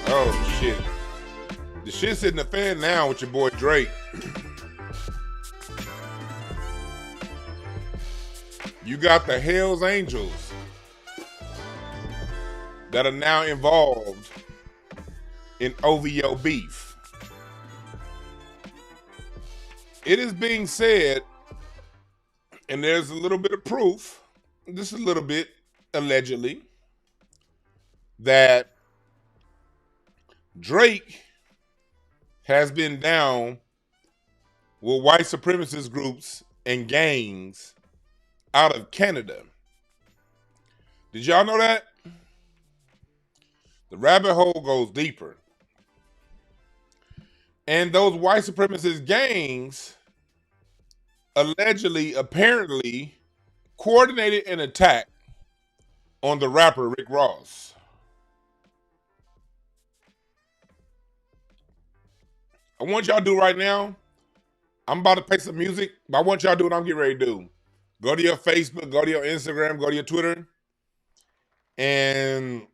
Oh shit. The shit's hitting the fan now with your boy Drake. You got the Hells Angels that are now involved in OVO beef. It is being said, and there's a little bit of proof, just a little bit, allegedly, that Drake has been down with white supremacist groups and gangs out of Canada. Did y'all know that? The rabbit hole goes deeper. And those white supremacist gangs allegedly, apparently, coordinated an attack on the rapper Rick Ross. I want y'all to do right now, I'm about to play some music, but I want y'all to do what I'm getting ready to do. Go to your Facebook, go to your Instagram, go to your Twitter, and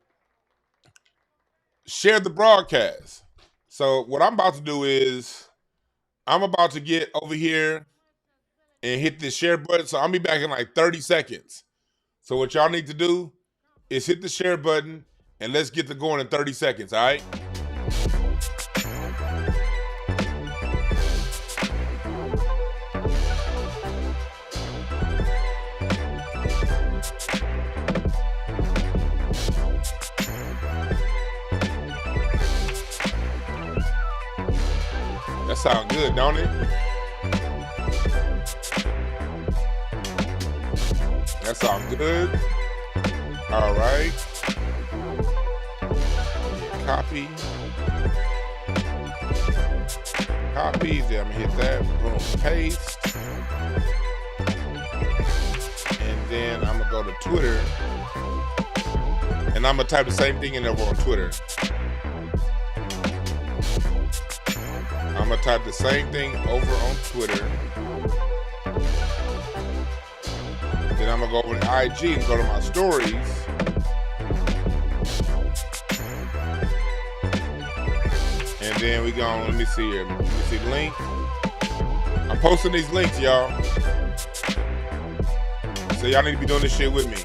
share the broadcast. So what I'm about to do is, I'm about to get over here and hit this share button. So I'll be back in like 30 seconds. So what y'all need to do is hit the share button and let's get to going in 30 seconds, all right? That sounds good, don't it? That sounds good. All right. Copy. Copy. Then I'm gonna hit that. Boom. Paste. And then I'm gonna go to Twitter. And I'm gonna type the same thing in over on Twitter. I'm gonna type the same thing over on Twitter. Then I'm gonna go over to IG and go to my stories. And then we go, let me see here. Let me see the link. I'm posting these links, y'all. So y'all need to be doing this shit with me.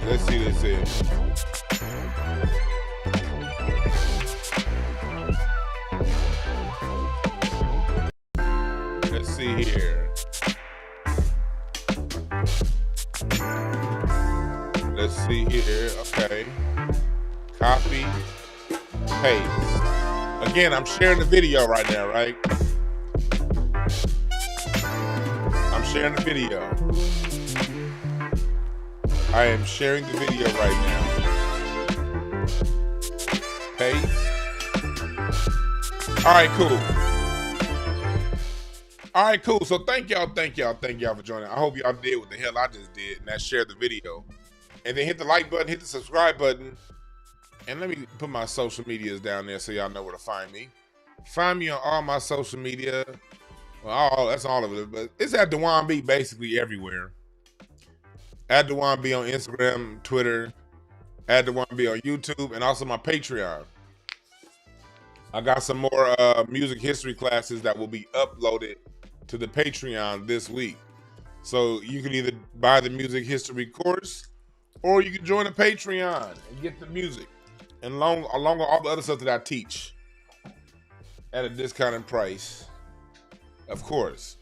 Let's see this here. Let's see here. Let's see here. Okay. Copy. Paste. Again, I'm sharing the video right now, right? I'm sharing the video. I am sharing the video right now. Paste. All right, cool. All right, cool. So thank y'all for joining. I hope y'all did what the hell I just did, and that's share the video. And then hit the like button, hit the subscribe button. And let me put my social medias down there so y'all know where to find me. Find me on all my social media. Well, that's all of it, but it's at Dewan B basically everywhere. At Dewan B on Instagram, Twitter, at Dewan B on YouTube, and also my Patreon. I got some more music history classes that will be uploaded to the Patreon this week. So you can either buy the music history course, or you can join the Patreon and get the music, and along with all the other stuff that I teach at a discounted price, of course.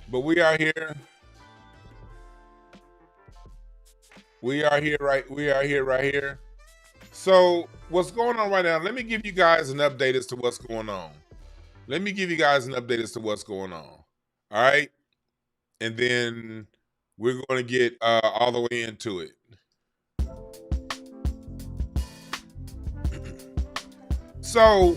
But we are here. We are here right here. So what's going on right now? Let me give you guys an update as to what's going on. All right? And then we're going to get all the way into it. So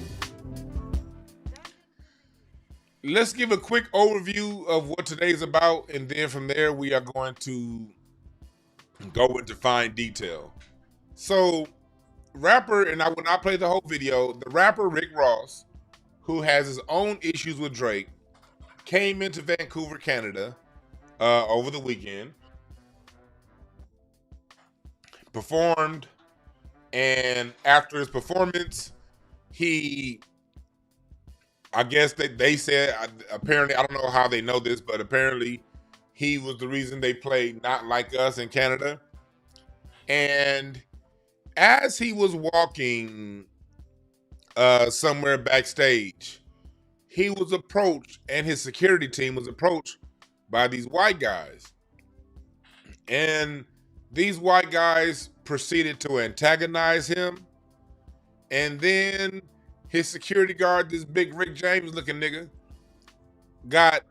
let's give a quick overview of what today's about, and then from there we are going to go into fine detail. So rapper, and I will not play the whole video, the rapper Rick Ross, who has his own issues with Drake, came into Vancouver, Canada over the weekend, performed, and after his performance, I guess they said, apparently, I don't know how they know this, but apparently he was the reason they played Not Like Us in Canada. And as he was walking somewhere backstage, he was approached, and his security team was approached by these white guys. And these white guys proceeded to antagonize him. And then his security guard, this big Rick James looking nigga, got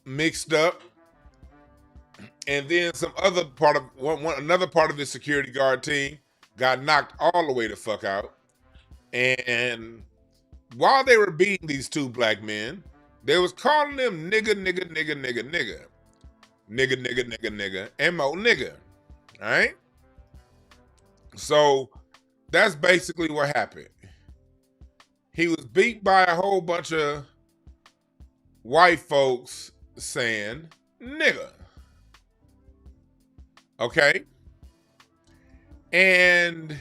mixed up. And then some other part of another part of his security guard team got knocked all the way the fuck out. And while they were beating these two black men, they was calling them nigga, nigga, nigga, nigga, nigga. Nigga, nigga, nigga, nigga, and mo nigga. All right? So that's basically what happened. He was beat by a whole bunch of white folks saying nigga. Okay? And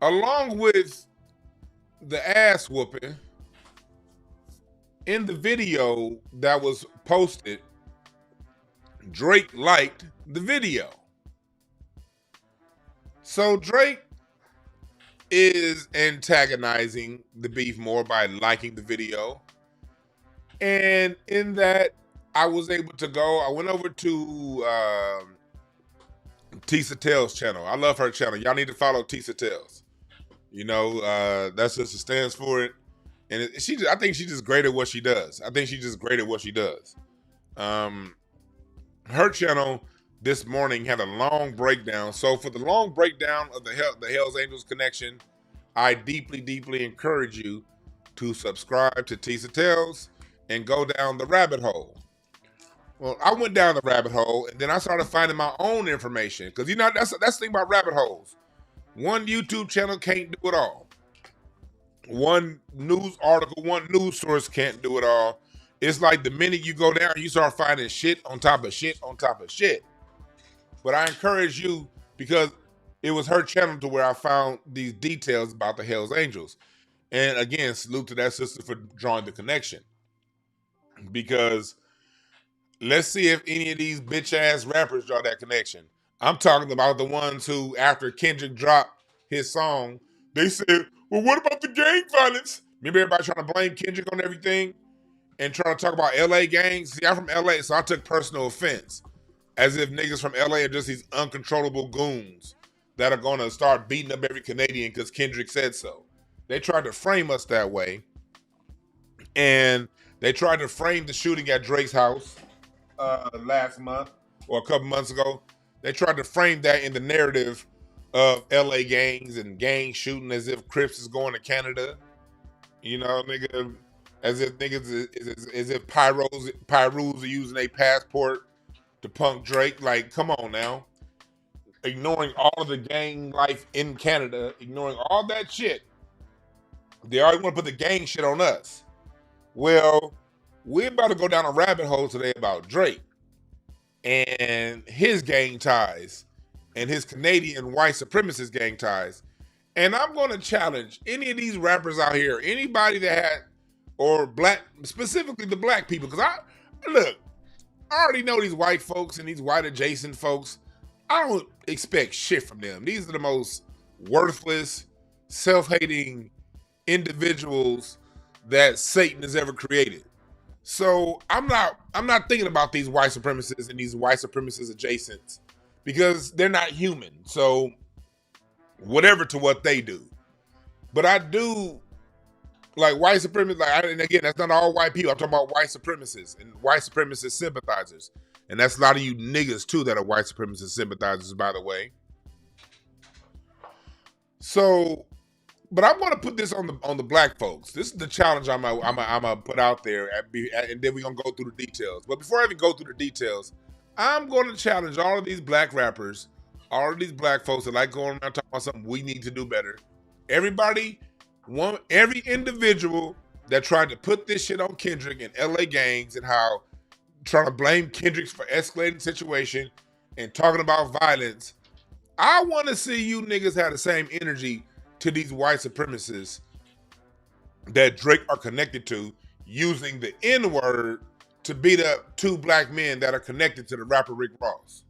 along with the ass whooping, in the video that was posted, Drake liked the video. So Drake is antagonizing the beef more by liking the video. And in that, I was able to go, I went over to Tisa Tell's channel. I love her channel. Y'all need to follow Tisa Tell's. You know, that's just it stands for it. And I think she's just great at what she does. Her channel this morning had a long breakdown. So for the long breakdown of the Hells Angels connection, I deeply, deeply encourage you to subscribe to Tisa Tell's and go down the rabbit hole. Well, I went down the rabbit hole, and then I started finding my own information. Because, you know, that's the thing about rabbit holes. One YouTube channel can't do it all. One news article, one news source can't do it all. It's like the minute you go down, you start finding shit on top of shit on top of shit. But I encourage you, because it was her channel to where I found these details about the Hells Angels. And again, salute to that sister for drawing the connection. Because let's see if any of these bitch-ass rappers draw that connection. I'm talking about the ones who, after Kendrick dropped his song, they said, well, what about the gang violence? Remember everybody trying to blame Kendrick on everything and trying to talk about LA gangs? See, I'm from LA, so I took personal offense. As if niggas from LA are just these uncontrollable goons that are going to start beating up every Canadian because Kendrick said so. They tried to frame us that way. And they tried to frame the shooting at Drake's house last month or a couple months ago. They tried to frame that in the narrative of LA gangs and gang shooting as if Crips is going to Canada. You know, nigga, as if niggas as if Pyrus are using a passport to punk Drake. Like, come on now. Ignoring all of the gang life in Canada, ignoring all that shit. They already want to put the gang shit on us. Well, we're about to go down a rabbit hole today about Drake and his gang ties and his Canadian white supremacist gang ties. And I'm going to challenge any of these rappers out here, anybody that had, or black, specifically the black people, because I already know these white folks and these white adjacent folks. I don't expect shit from them. These are the most worthless, self-hating individuals that Satan has ever created. So I'm not thinking about these white supremacists and these white supremacist adjacents because they're not human. So whatever to what they do. But I do like white supremacists, and again, that's not all white people. I'm talking about white supremacists and white supremacist sympathizers. And that's a lot of you niggas too that are white supremacist sympathizers, by the way. So, but I want to put this on the black folks. This is the challenge I'm gonna put out there, and then we're gonna go through the details. But before I even go through the details, I'm going to challenge all of these black rappers, all of these black folks that like going around talking about something we need to do better. Everybody, every individual that tried to put this shit on Kendrick and LA gangs and how trying to blame Kendrick for escalating the situation and talking about violence. I want to see you niggas have the same energy to these white supremacists that Drake are connected to, using the N-word to beat up two black men that are connected to the rapper Rick Ross.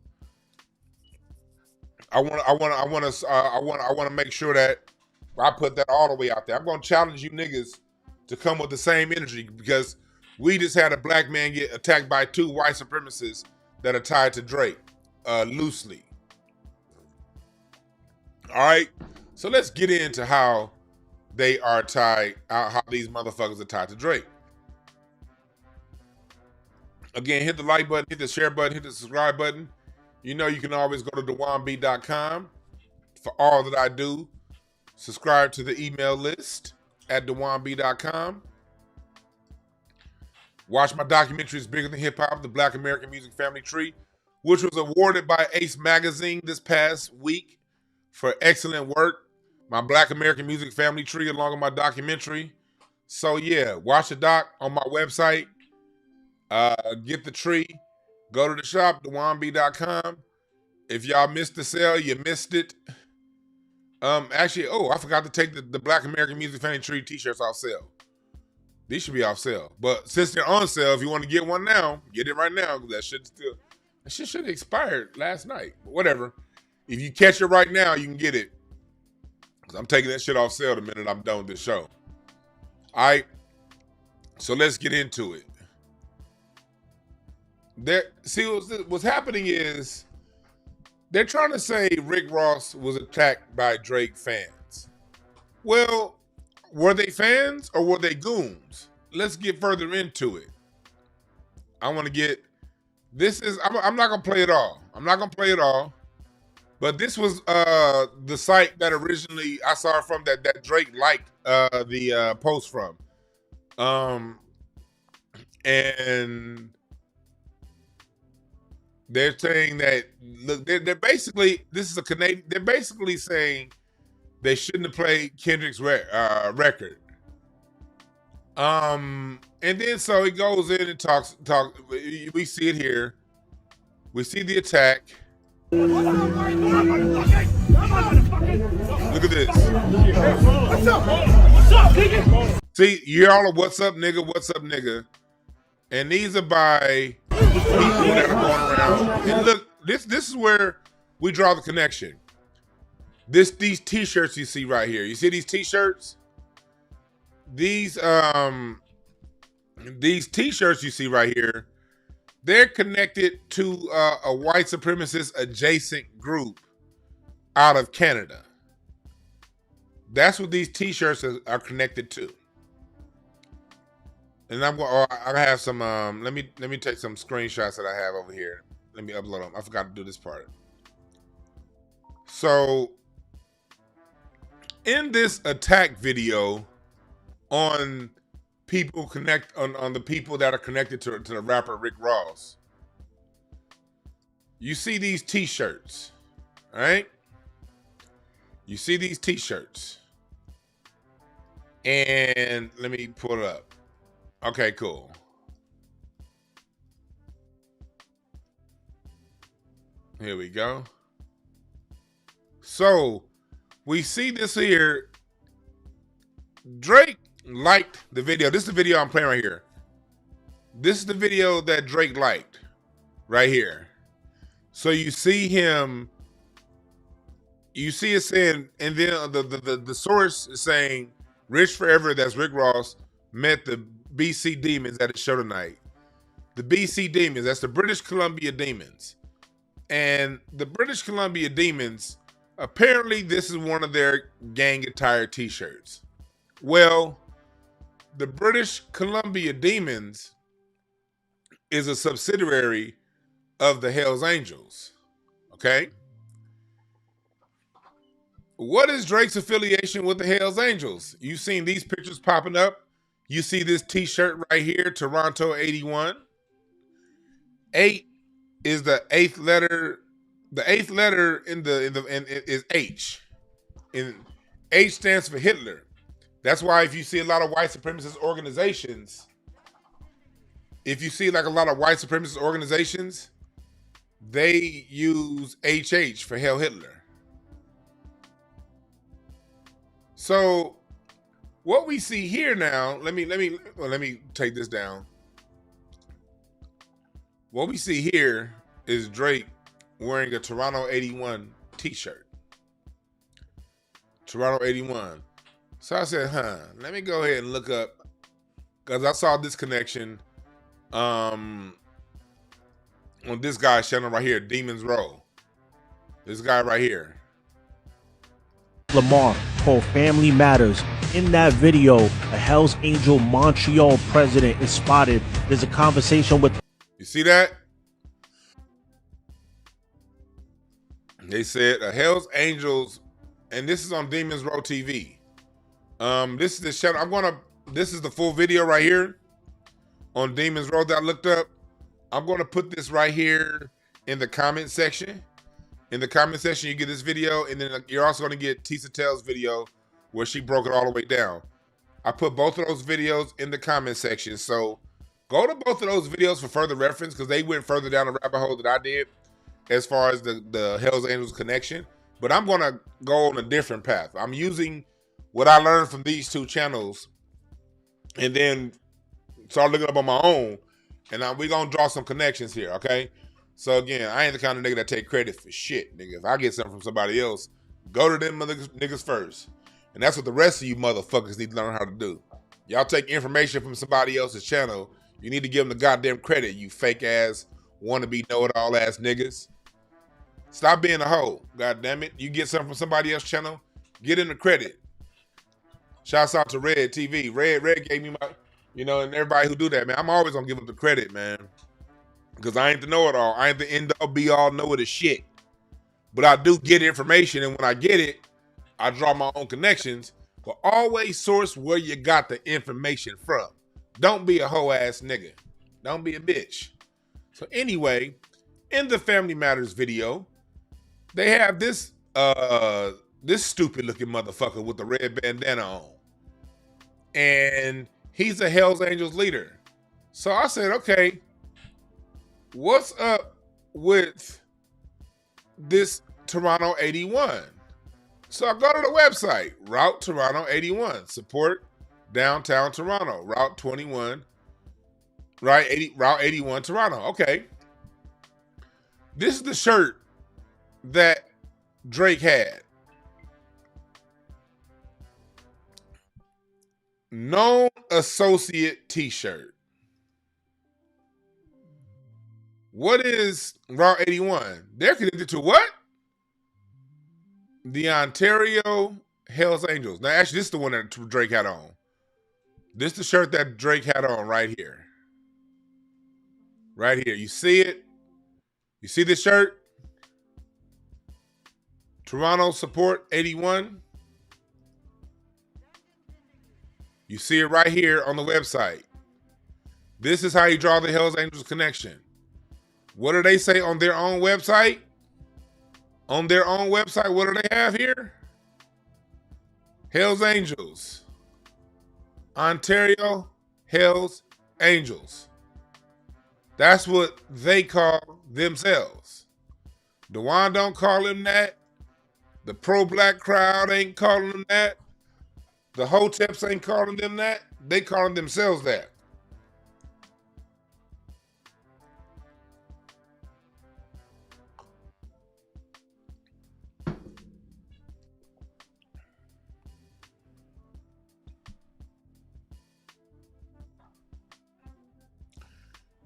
I want to make sure that I put that all the way out there. I'm going to challenge you niggas to come with the same energy, because we just had a black man get attacked by two white supremacists that are tied to Drake loosely. All right, so let's get into how they are tied, how these motherfuckers are tied to Drake. Again, hit the like button, hit the share button, hit the subscribe button. You know you can always go to dewanb.com for all that I do. Subscribe to the email list at dewanb.com. Watch my documentaries, Bigger Than Hip Hop, The Black American Music Family Tree, which was awarded by Ace Magazine this past week for excellent work. My Black American Music Family Tree along with my documentary. So yeah, watch the doc on my website. Get the tree. Go to the shop, dewanb.com. If y'all missed the sale, you missed it. Actually, I forgot to take the Black American Music Family Tree t-shirts off sale. These should be off sale. But since they're on sale, if you want to get one now, get it right now. That shit should have expired last night. But whatever. If you catch it right now, you can get it. Because I'm taking that shit off sale the minute I'm done with this show. All right. So let's get into it. What's happening is they're trying to say Rick Ross was attacked by Drake fans. Well, were they fans or were they goons? Let's get further into it. I'm not going to play it all. I'm not going to play it all. But this was the site that originally I saw from that Drake liked the post from. And they're saying that, look, they're basically, this is a Canadian, they're basically saying they shouldn't have played Kendrick's record. And then so he goes in and talks. We see it here. We see the attack. Look at this. What's up, nigga? See, y'all are what's up, nigga. And these are by people that are going around. And look, this is where we draw the connection. These t-shirts you see right here. You see these t-shirts? These t-shirts you see right here, they're connected to a white supremacist adjacent group out of Canada. That's what these t-shirts are connected to. And I have some, let me take some screenshots that I have over here. Let me upload them. I forgot to do this part. So in this attack video on people on the people that are connected to the rapper Rick Ross, you see these t-shirts, all right? You see these t-shirts. And let me pull it up. Okay, cool. Here we go. So we see this here. Drake liked the video. This is the video I'm playing right here. This is the video that Drake liked right here. So you see him, you see it saying, and then the source is saying Rich Forever, that's Rick Ross, met the BC Demons at his show tonight. The BC Demons, that's the British Columbia Demons. And the British Columbia Demons, apparently this is one of their gang attire t-shirts. Well, the British Columbia Demons is a subsidiary of the Hells Angels, okay? What is Drake's affiliation with the Hells Angels? You've seen these pictures popping up. You see this T-shirt right here, Toronto 81. 8 is the eighth letter. The eighth letter is H. And H stands for Hitler. That's why if you see a lot of white supremacist organizations, they use HH for Hell Hitler. So what we see here now, let me take this down. What we see here is Drake wearing a Toronto 81 t-shirt. Toronto 81. So I said, let me go ahead and look up, because I saw this connection on this guy's channel right here, Demons Row. This guy right here. Lamar called Family Matters. In that video, a Hells Angel Montreal president is spotted. There's a conversation with... You see that? They said a Hells Angels, and this is on Demons Row TV. This is the channel. This is the full video right here on Demons Row that I looked up. I'm going to put this right here in the comment section. In the comment section, you get this video, and then you're also going to get Tisa Tell's video where she broke it all the way down. I put both of those videos in the comment section, so go to both of those videos for further reference, because they went further down the rabbit hole than I did as far as the Hells Angels connection. But I'm going to go on a different path. I'm using what I learned from these two channels and then start looking up on my own, and we're going to draw some connections here, okay? So again, I ain't the kind of nigga that take credit for shit, nigga. If I get something from somebody else, go to them niggas first. And that's what the rest of you motherfuckers need to learn how to do. Y'all take information from somebody else's channel, you need to give them the goddamn credit, you fake ass, wannabe know-it-all ass niggas. Stop being a hoe, goddamn it. You get something from somebody else's channel, get in the credit. Shouts out to Red TV. Red gave me my, and everybody who do that, man. I'm always gonna give them the credit, man. Because I ain't the know-it-all. I ain't the end-all, be-all, know-it as shit. But I do get information, and when I get it, I draw my own connections. But always source where you got the information from. Don't be a hoe-ass nigga. Don't be a bitch. So anyway, in the Family Matters video, they have this stupid-looking motherfucker with the red bandana on. And he's a Hells Angels leader. So I said, okay, what's up with this Toronto 81? So I go to the website, Route Toronto 81, support downtown Toronto, Route 21, Route 81 Toronto. Okay. This is the shirt that Drake had. Known associate t-shirt. What is Route 81? They're connected to what? The Ontario Hells Angels. Now, actually, this is the one that Drake had on. This is the shirt that Drake had on right here. Right here. You see it? You see this shirt? Toronto Support 81. You see it right here on the website. This is how you draw the Hells Angels connection. What do they say on their own website? On their own website, what do they have here? Hells Angels. Ontario Hells Angels. That's what they call themselves. DeJuan don't call them that. The pro-black crowd ain't calling them that. The Hoteps ain't calling them that. They calling themselves that.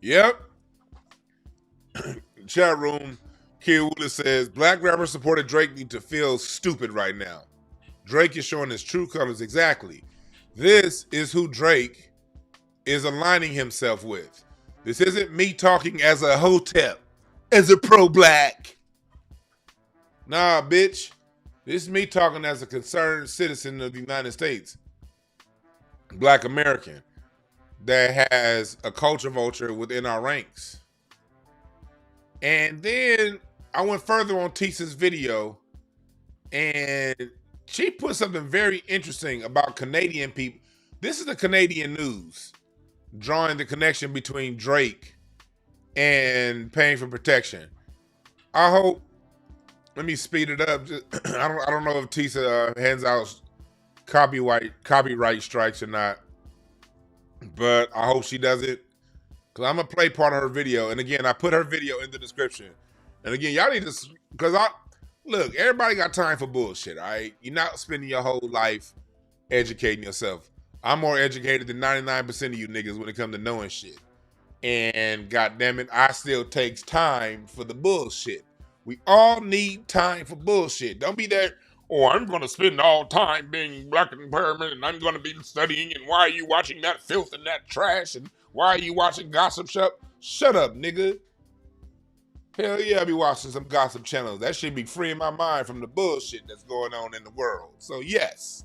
Yep. Chat room, Kia Willis says, black rappers supported Drake need to feel stupid right now. Drake is showing his true colors. Exactly. This is who Drake is aligning himself with. This isn't me talking as a hotep, as a pro-black. Nah, bitch. This is me talking as a concerned citizen of the United States, Black American, that has a culture vulture within our ranks. And then I went further on Tisa's video, and she put something very interesting about Canadian people. This is the Canadian news, drawing the connection between Drake and paying for protection. I hope, let me speed it up. I don't know if Tisa hands out copyright strikes or not, but I hope she does it, because I'm gonna play part of her video. And again, I put her video in the description. And again, y'all need to, because look, everybody got time for bullshit, all right? You're not spending your whole life educating yourself. I'm more educated than 99% of you niggas when it comes to knowing shit. And goddamn it, I still takes time for the bullshit. We all need time for bullshit. Don't be there, oh, I'm gonna spend all time being black and permanent, and I'm gonna be studying, and why are you watching that filth and that trash, and why are you watching Gossip Shop? Shut up, nigga. Hell yeah, I be watching some gossip channels. That should be freeing my mind from the bullshit that's going on in the world. So yes,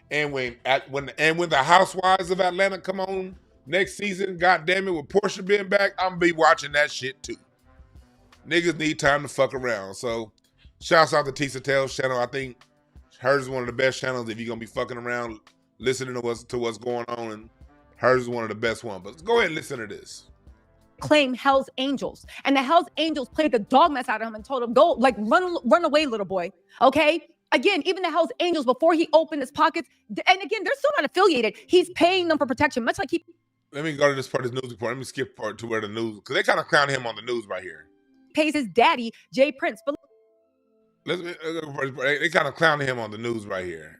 when the Housewives of Atlanta come on next season, goddamn it, with Portia being back, I'm gonna be watching that shit too. Niggas need time to fuck around. So shouts out to Tisa Tell's channel. I think hers is one of the best channels if you're gonna be fucking around listening to what's going on, and hers is one of the best ones. But go ahead and listen to this. Claim Hell's Angels, and the Hell's Angels played the dog mess out of him and told him, go, like, run away, little boy. Okay, again, even the Hell's Angels, before he opened his pockets, and again, they're still not affiliated, he's paying them for protection, much like he... Let me go to this part of this news report. Let me skip part to where the news, because they kind of clown him on the news right here. Pays his daddy, Jay Prince. But they kind of clown him on the news right here.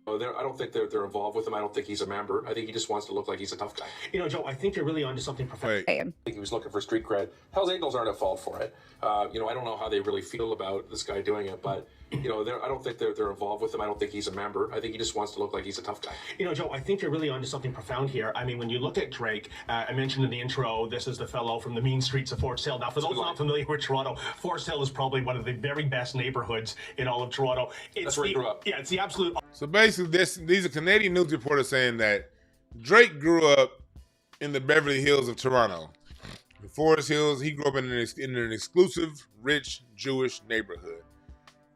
I don't think they're involved with him. I don't think he's a member. I think he just wants to look like he's a tough guy. You know, Joe, I think you're really onto something profound. I think he was looking for street cred. Hell's Angels aren't at fault for it. I don't know how they really feel about this guy doing it, but I don't think they're involved with him. I don't think he's a member. I think he just wants to look like he's a tough guy. You know, Joe, I think you're really onto something profound here. I mean, when you look at Drake, I mentioned in the intro, this is the fellow from the mean streets of Fort Sale. Now, for those not familiar with Toronto, Fort Sale is probably one of the very best neighborhoods in all of Toronto. That's where he grew up. Yeah, it's the absolute. So basically, these are Canadian news reporters saying that Drake grew up in the Beverly Hills of Toronto. In Forest Hills, he grew up in an exclusive, rich Jewish neighborhood.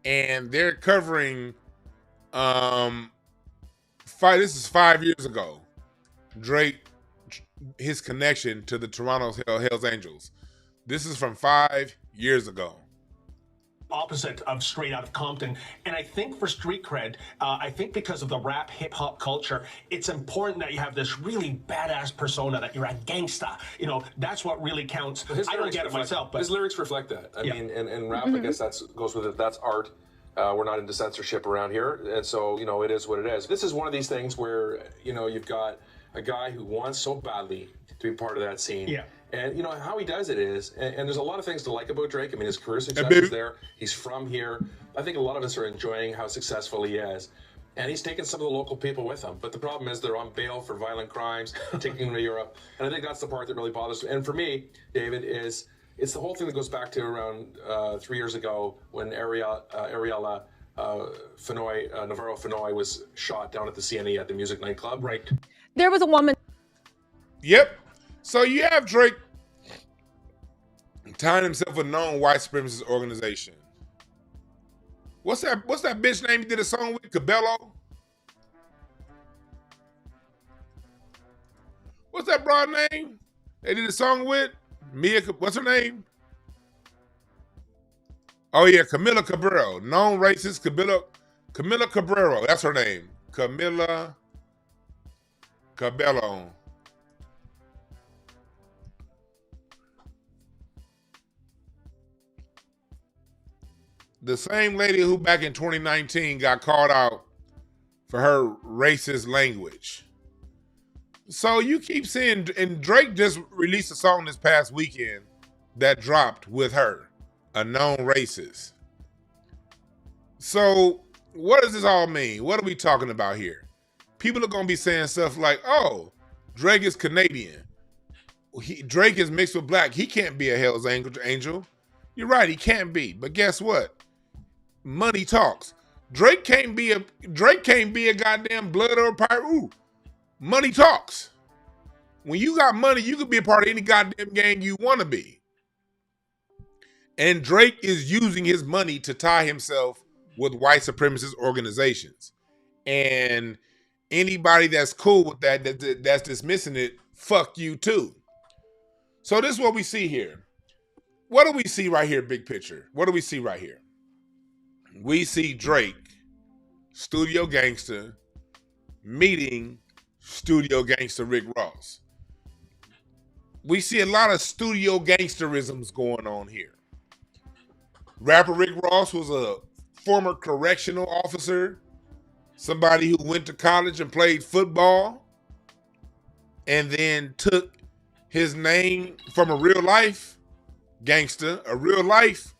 And they're covering, this is 5 years ago, Drake, his connection to the Toronto Hells Angels. This is from 5 years ago. Opposite of straight out of Compton. And I think for street cred, I think because of the rap hip hop culture, it's important that you have this really badass persona, that you're a gangster. You know, that's what really counts. I don't get it myself, but his lyrics reflect that. I mean, and rap, I guess goes with it. That's art. We're not into censorship around here. And so, it is what it is. This is one of these things where, you've got a guy who wants so badly to be part of that scene. Yeah. And how he does it is, and there's a lot of things to like about Drake. I mean, his career success is there. He's from here. I think a lot of us are enjoying how successful he is. And he's taken some of the local people with him. But the problem is they're on bail for violent crimes, taking them to Europe. And I think that's the part that really bothers me. And for me, David, it's the whole thing that goes back to around 3 years ago when Ariella Navarro Fenoy was shot down at the CNE at the music nightclub. Right. There was a woman. Yep. So you have Drake tying himself with a known white supremacist organization. What's that bitch name he did a song with? Cabello? What's that broad name they did a song with? What's her name? Oh yeah, Camila Cabello. Known racist Camila Cabello. That's her name. Camila Cabello. The same lady who back in 2019 got called out for her racist language. So you keep seeing, and Drake just released a song this past weekend that dropped with her, a known racist. So what does this all mean? What are we talking about here? People are going to be saying stuff like, oh, Drake is Canadian. Drake is mixed with black. He can't be a Hell's Angel. You're right, he can't be. But guess what? money talks. Drake can't be a goddamn blood or pirate. Ooh, money talks. When you got money, you can be a part of any goddamn gang you want to be. And Drake is using his money to tie himself with white supremacist organizations. And anybody that's cool with that's dismissing it, fuck you too. So this is what we see here. What do we see right here, big picture? What do we see right here? We see Drake, Studio Gangster, meeting Studio Gangster Rick Ross. We see a lot of studio gangsterisms going on here. Rapper Rick Ross was a former correctional officer, somebody who went to college and played football, and then took his name from a real life gangster, a real life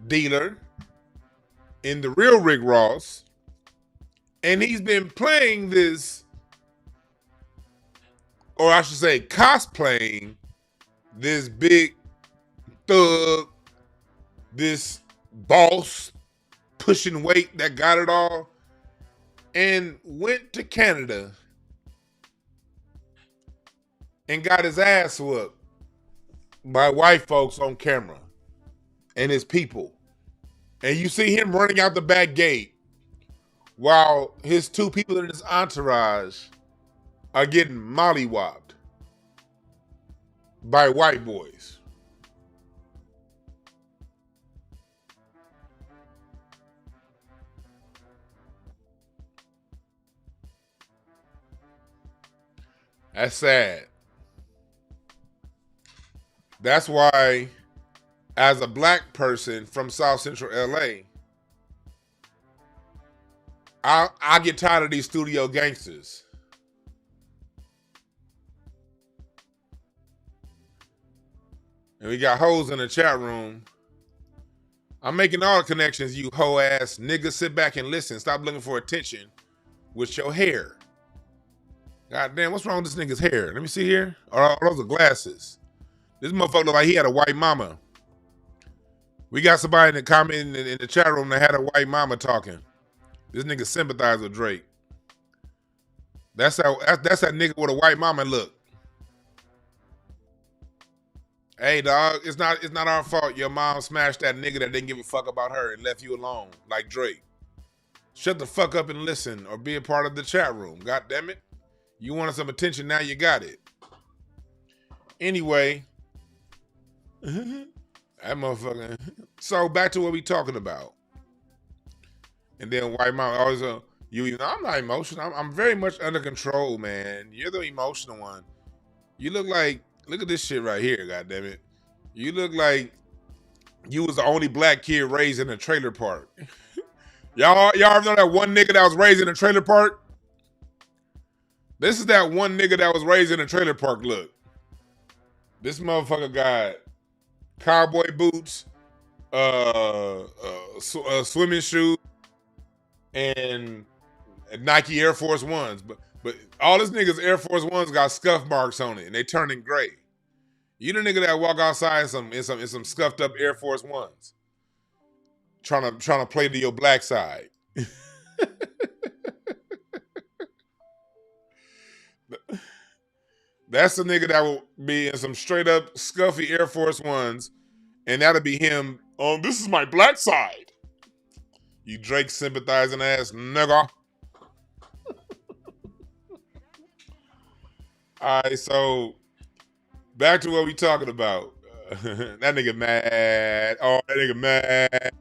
dealer in the real Rick Ross, and he's been playing this, or I should say cosplaying this big thug, this boss pushing weight that got it all, and went to Canada and got his ass whooped by white folks on camera and his people. And you see him running out the back gate while his two people in his entourage are getting mollywopped by white boys. That's sad. That's why, as a black person from South Central LA, I get tired of these studio gangsters. And we got hoes in the chat room. I'm making all the connections, you hoe ass nigga. Sit back and listen. Stop looking for attention with your hair. God damn, what's wrong with this nigga's hair? Let me see here. Oh, those are glasses. This motherfucker look like he had a white mama. We got somebody in the comment in the chat room that had a white mama talking. This nigga sympathize with Drake. That's that nigga with a white mama look. Hey dog, it's not our fault your mom smashed that nigga that didn't give a fuck about her and left you alone, like Drake. Shut the fuck up and listen, or be a part of the chat room. God damn it. You wanted some attention, now you got it. Anyway, that motherfucker. So back to what we talking about. And then white mama always, I'm not emotional. I'm very much under control, man. You're the emotional one. You look at this shit right here, goddammit. You look like you was the only black kid raised in a trailer park. Y'all ever know that one nigga that was raised in a trailer park? This is that one nigga that was raised in a trailer park look. This motherfucker got cowboy boots, swimming shoes, and Nike Air Force Ones. But all this niggas Air Force Ones got scuff marks on it, and they turning gray. You the nigga that walk outside in some scuffed up Air Force Ones, trying to play to your black side. That's the nigga that will be in some straight up scuffy Air Force Ones, and that'll be him on this is my black side. You Drake sympathizing ass nigga. All right, so back to what we talking about. That nigga mad. Oh, that nigga mad.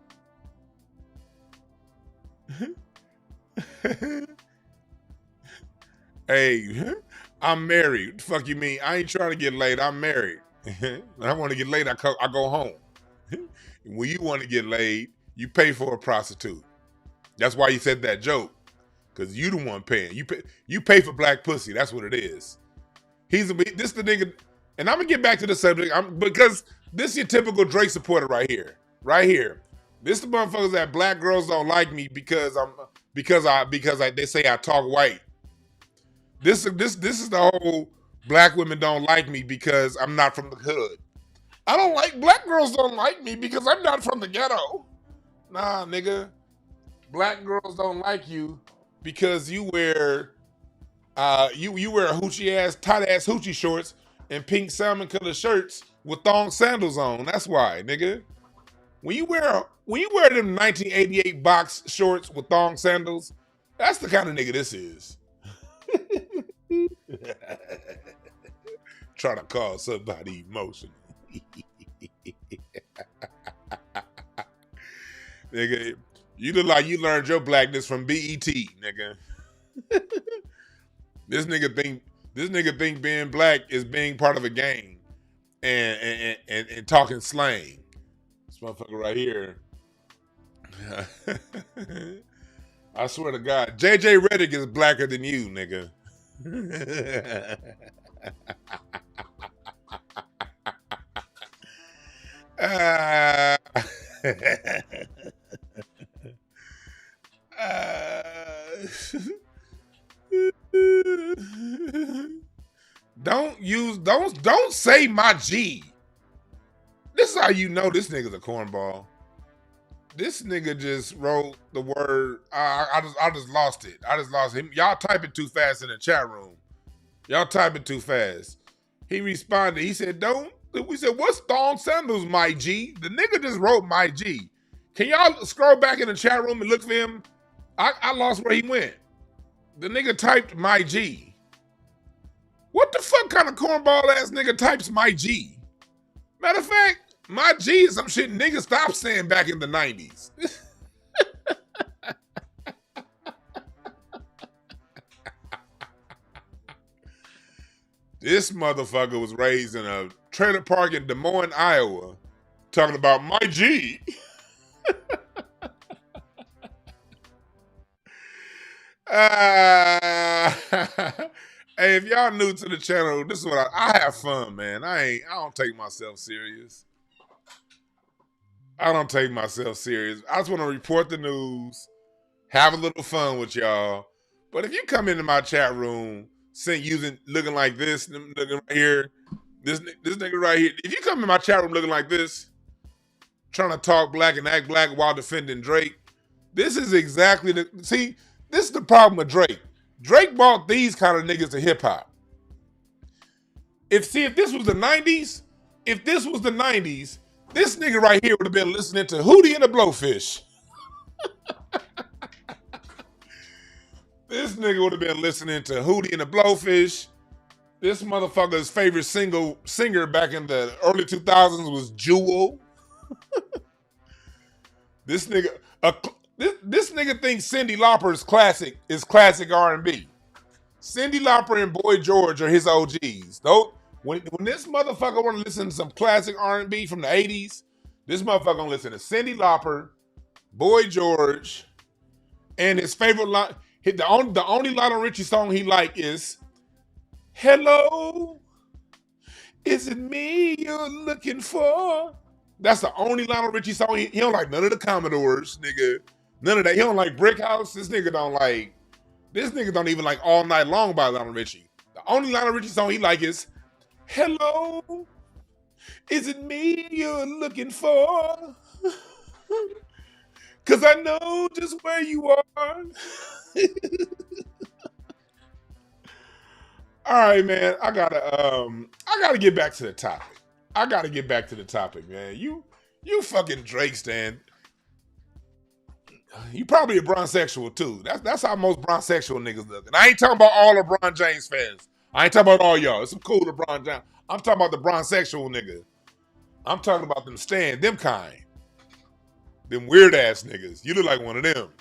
Hey, I'm married. The fuck you mean? I ain't trying to get laid. I'm married. When I want to get laid, I go home. When you want to get laid, you pay for a prostitute. That's why you said that joke. Because you the one paying. You pay for black pussy. That's what it is. This the nigga, and I'm gonna get back to the subject because this is your typical Drake supporter right here. Right here. This the motherfuckers that black girls don't like me because they say I talk white. This is the whole black women don't like me because I'm not from the hood. Black girls don't like me because I'm not from the ghetto. Nah, nigga. Black girls don't like you because you wear you wear hoochie ass, tight ass hoochie shorts and pink salmon colored shirts with thong sandals on. That's why, nigga. When you wear them 1988 box shorts with thong sandals, that's the kind of nigga this is. Trying to call somebody emotional. Nigga, you look like you learned your blackness from BET, nigga. This nigga think being black is being part of a gang and talking slang. This motherfucker right here. I swear to God, JJ Redick is blacker than you, nigga. Don't say my G. This is how you know this nigga's a cornball. This nigga just wrote the word. I just lost it. I just lost him. Y'all typing too fast in the chat room. Y'all typing too fast. He responded. He said, "Don't." We said, "What's thong sandals, my G?" The nigga just wrote my G. Can y'all scroll back in the chat room and look for him? I lost where he went. The nigga typed my G. What the fuck kind of cornball ass nigga types my G? Matter of fact, my G is some shit niggas stopped saying back in the 90s. This motherfucker was raised in a trailer park in Des Moines, Iowa, talking about my G. Hey, if y'all new to the channel, this is what I have fun, man. I don't take myself serious. I don't take myself serious. I just want to report the news, have a little fun with y'all. But if you come into my chat room, looking like this, looking right here, this nigga right here. If you come in my chat room looking like this, trying to talk black and act black while defending Drake, this is exactly this is the problem with Drake. Drake brought these kind of niggas to hip hop. If this was the 90s, this nigga right here would have been listening to Hootie and the Blowfish. This nigga would have been listening to Hootie and the Blowfish. This motherfucker's favorite singer back in the early 2000s was Jewel. This nigga thinks Cyndi Lauper is classic R&B. Cyndi Lauper and Boy George are his OGs. When this motherfucker want to listen to some classic R&B from the 80s, this motherfucker gonna listen to Cyndi Lauper, Boy George, and his favorite line. The only Lionel Richie song he like is "Hello, is it me you're looking for?" That's the only Lionel Richie song. He don't like none of the Commodores, nigga. None of that. He don't like Brick House. This nigga don't even like All Night Long by Lionel Richie. The only Lionel Richie song he like is "Hello, is it me you're looking for? Cause I know just where you are." All right, man. I gotta get back to the topic. Man. You fucking Drake stan. You probably a bronsexual too. That's how most bronsexual niggas look. And I ain't talking about all LeBron James fans. I ain't talking about all y'all. It's some cool LeBron James. I'm talking about the bronsexual nigga. I'm talking about them them kind. Them weird ass niggas. You look like one of them.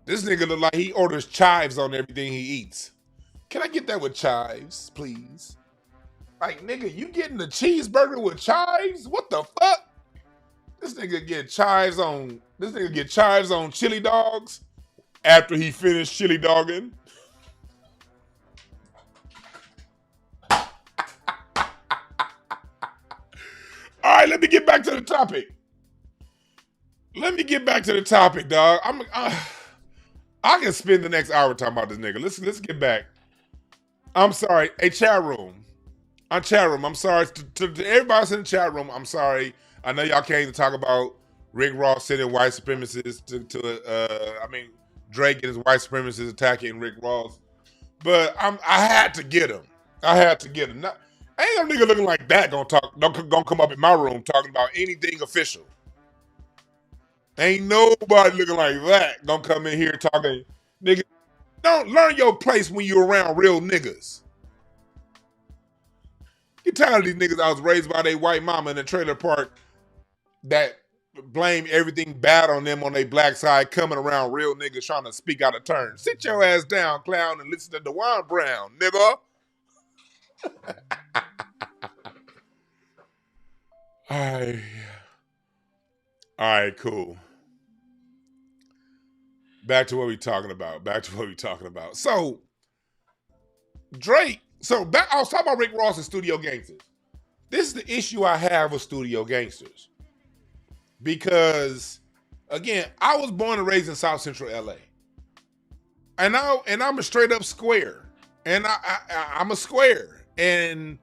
This nigga look like he orders chives on everything he eats. Can I get that with chives, please? Like, nigga, you getting a cheeseburger with chives? What the fuck? This nigga get chives on chili dogs after he finished chili dogging. All right, let me get back to the topic. Dog. I can spend the next hour talking about this nigga. Let's get back. I'm sorry. Hey, chat room. I'm sorry to everybody in the chat room. I'm sorry. I know y'all can't even talk about Rick Ross sending white supremacists Drake and his white supremacists attacking Rick Ross. But I had to get him. Ain't no nigga looking like that gonna come up in my room talking about anything official. Ain't nobody looking like that gonna come in here talking. Nigga, don't learn your place when you're around real niggas. Get tired of these niggas I was raised by their white mama in a trailer park that blame everything bad on them on their black side, coming around real niggas trying to speak out of turn. Sit your ass down, clown, and listen to DeJuan Brown, nigga. All right, cool. Back to what we talking about. So, Drake, I was talking about Rick Ross and Studio Gangsters. This is the issue I have with Studio Gangsters. Because, again, I was born and raised in South Central LA. And I'm a straight up square. And I'm a square. And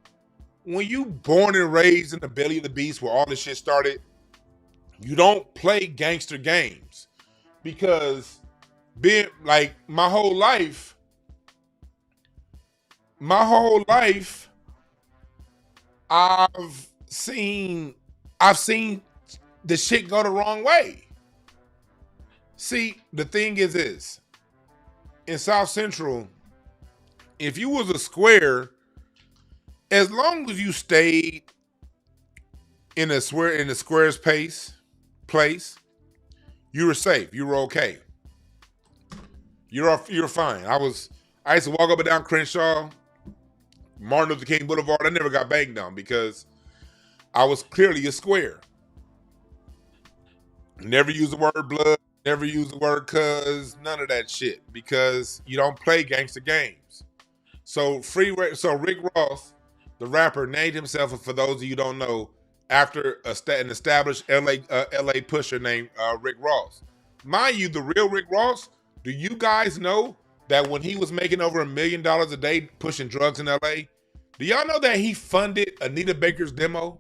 when you born and raised in the belly of the beast where all this shit started, you don't play gangster games. Because being like my whole life, I've seen the shit go the wrong way. See, the thing is this. In South Central, if you was a square, as long as you stayed in the square's place, you were safe. You were okay. You're fine. I used to walk up and down Crenshaw, Martin Luther King Boulevard. I never got banged on because I was clearly a square. Never use the word blood, never use the word cuz, none of that shit, because you don't play gangster games. So Rick Ross, the rapper, named himself, for those of you who don't know, after an established LA pusher named Rick Ross. Mind you, the real Rick Ross, do you guys know that when he was making over $1 million a day pushing drugs in LA, do y'all know that he funded Anita Baker's demo?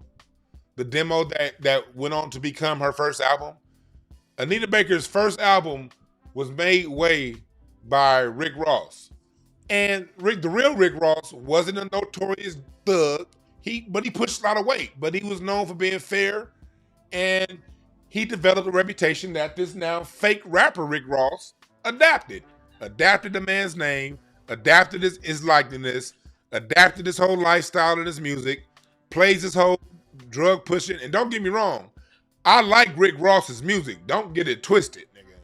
The demo that went on to become her first album? Anita Baker's first album was made way by Rick Ross. And the real Rick Ross wasn't a notorious thug, but he pushed a lot of weight, but he was known for being fair, and he developed a reputation that this now fake rapper Rick Ross adapted the man's name, adapted his likeness, adapted his whole lifestyle and his music, plays his whole drug pushing. And don't get me wrong, I like Rick Ross's music. Don't get it twisted, nigga.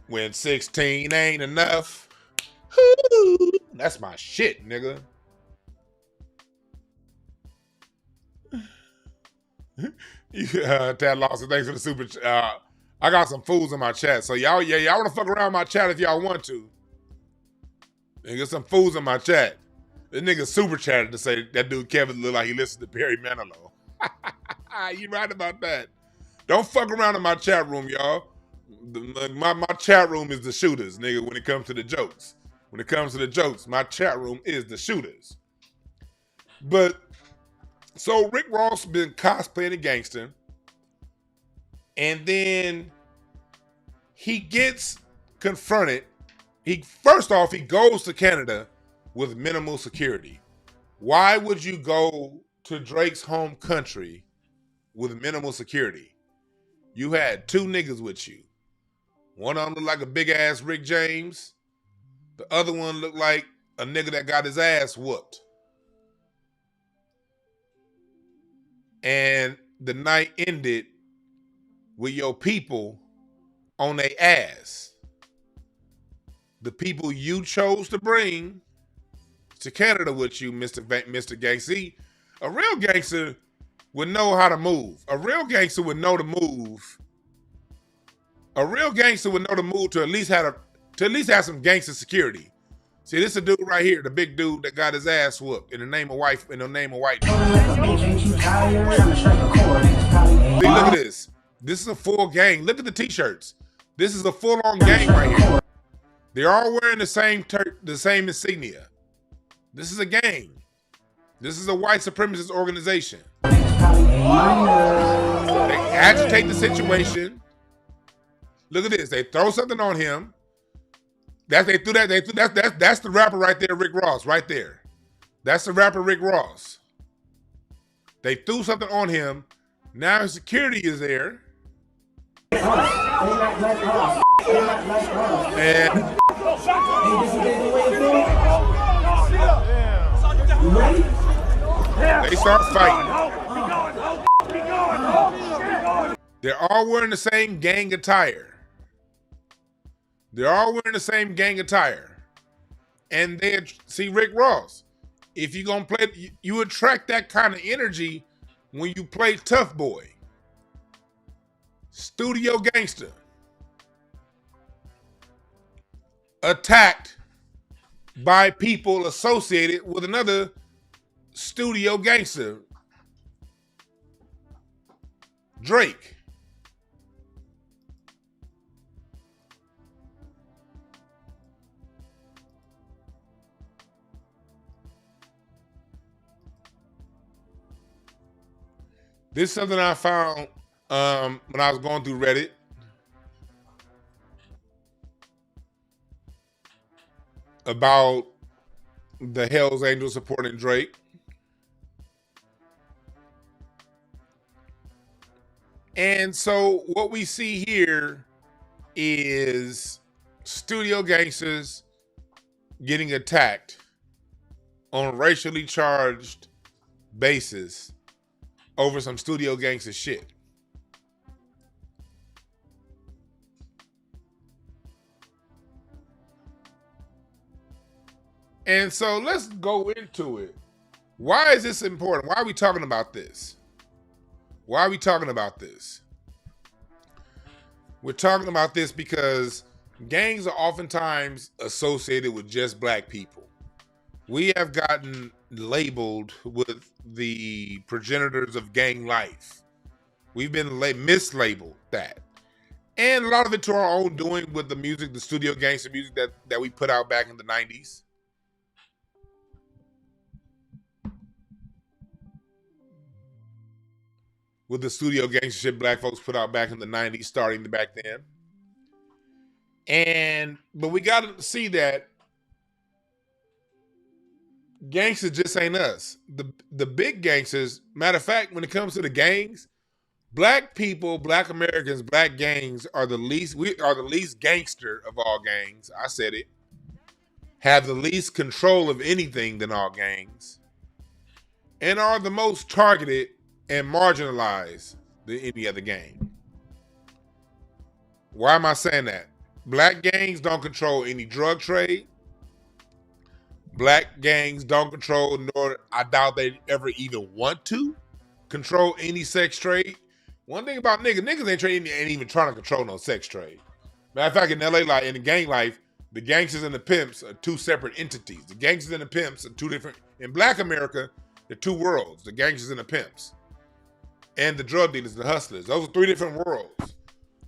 When 16 ain't enough, that's my shit, nigga. Tad Lawson, thanks for the super. I got some fools in my chat, so y'all want to fuck around my chat if y'all want to. And get some fools in my chat. This nigga super chatted to say that dude Kevin look like he listens to Perry Manilow. You right about that. Don't fuck around in my chat room, y'all. My chat room is the shooters, nigga, when it comes to the jokes. When it comes to the jokes, my chat room is the shooters. But, so Rick Ross been cosplaying a gangster. And then he gets confronted. First off, he goes to Canada with minimal security. Why would you go to Drake's home country with minimal security? You had two niggas with you. One of them looked like a big ass Rick James. The other one looked like a nigga that got his ass whooped. And the night ended with your people on their ass. The people you chose to bring to Canada with you, Mr. Gangster. A real gangster would know how to move. A real gangster would know to move. A real gangster would know to move to at least have some gangster security. See, this is a dude right here, the big dude that got his ass whooped in the name of white. See, look at this. This is a full gang. Look at the t-shirts. This is a full-on gang right here. They're all wearing the same insignia. This is a gang. This is a white supremacist organization. They agitate the situation. Look at this. They throw something on him. That's the rapper right there, Rick Ross, right there. That's the rapper Rick Ross. They threw something on him. Now his security is there. And they start fighting. They're all wearing the same gang attire. They're all wearing the same gang attire. And they see Rick Ross. If you're going to play, you attract that kind of energy when you play Tough Boy. Studio Gangster. Attacked by people associated with another studio gangster, Drake. This is something I found when I was going through Reddit. About the Hells Angels supporting Drake. And so what we see here is studio gangsters getting attacked on racially charged basis over some studio gangster shit. And so let's go into it. Why is this important? Why are we talking about this? Why are we talking about this? We're talking about this because gangs are oftentimes associated with just black people. We have gotten labeled with the progenitors of gang life. We've been mislabeled that. And a lot of it to our own doing with the music, the studio gangster music that we put out back in the 90s. With the studio gangster shit black folks put out back in the 90s, starting back then. But we got to see that gangsters just ain't us. The big gangsters, matter of fact, when it comes to the gangs, black people, black Americans, black gangs are the least, we are the least gangster of all gangs. I said it. Have the least control of anything than all gangs. And are the most targeted and marginalized than any other gang. Why am I saying that? Black gangs don't control any drug trade. Black gangs don't control, nor I doubt they ever even want to control any sex trade. One thing about niggas ain't even trying to control no sex trade. Matter of fact, in LA, like in the gang life, the gangsters and the pimps are two separate entities. The gangsters and the pimps are two different. In Black America, they're two worlds: the gangsters and the pimps. And the drug dealers, the hustlers. Those are three different worlds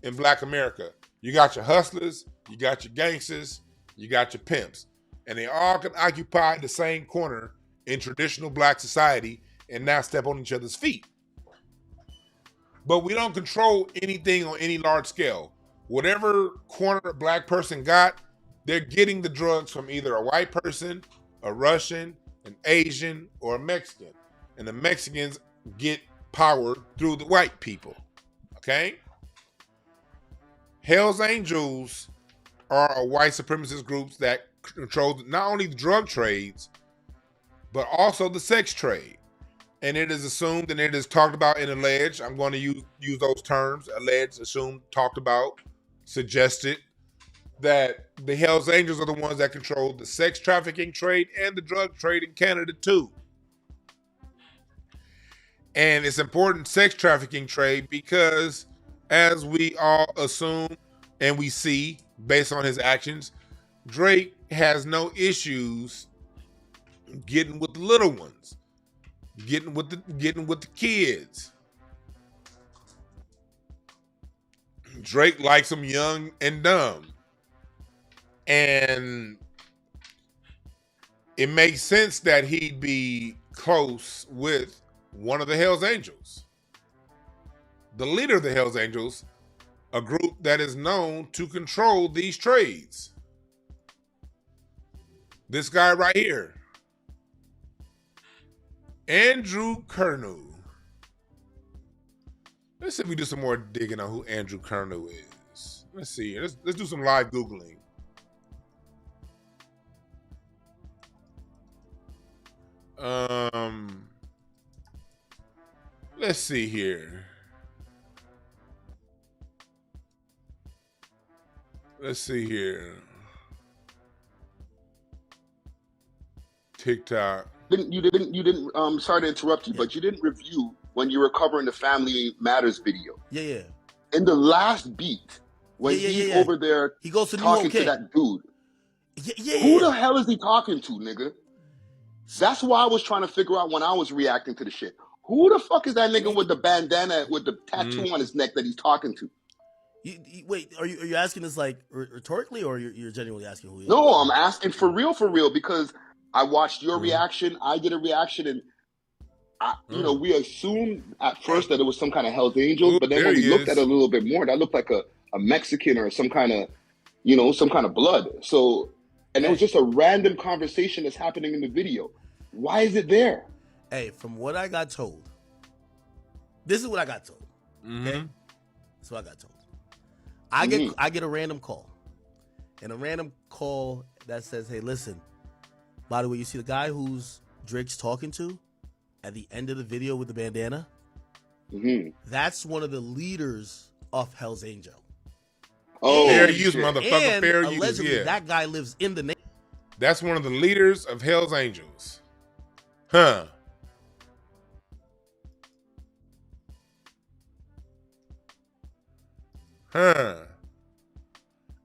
in Black America. You got your hustlers, you got your gangsters, you got your pimps. And they all can occupy the same corner in traditional black society and now step on each other's feet. But we don't control anything on any large scale. Whatever corner a black person got, they're getting the drugs from either a white person, a Russian, an Asian, or a Mexican. And the Mexicans get power through the white people, okay? Hells Angels are a white supremacist groups that control not only the drug trades, but also the sex trade. And it is assumed and it is talked about and alleged, I'm going to use those terms, alleged, assumed, talked about, suggested, that the Hells Angels are the ones that control the sex trafficking trade and the drug trade in Canada too. And it's important, sex trafficking trade, because as we all assume and we see based on his actions, Drake has no issues getting with the little ones, getting with the kids. Drake likes them young and dumb. And it makes sense that he'd be close with one of the Hells Angels. the leader of the Hells Angels, a group that is known to control these trades. This guy right here, Andrew Konel. Let's see if we do some more digging on who Andrew Konel is. Let's see. Let's do some live Googling. Let's see here. Let's see here. TikTok. You didn't. Sorry to interrupt you, but you didn't review when you were covering the Family Matters video. Yeah. In the last beat, when he's over there, he goes to talking to that dude. Who the hell is he talking to, nigga? That's why I was trying to figure out when I was reacting to the shit. Who the fuck is that nigga with the bandana, with the tattoo on his neck that he's talking to? Wait, are you asking this like rhetorically, or you're genuinely asking who he is? No, I'm asking for real, because I watched your reaction. I did a reaction, and we assumed at first that it was some kind of Hell's Angels, but then when we looked at it a little bit more, that looked like a Mexican or some kind of, some kind of blood. So, and it was just a random conversation that's happening in the video. Why is it there? Hey, from what I got told, this is what I got told. Okay, that's what I got told. I get a random call, and a random call that says, "Hey, listen. By the way, you see the guy who's Drake's talking to at the end of the video with the bandana? That's one of the leaders of Hell's Angel. Oh, fair use, motherfucker. And fair allegedly, use. Yeah. that guy lives in the name. That's one of the leaders of Hell's Angels. Huh.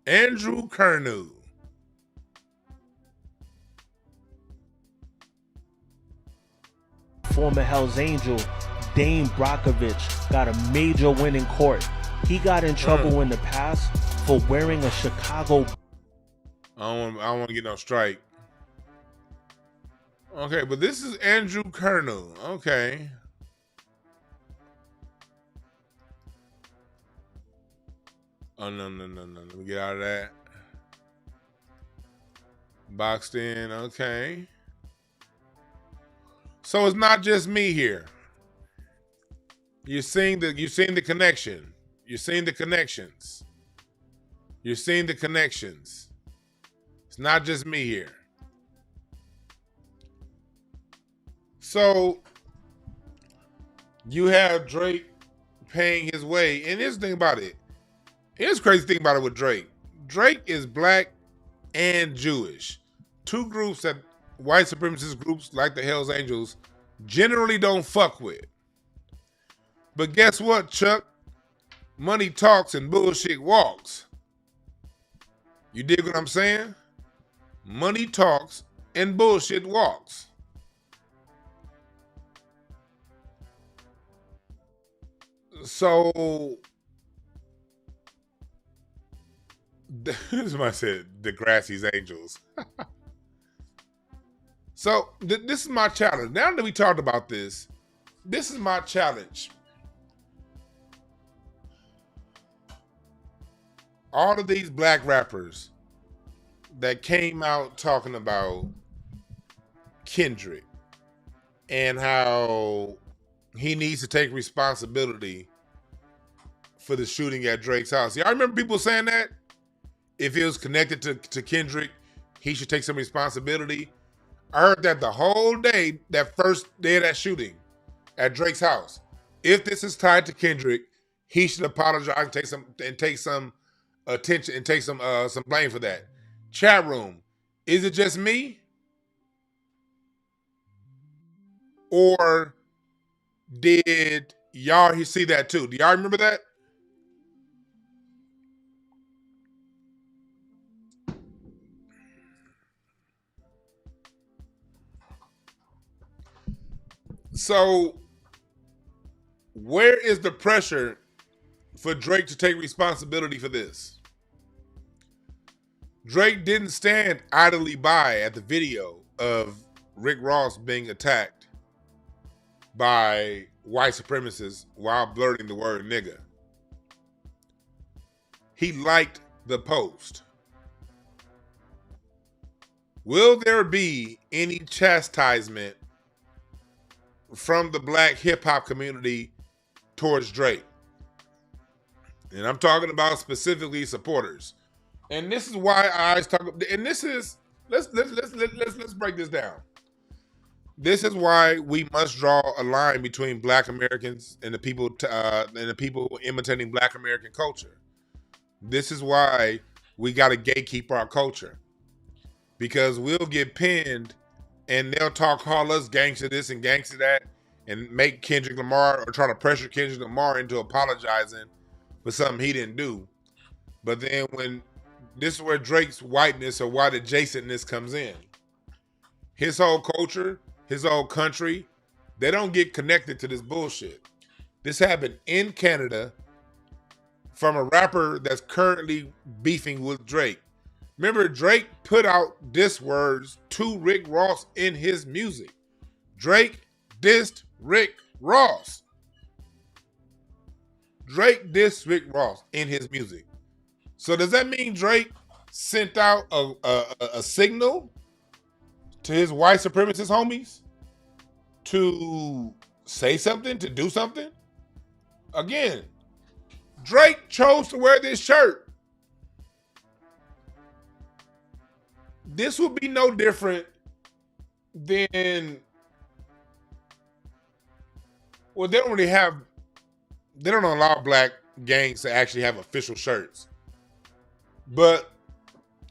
Andrew Konel. Former Hell's Angel, Dane Brockovich, got a major win in court. He got in trouble in the past for wearing a Chicago. I don't want to get no strike. Okay, but this is Andrew Konel. Okay. Oh, no. Let me get out of that. Boxed in. Okay. So it's not just me here. You're seeing the connection. You're seeing the connections. You're seeing the connections. It's not just me here. So you have Drake paying his way. And here's the thing about it. Here's the crazy thing about it with Drake. Drake is black and Jewish. Two groups that white supremacist groups like the Hells Angels generally don't fuck with. But guess what, Chuck? Money talks and bullshit walks. You dig what I'm saying? Money talks and bullshit walks. So, this is what I said, Degrassi's Angels. So, this is my challenge. Now that we talked about this is my challenge. All of these black rappers that came out talking about Kendrick and how he needs to take responsibility for the shooting at Drake's house. Y'all remember people saying that? If it was connected to Kendrick, he should take some responsibility. I heard that the whole day, that first day of that shooting at Drake's house. If this is tied to Kendrick, he should apologize and take some attention and take some blame for that. Chat room, is it just me? Or did y'all see that too? Do y'all remember that? So, where is the pressure for Drake to take responsibility for this? Drake didn't stand idly by at the video of Rick Ross being attacked by white supremacists while blurting the word nigga. He liked the post. Will there be any chastisement from the black hip hop community towards Drake? And I'm talking about specifically supporters. And this is why I always talk. And this is let's break this down. This is why we must draw a line between Black Americans and the people imitating Black American culture. This is why we got to gatekeep our culture, because we'll get pinned and they'll call us gangster this and gangster that, and make Kendrick Lamar or try to pressure Kendrick Lamar into apologizing for something he didn't do. But then when this is where Drake's whiteness or white adjacentness comes in. His whole culture, his whole country, they don't get connected to this bullshit. This happened in Canada from a rapper that's currently beefing with Drake. Remember, Drake put out diss words to Rick Ross in his music. Drake dissed Rick Ross. Drake dissed Rick Ross in his music. So does that mean Drake sent out a signal to his white supremacist homies to say something, to do something? Again, Drake chose to wear this shirt. This would be no different than, well, they don't allow black gangs to actually have official shirts. But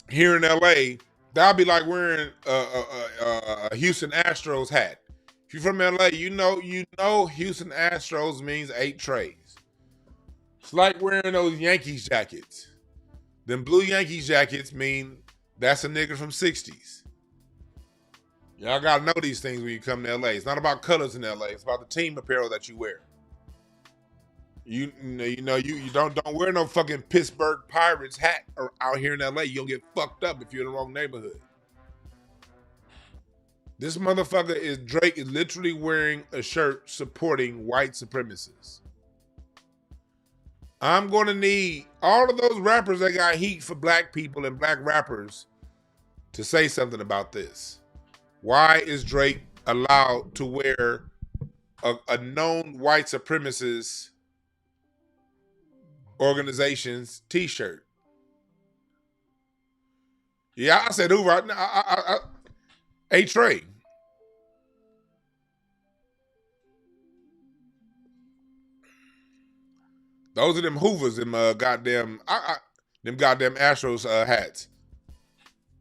here in LA, that'll be like wearing a Houston Astros hat. If you're from LA, you know Houston Astros means 8 trays. It's like wearing those Yankees jackets. Them blue Yankees jackets mean that's a nigga from 60s. Y'all gotta know these things when you come to LA. It's not about colors in LA. It's about the team apparel that you wear. You don't wear no fucking Pittsburgh Pirates hat out here in LA. You'll get fucked up if you're in the wrong neighborhood. This motherfucker Drake is literally wearing a shirt supporting white supremacists. I'm going to need all of those rappers that got heat for black people and black rappers to say something about this. Why is Drake allowed to wear a known white supremacist organization's t-shirt? Yeah, I said Hoover. A Trey. Those are them Hoovers, them goddamn Astros hats.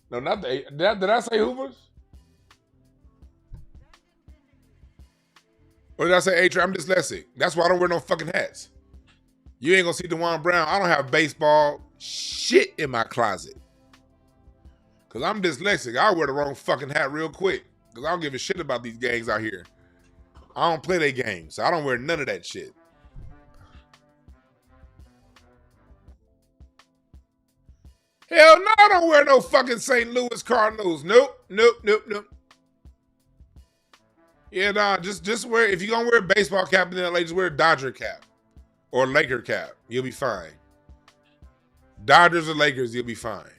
No, not the. Did I say Hoovers? Or did I say A Trey? I'm dyslexic. That's why I don't wear no fucking hats. You ain't gonna see DeJuan Brown. I don't have baseball shit in my closet. Cause I'm dyslexic. I'll wear the wrong fucking hat real quick. Cause I don't give a shit about these gangs out here. I don't play their games. So I don't wear none of that shit. Hell no, I don't wear no fucking St. Louis Cardinals. Nope. Yeah, nah, just wear, if you're gonna wear a baseball cap in LA, just wear a Dodger cap or Laker cap. You'll be fine. Dodgers or Lakers, you'll be fine.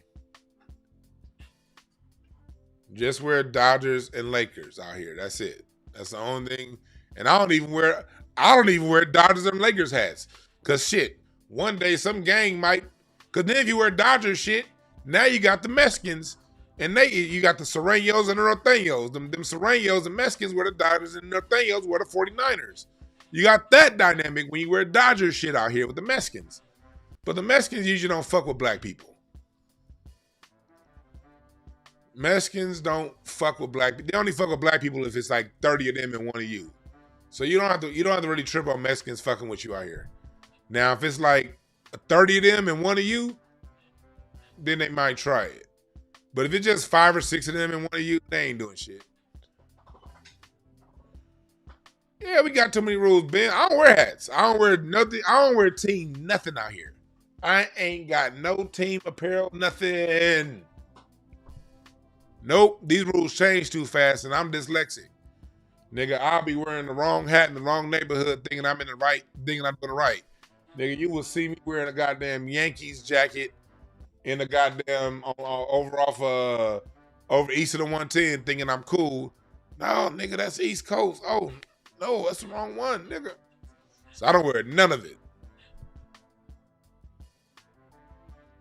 Just wear Dodgers and Lakers out here. That's it. That's the only thing. And I don't even wear Dodgers and Lakers hats. Cause shit, one day some gang might. Cause then if you wear Dodgers shit, now you got the Mexicans, and you got the Serranos and the Norteños. Them Serranos and Mexicans were the Dodgers, and the Norteños were the 49ers. You got that dynamic when you wear Dodgers shit out here with the Mexicans. But the Mexicans usually don't fuck with black people. Mexicans don't fuck with black people. They only fuck with black people if it's like 30 of them and one of you. So you don't have to really trip on Mexicans fucking with you out here. Now, if it's like 30 of them and one of you, then they might try it. But if it's just 5 or 6 of them and one of you, they ain't doing shit. Yeah, we got too many rules, Ben. I don't wear hats. I don't wear nothing. I don't wear team nothing out here. I ain't got no team apparel, nothing. Nope, these rules change too fast and I'm dyslexic. Nigga, I'll be wearing the wrong hat in the wrong neighborhood thinking I'm in the right, thinking I'm doing the right. Nigga, you will see me wearing a goddamn Yankees jacket in a goddamn over east of the 110 thinking I'm cool. No, nigga, that's East Coast. Oh, no, that's the wrong one, nigga. So I don't wear none of it.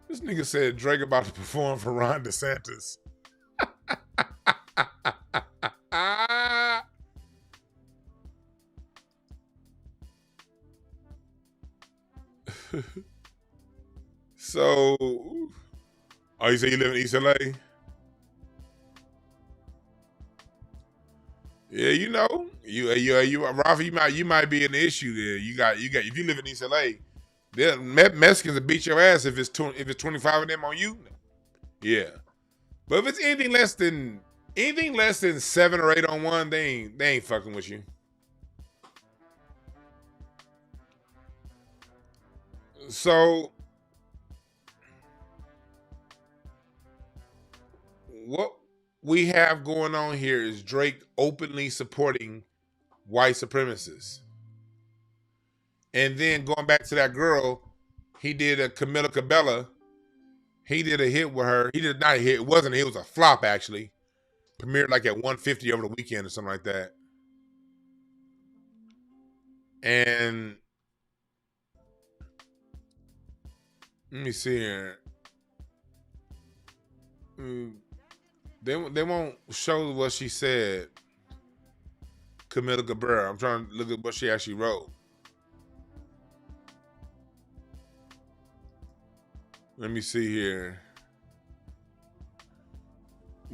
This nigga said Drake about to perform for Ron DeSantis. So, oh, you say you live in East LA? Yeah, you know, Rafa, you might be an issue there. You got. If you live in East LA, Mexicans will beat your ass if it's 25 of them on you. Yeah, but if it's anything less than 7 or 8 on one, they ain't fucking with you. So, what we have going on here is Drake openly supporting white supremacists. And then going back to that girl, he did a Camila Cabello. He did a hit with her. He did not a hit. It wasn't. It was a flop, actually. Premiered like at 150 over the weekend or something like that. And let me see here. They won't show what she said. Camila Cabello. I'm trying to look at what she actually wrote. Let me see here.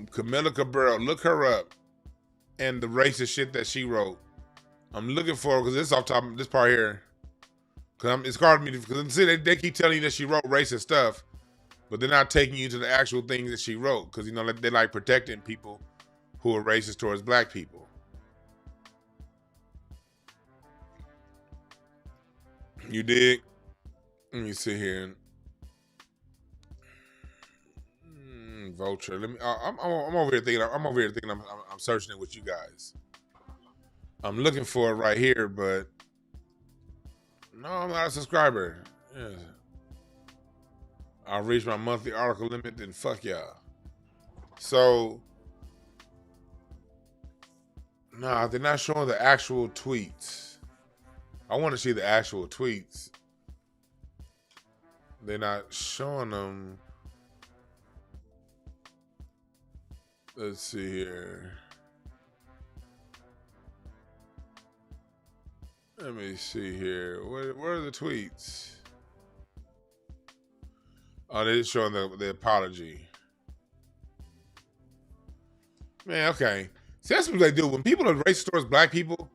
Camila Cabello, look her up, and the racist shit that she wrote. I'm looking for, because this off top of this part here. Because it's hard for me to, because they keep telling you that she wrote racist stuff, but they're not taking you to the actual things that she wrote, because, you know, they like protecting people who are racist towards black people. You dig? Let me see here. Vulture. Let me. I'm over here thinking. I'm searching it with you guys. I'm looking for it right here, but no, I'm not a subscriber. Yeah. I'll reach my monthly article limit, then fuck y'all. So, nah, they're not showing the actual tweets. I want to see the actual tweets. They're not showing them. Let's see here. Let me see here. Where are the tweets? Oh, they're showing the apology. Man, okay. See, that's what they do. When people are racist towards black people,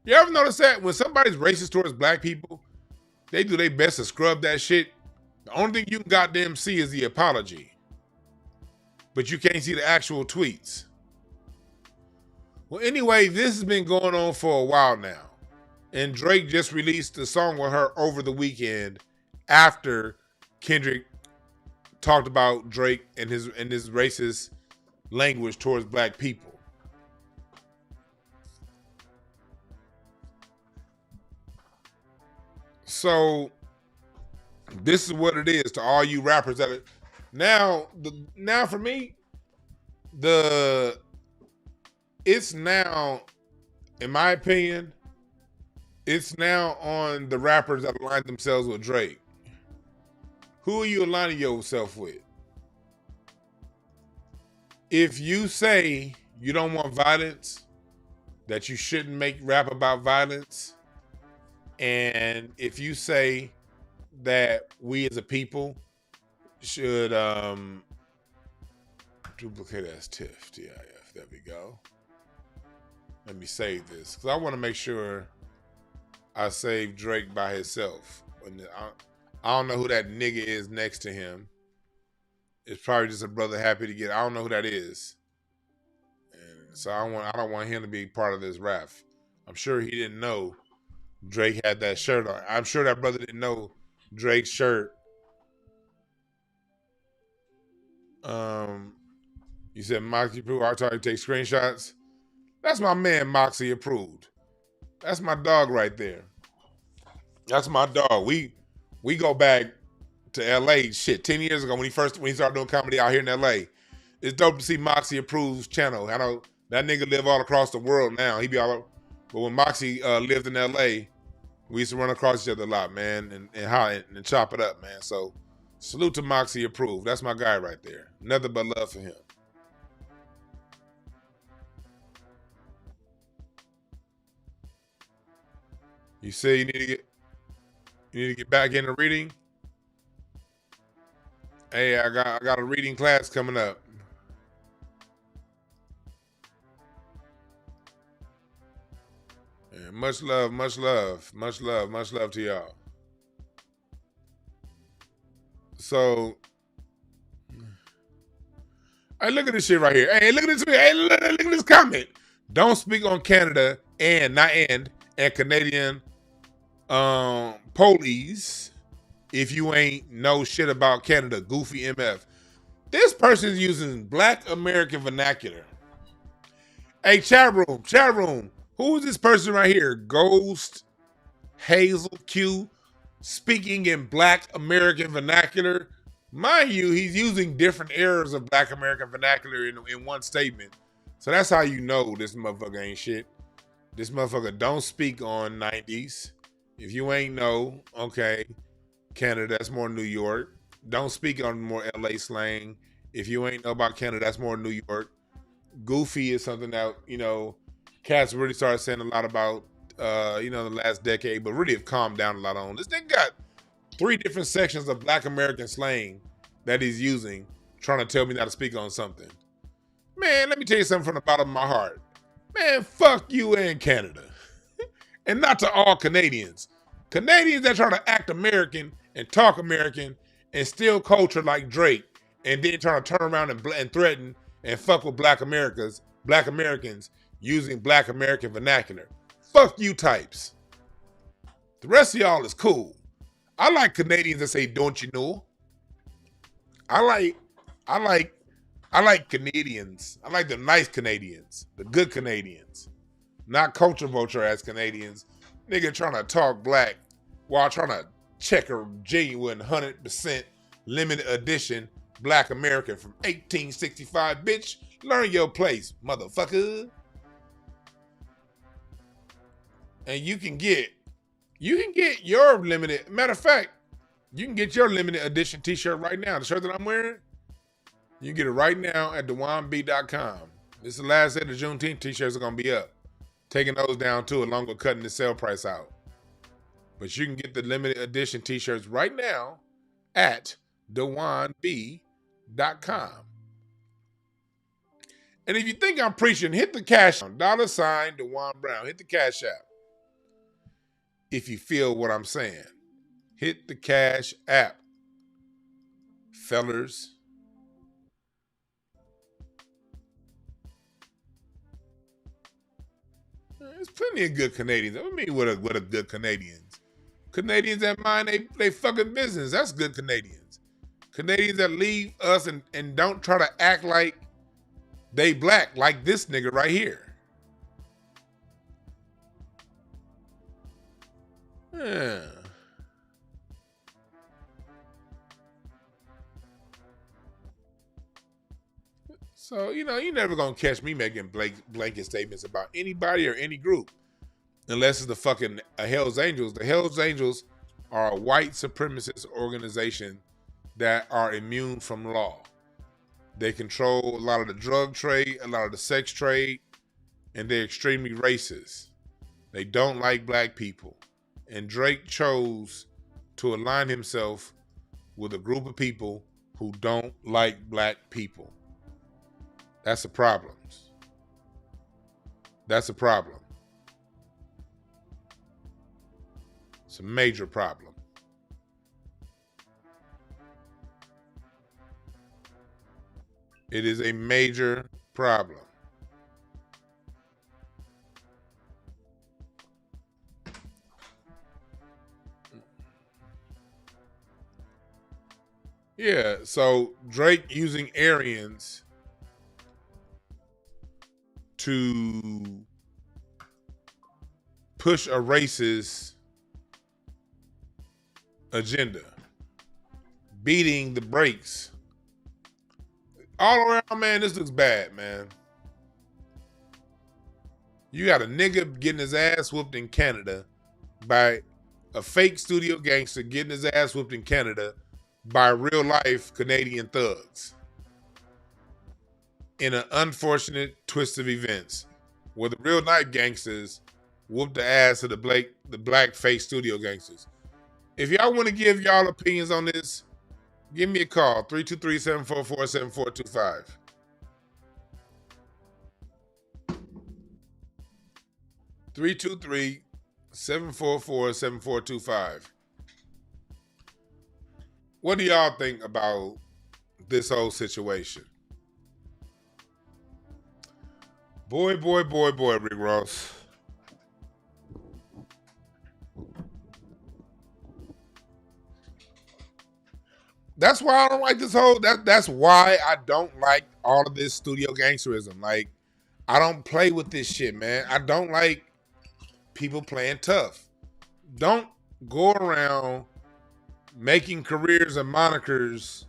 you ever notice that? When somebody's racist towards black people, they do their best to scrub that shit. The only thing you can goddamn see is the apology. But you can't see the actual tweets. Well, anyway, this has been going on for a while now. And Drake just released a song with her over the weekend after Kendrick talked about Drake and his racist language towards black people. So this is what it is to all you rappers that are now for me, it's now, in my opinion, it's now on the rappers that align themselves with Drake. Who are you aligning yourself with? If you say you don't want violence, that you shouldn't make rap about violence, and if you say that we as a people should duplicate as TIFF, TIF, there we go. Let me save this, because I want to make sure I save Drake by himself. I don't know who that nigga is next to him. It's probably just a brother happy to get. I don't know who that is. And so I don't want him to be part of this rap. I'm sure he didn't know Drake had that shirt on. I'm sure that brother didn't know Drake's shirt. You said Moxie Pooh, I try to take screenshots. That's my man, Moxie approved. That's my dog right there. That's my dog. We go back to LA, shit, 10 years ago when he started doing comedy out here in LA. It's dope to see Moxie Approved's channel. I know that nigga live all across the world now. He be all over. But when Moxie lived in LA, we used to run across each other a lot, man, and chop it up, man. So salute to Moxie Approved. That's my guy right there. Nothing but love for him. You say you need to get back into reading? Hey, I got a reading class coming up. Yeah, much love to y'all. So, hey, look at this shit right here. Hey, look at this. Hey, look at this comment. Don't speak on Canada and Canadian police if you ain't know shit about Canada. Goofy MF. This person's using Black American vernacular. Hey, chat room. Who is this person right here? Ghost Hazel Q speaking in Black American vernacular. Mind you, he's using different errors of Black American vernacular in one statement. So that's how you know this motherfucker ain't shit. This motherfucker don't speak on 90s. If you ain't know, okay, Canada, that's more New York. Don't speak on more LA slang. If you ain't know about Canada, that's more New York. Goofy is something that, cats really started saying a lot about, the last decade, but really have calmed down a lot on. This nigga got 3 different sections of Black American slang that he's using, trying to tell me not to speak on something. Man, let me tell you something from the bottom of my heart. Man, fuck you and Canada. And not to all Canadians. Canadians that try to act American and talk American and steal culture like Drake, and then try to turn around and threaten and fuck with Black Americans using Black American vernacular. Fuck you types. The rest of y'all is cool. I like Canadians that say, don't you know? I like Canadians. I like the nice Canadians, the good Canadians, not culture vulture ass Canadians. Nigga trying to talk black while trying to check a genuine 100% limited edition Black American from 1865, bitch. Learn your place, motherfucker. And you can get your limited, matter of fact, you can get your limited edition t-shirt right now. The shirt that I'm wearing, you can get it right now at dewanb.com. This is the last day the Juneteenth t-shirts are going to be up. Taking those down too, along with cutting the sale price out. But you can get the limited edition t-shirts right now at dewanb.com. And if you think I'm preaching, hit the cash app, $ Dewan Brown. Hit the cash app. If you feel what I'm saying, hit the cash app, fellers. There's plenty of good Canadians. I mean, what are good Canadians? Canadians that mind they fucking business. That's good Canadians. Canadians that leave us and don't try to act like they black, like this nigga right here. Yeah. So, you're never going to catch me making blanket statements about anybody or any group. Unless it's the fucking Hells Angels. The Hells Angels are a white supremacist organization that are immune from law. They control a lot of the drug trade, a lot of the sex trade, and they're extremely racist. They don't like black people. And Drake chose to align himself with a group of people who don't like black people. That's a problem. That's a problem. It's a major problem. It is a major problem. Yeah, so Drake using Aryans to push a racist agenda, beating the brakes. All around, man, this looks bad, man. You got a nigga getting his ass whooped in Canada by a fake studio gangster getting his ass whooped in Canada by real life Canadian thugs in an unfortunate twist of events where the real life gangsters whooped the ass of the black fake studio gangsters. If y'all want to give y'all opinions on this, give me a call, 323-744-7425. (323-744-7425). What do y'all think about this whole situation? Boy, Rick Ross. That's why I don't like this whole, that's why I don't like all of this studio gangsterism. Like, I don't play with this shit, man. I don't like people playing tough. Don't go around making careers and monikers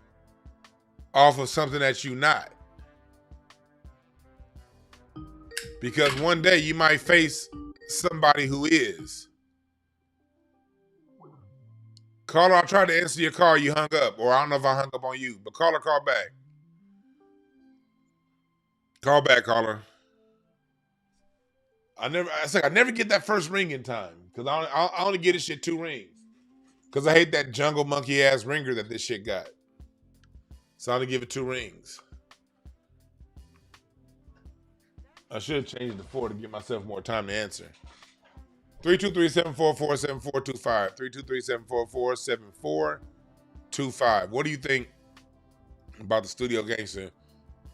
off of something that you're not. Because one day you might face somebody who is. Caller, I tried to answer your call, you hung up. Or I don't know if I hung up on you. But caller, call back. Call back, caller. I never get that first ring in time. Because I only get this shit 2 rings. Because I hate that jungle monkey ass ringer that this shit got. So I only give it 2 rings. I should have changed it to 4 to give myself more time to answer. 323-744-7425. 323-744-7425. What do you think about the studio gangster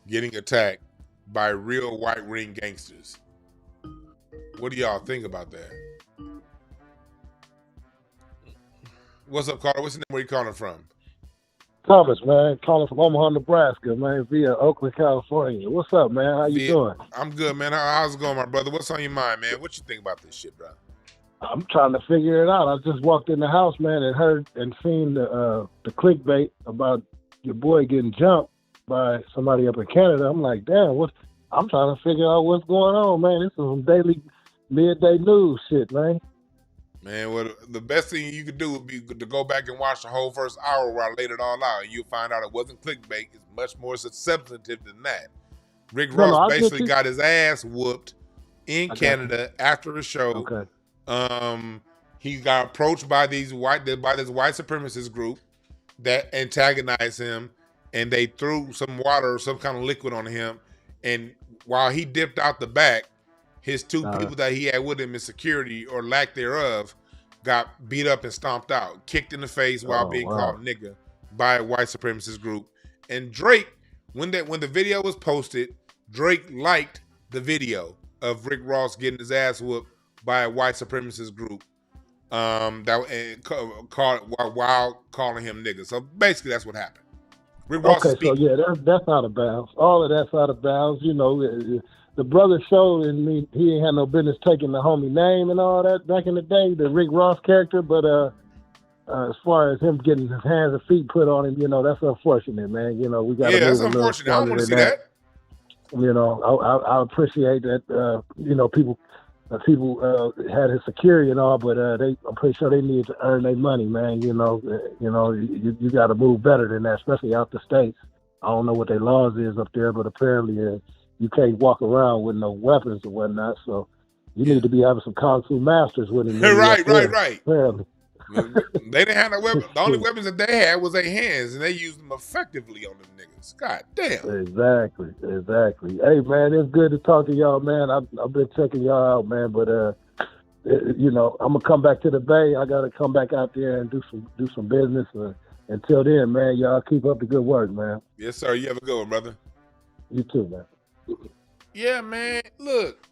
getting attacked by real white ring gangsters? What do y'all think about that? What's up, caller? What's the name? Where you calling from? Thomas, man, calling from Omaha, Nebraska, man, via Oakland, California. What's up, man? How you doing? I'm good, man. How's it going, my brother? What's on your mind, man? What you think about this shit, bro? I'm trying to figure it out. I just walked in the house, man, and heard and seen the clickbait about your boy getting jumped by somebody up in Canada. I'm like, damn, I'm trying to figure out what's going on, man. This is some daily midday news shit, man. Man, well, the best thing you could do would be to go back and watch the whole first hour where I laid it all out, and you'll find out it wasn't clickbait. It's much more substantive than that. Rick Ross basically got his ass whooped in Canada after a show. Okay. He got approached by this white supremacist group that antagonized him, and they threw some water or some kind of liquid on him. And while he dipped out the back, his 2 people that he had with him in security or lack thereof got beat up and stomped out, kicked in the face while being called nigga by a white supremacist group. And Drake, when the video was posted, Drake liked the video of Rick Ross getting his ass whooped by a white supremacist group while calling him nigga. So basically, that's what happened. Rick Ross so yeah, that's out of bounds. All of that's out of bounds. You know, the brother showed and he ain't had no business taking the homie name and all that back in the day, the Rick Ross character. But as far as him getting his hands and feet put on him, you know, that's unfortunate, man. You know, we got to that's unfortunate. I don't want to see that. You know, I appreciate that. You know, people had his security and all, but I'm pretty sure they need to earn their money, man. You you got to move better than that, especially out the States. I don't know what their laws is up there, but apparently you can't walk around with no weapons or whatnot. So you need to be having some kung fu masters with him. Right. Apparently. They didn't have no weapons. The only weapons that they had was their hands, and they used them effectively on them niggas. God damn. Exactly. Hey, man, it's good to talk to y'all, man. I've been checking y'all out, man. But you know, I'm gonna come back to the Bay. I gotta come back out there and do some business. Until then, man, y'all keep up the good work, man. Yes, sir. You have a good one, brother. You too, man. Yeah, man. Look,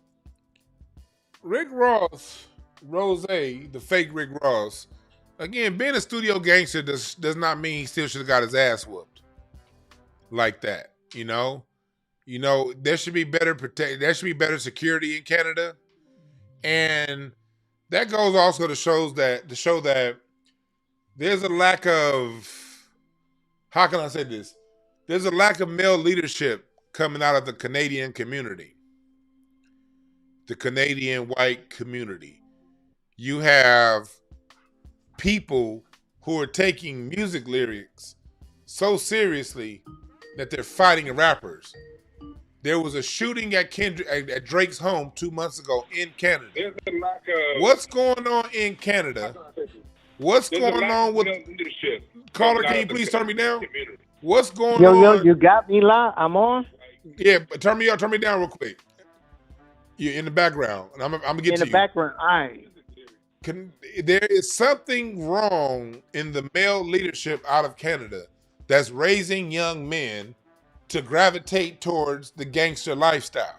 Rick Ross, the fake Rick Ross. Again, being a studio gangster does not mean he still should have got his ass whooped like that. You know, You know, there should be better there should be better security in Canada. And that goes also to show that there's a lack of, how can I say this? There's a lack of male leadership coming out of the Canadian community. The Canadian white community. You have people who are taking music lyrics so seriously that they're fighting rappers. There was a shooting at Drake's home 2 months ago in Canada. There's a lack of, what's going on in Canada? What's going on with leadership? Caller, can you please turn me down? What's going on? Yo, you got me live? I'm on? Yeah, but turn me down real quick. You're in the background, and I'm gonna get to you. In the background, all right. There is something wrong in the male leadership out of Canada that's raising young men to gravitate towards the gangster lifestyle.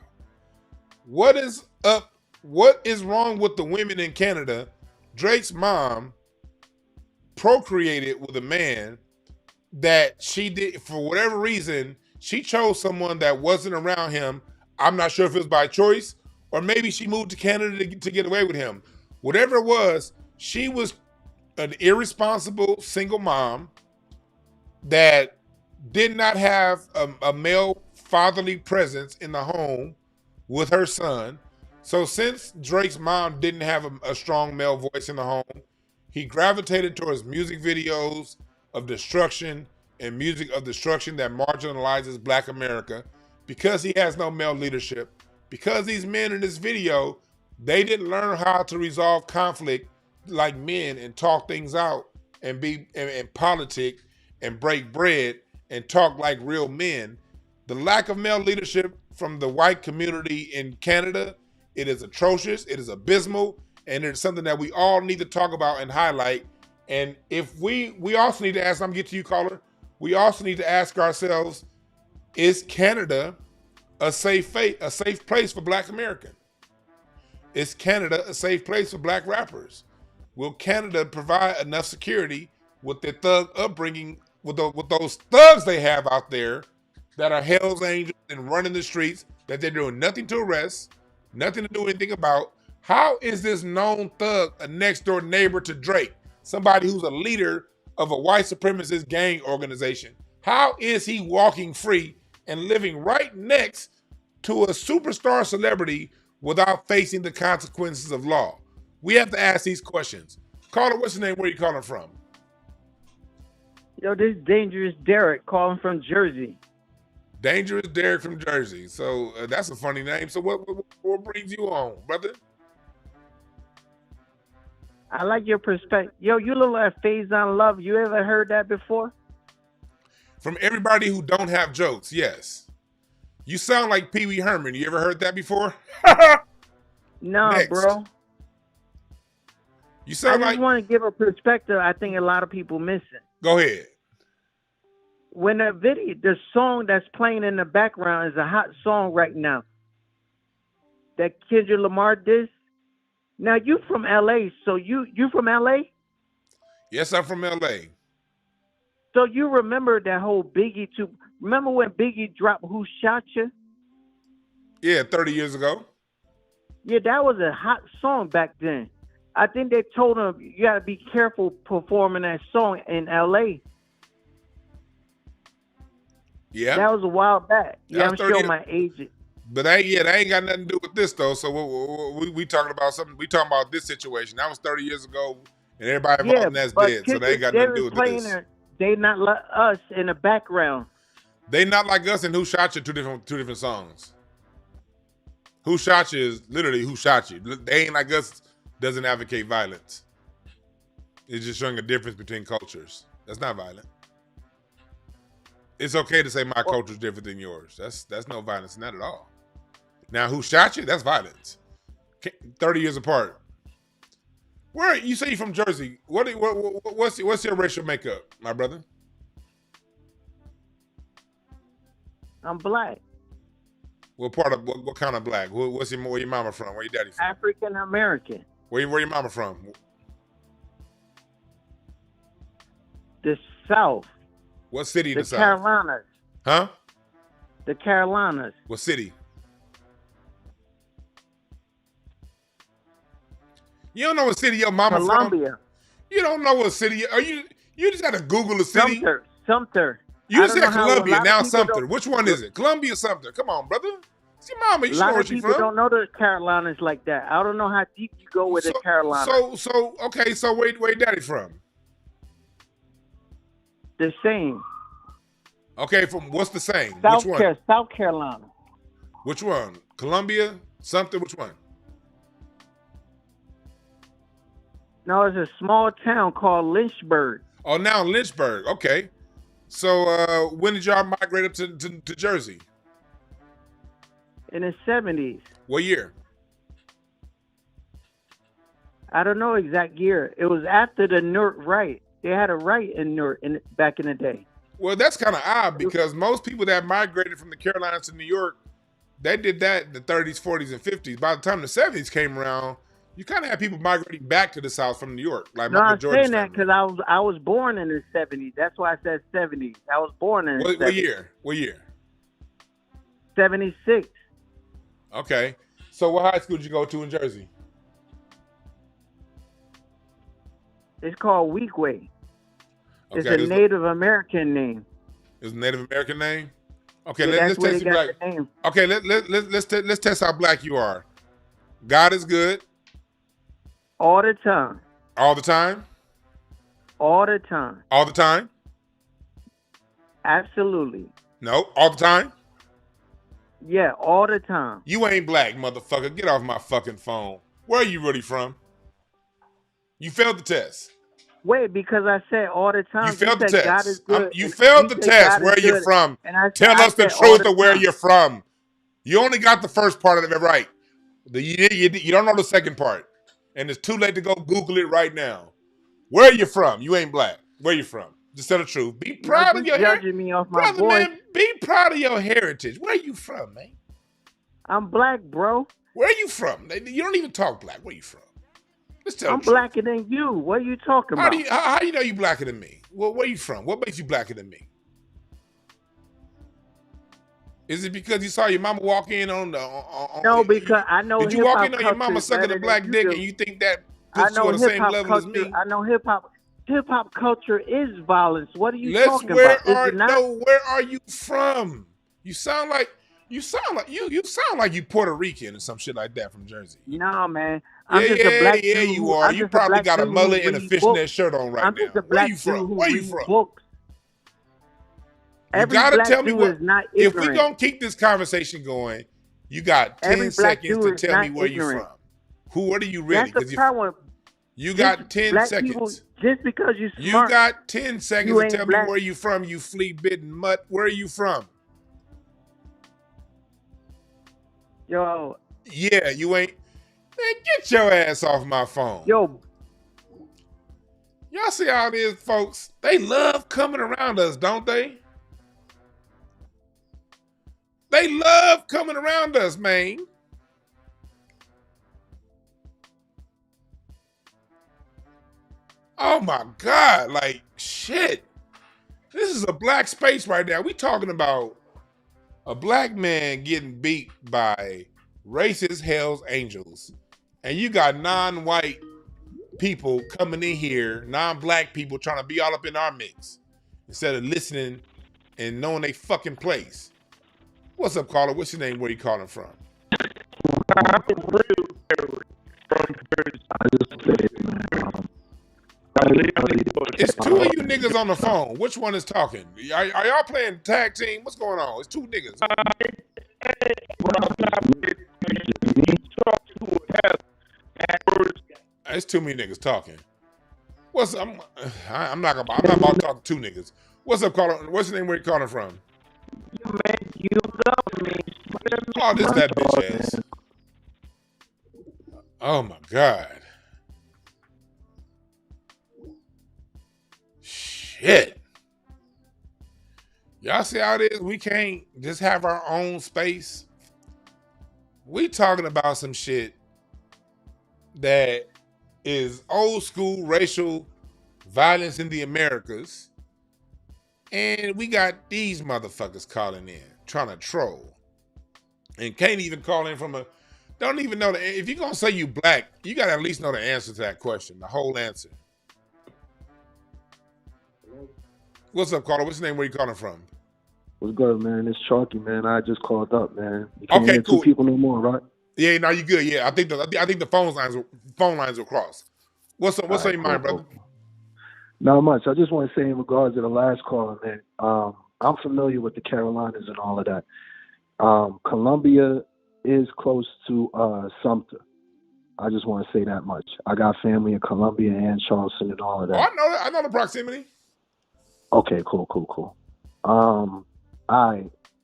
What is up? What is wrong with the women in Canada? Drake's mom procreated with a man that she did, for whatever reason, she chose someone that wasn't around him. I'm not sure if it was by choice, or maybe she moved to Canada to get away with him. Whatever it was, she was an irresponsible single mom that did not have a male fatherly presence in the home with her son. So since Drake's mom didn't have a strong male voice in the home, he gravitated towards music videos of destruction and music of destruction that marginalizes Black America because he has no male leadership. Because these men in this video, they didn't learn how to resolve conflict like men and talk things out and be and politic and break bread and talk like real men. The lack of male leadership from the white community in Canada, it is atrocious, it is abysmal, and it's something that we all need to talk about and highlight. And if we also need to ask, I'm gonna get to you, caller, we also need to ask ourselves, is Canada a safe place for Black American? Is Canada a safe place for Black rappers? Will Canada provide enough security with their thug upbringing, with those thugs they have out there that are Hell's Angels and running the streets, that they're doing nothing to arrest, nothing to do anything about? How is this known thug a next door neighbor to Drake? Somebody who's a leader of a white supremacist gang organization. How is he walking free and living right next to a superstar celebrity without facing the consequences of law? We have to ask these questions. Caller, what's your name? Where are you calling from? Yo, this is Dangerous Derek calling from Jersey. Dangerous Derek from Jersey. So that's a funny name. So what brings you on, brother? I like your perspective. Yo, you look like Phase on Love. You ever heard that before? From everybody who don't have jokes, yes. You sound like Pee Wee Herman. You ever heard that before? No, Next. bro. You sound I just want to give a perspective I think a lot of people missing. Go ahead. When the song that's playing in the background is a hot song right now, that Kendrick Lamar did. Now you from LA, so you from LA? Yes, I'm from LA. So you remember that whole Biggie too? Remember when Biggie dropped "Who Shot You"? Yeah, 30 years ago. Yeah, that was a hot song back then. I think they told him you got to be careful performing that song in LA. Yeah, that was a while back. That Yeah, I'm showing my age. But that ain't got nothing to do with this though. So we talking about something. We talking about this situation. That was 30 years ago, and everybody involved in that's dead. So they ain't got nothing to do with this. They not like us in the background. They not like us and Who Shot You, two different songs. Who Shot You is literally Who Shot You. They ain't like us. Doesn't advocate violence. It's just showing a difference between cultures. That's not violent. It's okay to say my culture is different than yours. That's no violence in that at all. Now, Who Shot You? That's violence. 30 years apart. Where you say you're from Jersey? What's your racial makeup, my brother? I'm Black. What part of what kind of Black? Where your mama from? Where your daddy from? African American. Where your mama from? The South. What city in the South? Carolinas. Huh? The Carolinas. What city? You don't know what city your mama Columbia. from? You don't know what city? Are you? You just got to Google a city. Sumter. You said Columbia, now Sumter. Which one is it? Columbia or Sumter? Come on, brother. It's your mama. You should know where she's from. A lot of people don't know the Carolinas like that. I don't know how deep you go with the Carolinas. So where daddy from? The same. Okay, from what's the same? Which one? South Carolina. Which one? Columbia? Sumter? Which one? No, it's a small town called Lynchburg. Oh, now Lynchburg. Okay. So when did y'all migrate up to Jersey? In the 70s. What year? I don't know exact year. It was after the Newark riot. They had a riot in Newark back in the day. Well, that's kind of odd because most people that migrated from the Carolinas to New York, they did that in the 30s, 40s, and 50s. By the time the 70s came around, you kind of had people migrating back to the South from New York. Like no, I'm saying that because I was born in the 70s. That's why I said 70s. I was born in the 70s. What year? What year? 76. Okay. So what high school did you go to in Jersey? It's called Weekway. Okay, it's a Native American name. It's a Native American name? Okay, yeah, let's test you black. Okay, let's test how black you are. God is good. All the time. All the time? All the time. All the time? Absolutely. No, all the time? Yeah, all the time. You ain't black, motherfucker. Get off my fucking phone. Where are you really from? You failed the test. Wait, because I said all the time. You failed the test. God is good. You failed the test. Where you're from. Tell us the truth of where you're from. You only got the first part of it right. You don't know the second part. And it's too late to go Google it right now. Where are you from? You ain't black. Where you from? Just tell the truth. Be proud of your heritage. Judging me off my voice. Man, be proud of your heritage. Where you from, man? I'm black, bro. Where are you from? You don't even talk black. Where you from? Let's tell I'm blacker than you. What are you talking about? How do you know you blacker than me? Well, where you from? What makes you blacker than me? Is it because you saw your mama walk in on the? No, because I know. Did you walk in on your mama sucking a black dick, and you think that puts you on the same level as me? I know hip hop culture is violence. What are you talking about? Where are you from? You sound like you Puerto Rican or some shit like that from Jersey. No, man. I'm just a black dude. You are. You probably got a mullet and a fishnet shirt on right now. I'm just a black dude who reads books. You gotta tell me what. If we gonna keep this conversation going, you got 10 seconds to tell me where you're from. What are you really? That's the problem. You got 10 seconds. People, just because you're smart, you got 10 seconds to tell me where you from. You flea-bitten mutt. Where are you from? Yo. Yeah, you ain't. Man, get your ass off my phone. Yo. Y'all see how it is, folks? They love coming around us, don't they? They love coming around us, man. Oh my God, like shit. This is a black space right now. We talking about a black man getting beat by racist Hell's Angels. And you got non-white people coming in here, non-black people trying to be all up in our mix instead of listening and knowing they fucking place. What's up, caller? What's your name? Where you calling from? It's two of you niggas on the phone. Which one is talking? Are y'all playing tag team? What's going on? It's two niggas. It's too many niggas talking. I'm not about to talk to two niggas. What's up, caller? What's your name? Where you calling from? Oh, this that bitch ass. Oh my God. Shit. Y'all see how it is? We can't just have our own space. We talking about some shit that is old school racial violence in the Americas. And we got these motherfuckers calling in. trying to troll and can't even call in from a, don't even know the, if you're going to say you black, you got to at least know the answer to that question, the whole answer. What's up, caller? What's your name? Where you calling from? What's good, man? It's Chalky, man. I just called up, man. You can't Okay, hear cool. two people no more, right? Yeah, no, you good. Yeah, I think the phone lines will cross. What's on your mind, brother? Not much. I just want to say in regards to the last caller, man. I'm familiar with the Carolinas and all of that. Columbia is close to Sumter. I just want to say that much. I got family in Columbia and Charleston and all of that. Oh, I know the proximity. Okay, cool.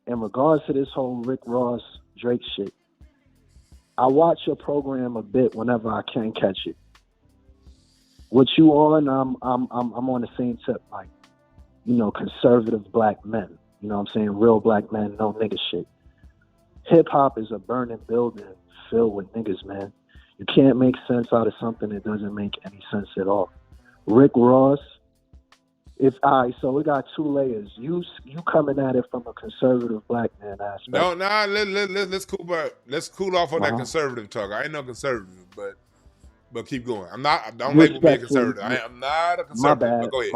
In regards to this whole Rick Ross Drake shit, I watch your program a bit whenever I can catch it. What you on? I'm on the same tip, like, you know, conservative black men. You know what I'm saying? Real black men, no nigga shit. Hip hop is a burning building filled with niggas, man. You can't make sense out of something that doesn't make any sense at all. Rick Ross. So we got two layers. You coming at it from a conservative black man aspect. No, let's cool off on that conservative talk. I ain't no conservative, but keep going. Don't label me a conservative. I am not a conservative. But go ahead.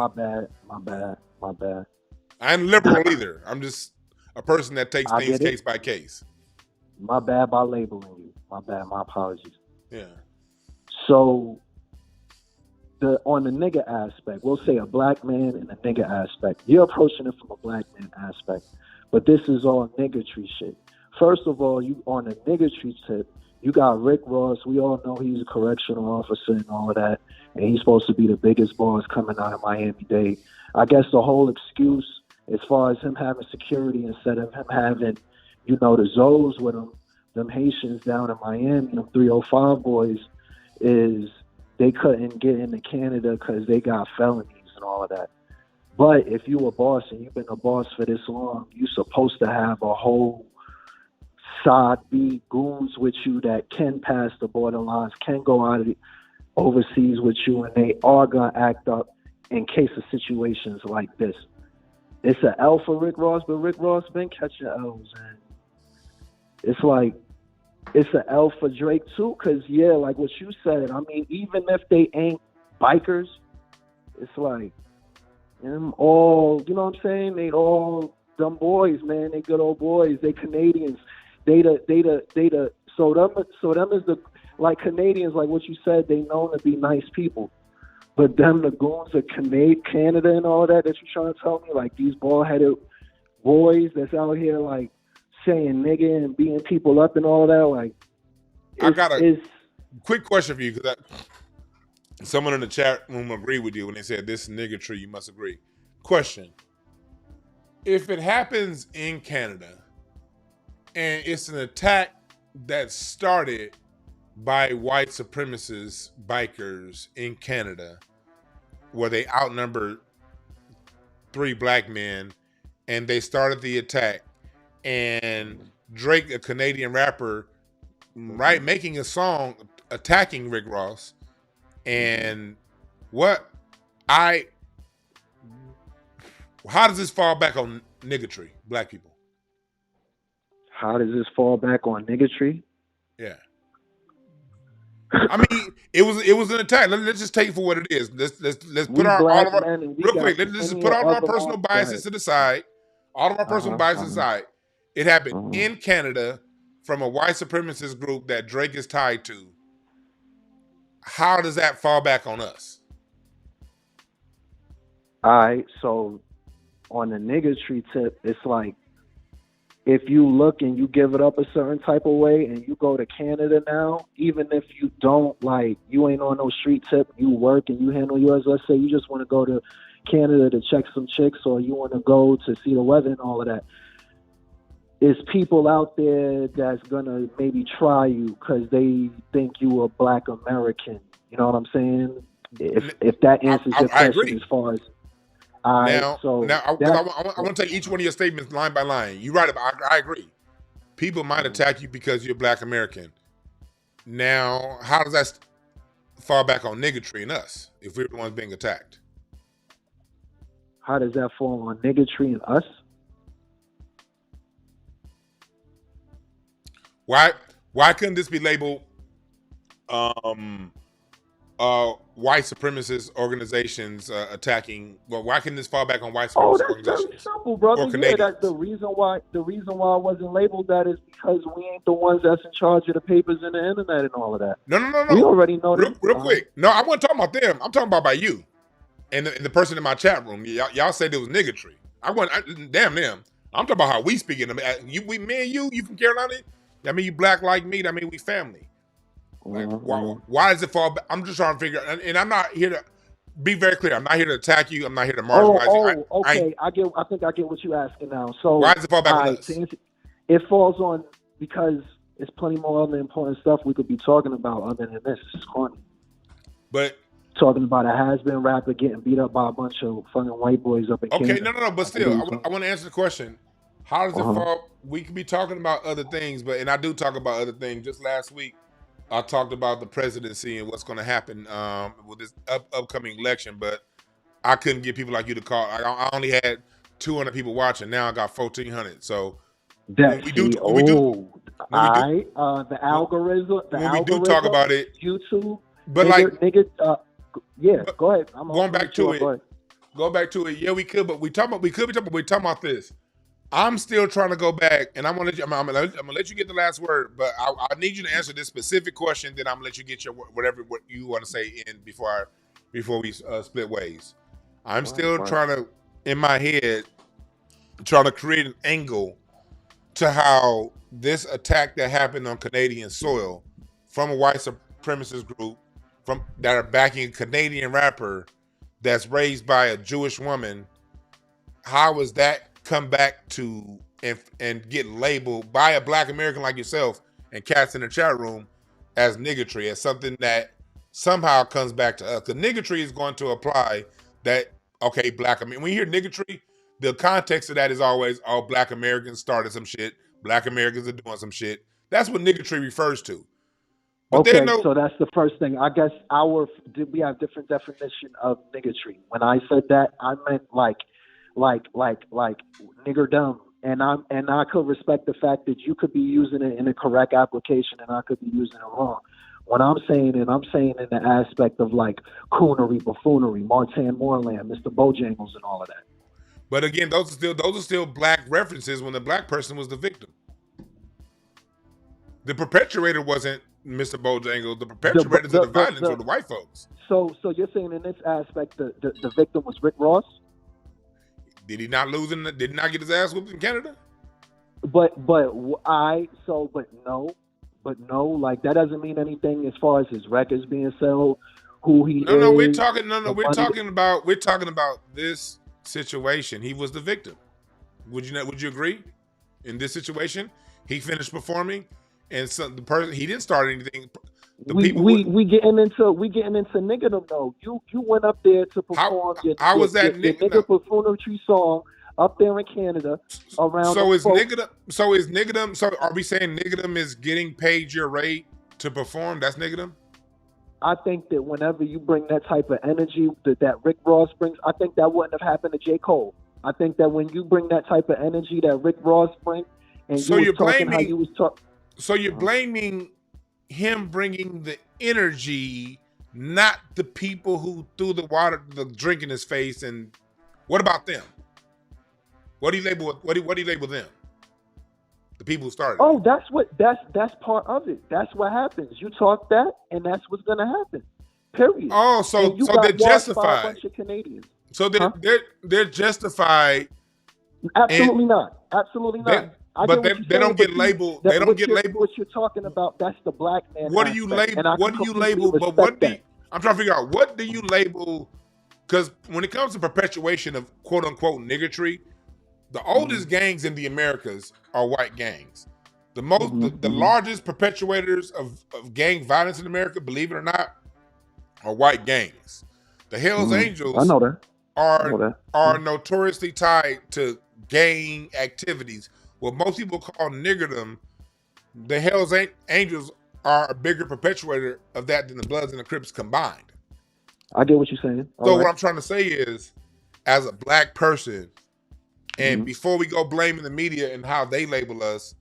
My bad. I ain't liberal either. I'm just a person that takes things case by case. My bad by labeling you. My bad. My apologies. Yeah. So on the nigga aspect, we'll say a black man and a nigga aspect. You're approaching it from a black man aspect, but this is all niggatry shit. First of all, you on the niggatry tip, you got Rick Ross. We all know he's a correctional officer and all of that, and he's supposed to be the biggest boss coming out of Miami-Dade. I guess the whole excuse, as far as him having security instead of him having, you know, the Zoes with him, them Haitians down in Miami, them 305 boys, is they couldn't get into Canada because they got felonies and all of that. But if you a boss and you've been a boss for this long, you're supposed to have a whole side B goons with you that can pass the borderlines, can go out of the overseas with you, and they are going to act up in case of situations like this. It's an L for Rick Ross, but Rick Ross been catching L's. And it's like, it's an L for Drake too, because, yeah, like what you said, I mean, even if they ain't bikers, it's like, them all, you know what I'm saying? They all them boys, man. They good old boys. They Canadians. So them is the, like Canadians, like what you said, they known to be nice people. But them, the goons of Canada and all that you're trying to tell me, like these bald-headed boys that's out here, like, saying nigga and beating people up and all that, like. I got a quick question for you, because someone in the chat room agreed with you when they said this niggatry, you must agree. Question: if it happens in Canada and it's an attack that started by white supremacist bikers in Canada, where they outnumbered 3 black men, and they started the attack, and Drake, a Canadian rapper, right, making a song attacking Rick Ross, and how does this fall back on niggatry, black people? How does this fall back on niggatry? Yeah. I mean, it was an attack. Let's just take it for what it is. Let's put all of our real quick. Let's just put all of our personal biases to the side. All of our personal biases aside. It happened in Canada from a white supremacist group that Drake is tied to. How does that fall back on us? All right, so on the niggatry tip, it's like, if you look and you give it up a certain type of way and you go to Canada now, even if you don't, like, you ain't on no street tip, you work and you handle yours, let's say you just want to go to Canada to check some chicks, or you want to go to see the weather and all of that, it's people out there that's going to maybe try you because they think you a black American. You know what I'm saying? If that answers your question as far as... Now, I want to take each one of your statements line by line. You're right. I agree. People might attack you because you're black American. Now, how does that fall back on niggatry and us if we're the ones being attacked? How does that fall on niggatry and us? Why couldn't this be labeled white supremacist organizations attacking? Well, why couldn't this fall back on white supremacist that's organizations? very simple, brother. Or Yeah, Canadians? that's the reason why. The reason why I wasn't labeled that is because we ain't the ones that's in charge of the papers and the internet and all of that. No. We already know that. Real quick. No, I wasn't talking about them. I'm talking about by you and the person in my chat room. Y'all said it was niggatry. Damn them. I'm talking about how we speak in them. Me and you from Carolina. That mean you black like me. That mean we family. Like, why does it fall back? I'm just trying to figure out, and I'm not here to be very clear. I'm not here to attack you. I'm not here to marginalize you. Okay. I think I get what you're asking now. So why does it fall back on us? It falls on because it's plenty more other important stuff we could be talking about other than this. It's corny. But talking about a has-been rapper getting beat up by a bunch of fucking white boys up in Canada. No. But still, I want to answer the question. How does it fall? We could be talking about other things, and I do talk about other things. Just last week, I talked about the presidency and what's going to happen with this upcoming election, but I couldn't get people like you to call. I only had 200 people watching. Now I got 1,400. So the algorithm. When we do talk about it, YouTube. But go ahead. Going back to it. Yeah, we could, but we could be talking about this. I'm still trying to go back, and I'm gonna let you get the last word, but I need you to answer this specific question. Then I'm gonna let you get your what you want to say in before we split ways. I'm still trying to, in my head, trying to create an angle to how this attack that happened on Canadian soil from a white supremacist group that are backing a Canadian rapper that's raised by a Jewish woman. How is that come back to and get labeled by a black American like yourself and cats in the chat room as niggatry, as something that somehow comes back to us? The niggatry is going to apply that, okay, black, when you hear niggatry, the context of that is always, oh, black Americans started some shit, black Americans are doing some shit. That's what niggatry refers to. But so that's the first thing. I guess we have different definition of niggatry. When I said that, I meant like niggerdom, and I could respect the fact that you could be using it in a correct application and I could be using it wrong. What I'm saying in the aspect of like coonery, buffoonery, Martin Moreland, Mr. Bojangles, and all of that. But again, those are still black references when the black person was the victim. The perpetuator wasn't Mr. Bojangles. The perpetrators of the violence were the white folks. So you're saying in this aspect the victim was Rick Ross? Did he not lose did he not get his ass whooped in Canada? But no, like that doesn't mean anything as far as his records being sold, who he is. We're talking about this situation. He was the victim. Would you agree? In this situation, he finished performing, and the person, he didn't start anything. We getting into niggerdom though. You went up there to perform your nigga perfumery song up there in Canada around. So is niggerdom? So are we saying niggerdom is getting paid your rate to perform? That's niggerdom? I think that whenever you bring that type of energy that Rick Ross brings, I think that wouldn't have happened to J. Cole. I think that when you bring that type of energy that Rick Ross brings, and so you're blaming him bringing the energy, not the people who threw the drink in his face. And what about them? What do you label them? The people who started. Oh, that's part of it. That's what happens. You talk that, and that's what's gonna happen. Period. Oh, so they're justified. By a bunch of Canadians. So they're justified. Absolutely not. Absolutely not. But they don't get labeled. They don't get labeled. What you're talking about, that's the black man. What do you label? What do you label? But I'm trying to figure out, what do you label? Because when it comes to perpetuation of quote unquote niggatry, the oldest gangs in the Americas are white gangs. The largest perpetuators of gang violence in America, believe it or not, are white gangs. The Hells Angels, I know that. are notoriously tied to gang activities. What most people call niggerdom, the Hells Angels are a bigger perpetuator of that than the Bloods and the Crips combined. I get what you're saying. What I'm trying to say is, as a black person, and before we go blaming the media and how they label us,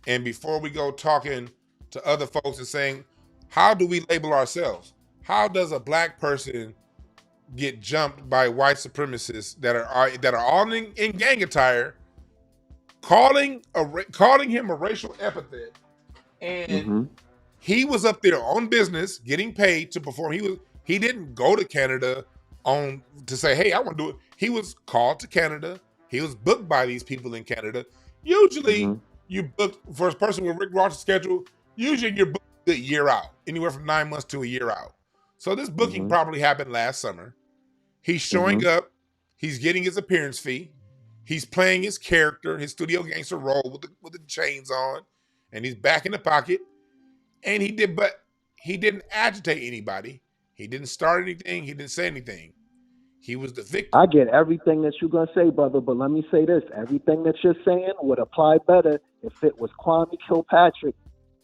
And before we go talking to other folks and saying, how do we label ourselves? How does a black person get jumped by white supremacists that are all in gang attire, calling him a racial epithet, and he was up there on business getting paid to perform. He didn't go to Canada to say, hey, I want to do it. He was called to Canada. He was booked by these people in Canada. Usually you book for a person with Rick Ross's schedule, usually you're booked a year out, anywhere from 9 months to a year out. So this booking probably happened last summer. He's showing up. He's getting his appearance fee. He's playing his character, his studio gangster role with the chains on, and he's back in the pocket. And he didn't agitate anybody. He didn't start anything. He didn't say anything. He was the victim. I get everything that you're going to say, brother, but let me say this. Everything that you're saying would apply better if it was Kwame Kilpatrick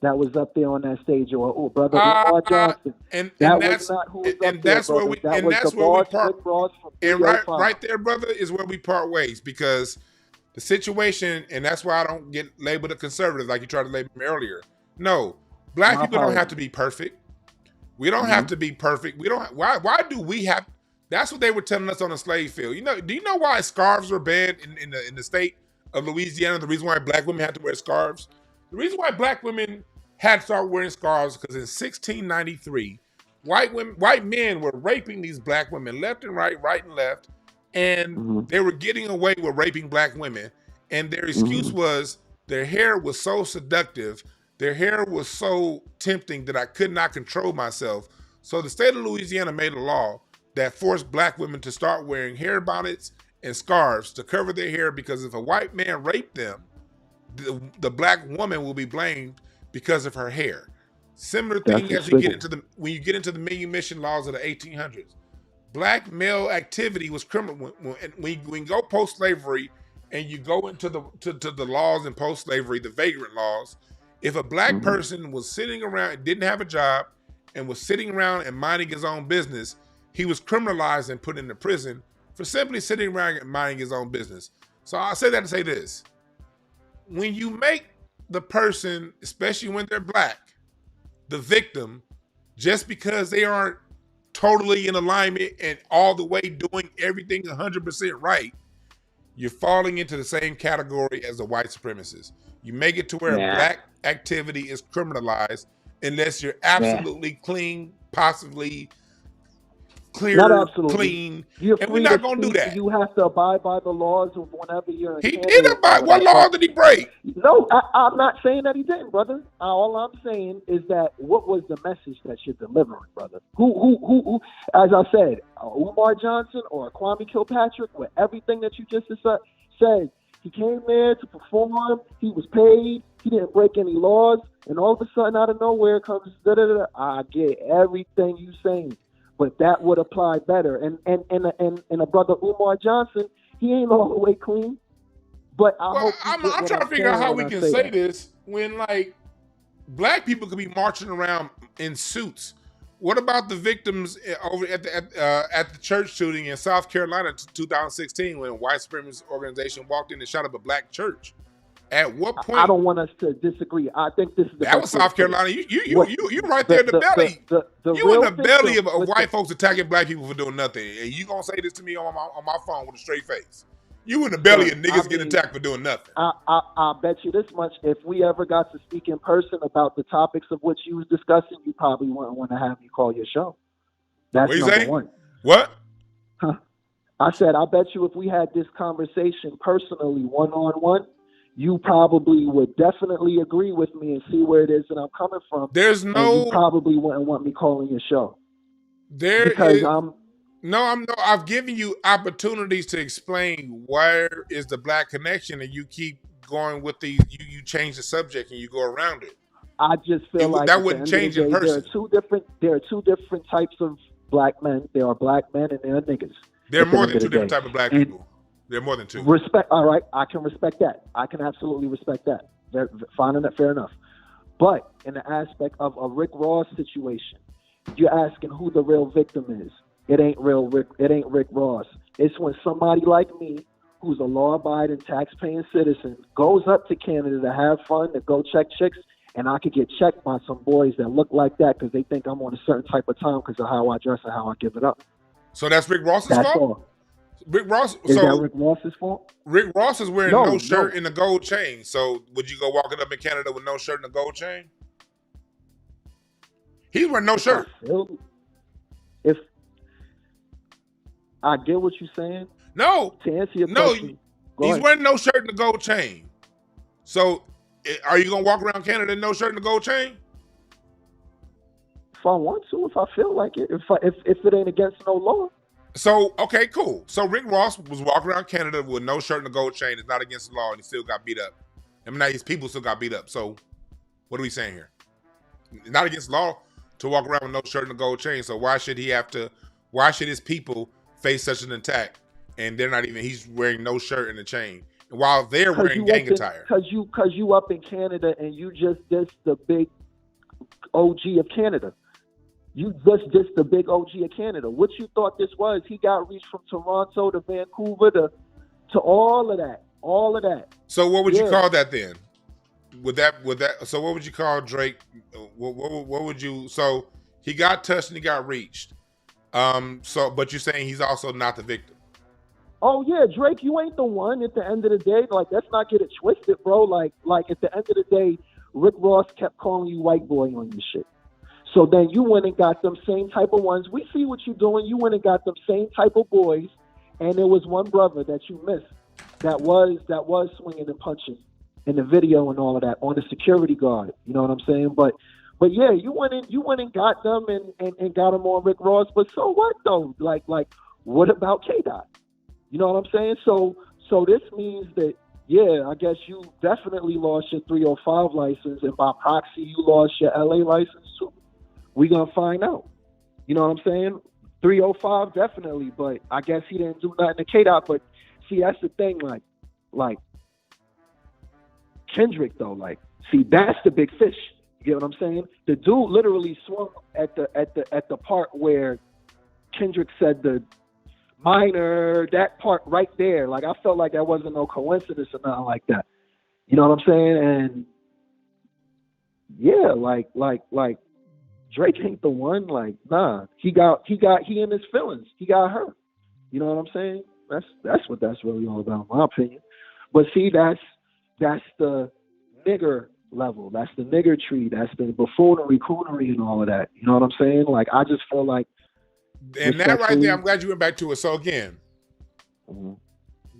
that was up there on that stage, or brother Umar Johnson. And that that's was not who was and up that's there, where brother. we that and was that's the where we boss, part. Rick Ross from And 305. right there, brother, is where we part ways, because the situation, and that's why I don't get labeled a conservative like you tried to label me earlier. No, black people don't have to be perfect. We don't have to be perfect. We don't. Why do we have? That's what they were telling us on the slave field. Do you know why scarves were banned in the state of Louisiana? The reason why black women had to wear scarves. The reason why black women had to start wearing scarves because in 1693, white men were raping these black women left and right and left, and they were getting away with raping black women. And their excuse was their hair was so seductive, their hair was so tempting that I could not control myself. So the state of Louisiana made a law that forced black women to start wearing hair bonnets and scarves to cover their hair, because if a white man raped them, the black woman will be blamed because of her hair. Similar thing as when you get into the Million Mission laws of the 1800s. Black male activity was criminal. When you go post-slavery and you go into the laws in post-slavery, the vagrant laws, if a black person was sitting around, didn't have a job, and was sitting around and minding his own business, he was criminalized and put into prison for simply sitting around and minding his own business. So I say that to say this. When you make the person, especially when they're black, the victim, just because they aren't totally in alignment and all the way doing everything 100% right, you're falling into the same category as the white supremacists. You make it to where black activity is criminalized unless you're absolutely clean, possibly clear, not absolutely clean, you're and we're not going to do that. You have to abide by the laws of whenever you're in He did abide. What law did he break? No, I'm not saying that he didn't, brother. All I'm saying is that what was the message that you're delivering, brother? Who as I said, Umar Johnson or Kwame Kilpatrick, with everything that you just said, he came there to perform, he was paid, he didn't break any laws, and all of a sudden out of nowhere comes da-da-da-da. I get everything you saying. But that would apply better. And a brother Umar Johnson, he ain't all the way clean. But I'm trying to figure out how we can say this when, like, black people could be marching around in suits. What about the victims over at the church shooting in South Carolina in 2016 when a white supremacist organization walked in and shot up a black church? At what point? I don't want us to disagree. I think this is that was South Carolina. You right there in the belly. You in the belly of white folks attacking black people for doing nothing, and you gonna say this to me on my phone with a straight face? You in the belly of niggas getting attacked for doing nothing. I bet you this much: if we ever got to speak in person about the topics of which you was discussing, you probably wouldn't want to have me call your show. That's number one. What? Huh? I said, I bet you if we had this conversation personally, one-on-one, you probably would definitely agree with me and see where it is that I'm coming from. There's no. You probably wouldn't want me calling your show. I've given you opportunities to explain where is the black connection, and you keep going with these. You change the subject and you go around it. I just feel like that wouldn't change in person. There are two different types of black men. There are black men and there are niggas. There are more than two different types of black people. There are more than two. All right, I can respect that. I can absolutely respect that. Finding that fair enough. But in the aspect of a Rick Ross situation, you're asking who the real victim is. It ain't Rick Ross. It's when somebody like me, who's a law-abiding, tax-paying citizen, goes up to Canada to have fun, to go check chicks, and I could get checked by some boys that look like that because they think I'm on a certain type of time because of how I dress and how I give it up. So that's Rick Ross's fault? That's all. Rick Ross. Is that Rick Ross's fault? Rick Ross is wearing no shirt and a gold chain. So would you go walking up in Canada with no shirt and a gold chain? He's wearing no shirt. If I get what you're saying. No. To answer your question. He's wearing no shirt and a gold chain. So are you going to walk around Canada in no shirt and a gold chain? If I want to, if I feel like it, if it ain't against no law. So, okay, cool. So Rick Ross was walking around Canada with no shirt and a gold chain. It's not against the law, and he still got beat up. I mean, his people still got beat up. So what are we saying here? It's not against law to walk around with no shirt and a gold chain. So why should his people face such an attack? And they're not even, he's wearing no shirt and a chain. And while they're wearing gang attire. Cause you up in Canada and you just dissed the big OG of Canada. You just dissed the big OG of Canada. What you thought this was? He got reached from Toronto to Vancouver to all of that. So what would you call that then? Would that? So what would you call Drake? What would you? So he got touched and he got reached. But you're saying he's also not the victim. Oh yeah, Drake, you ain't the one. At the end of the day, like let's not get it twisted, bro. Like at the end of the day, Rick Ross kept calling you white boy on your shit. So then you went and got them same type of ones. We see what you're doing. You went and got them same type of boys, and there was one brother that you missed that was swinging and punching in the video and all of that on the security guard. You know what I'm saying? But yeah, you went and got them and got them on Rick Ross. But so what though? Like what about K-Dot? You know what I'm saying? So this means that, yeah, I guess you definitely lost your 305 license, and by proxy, you lost your LA license too. We gonna find out. You know what I'm saying? 305 definitely, but I guess he didn't do nothing to K-Dot. But see, that's the thing. Like Kendrick though. Like, see, that's the big fish. You get what I'm saying? The dude literally swung at the part where Kendrick said the minor, that part right there. Like, I felt like that wasn't no coincidence or nothing like that. You know what I'm saying? And yeah, like Drake ain't the one. Like, nah, he in his feelings. He got hurt. You know what I'm saying? That's what that's really all about, in my opinion. But see, that's the nigger level. That's the nigger tree. That's the buffoonery, coonery, and all of that. You know what I'm saying? Like, I just feel like. And that right there, I'm glad you went back to it. So again,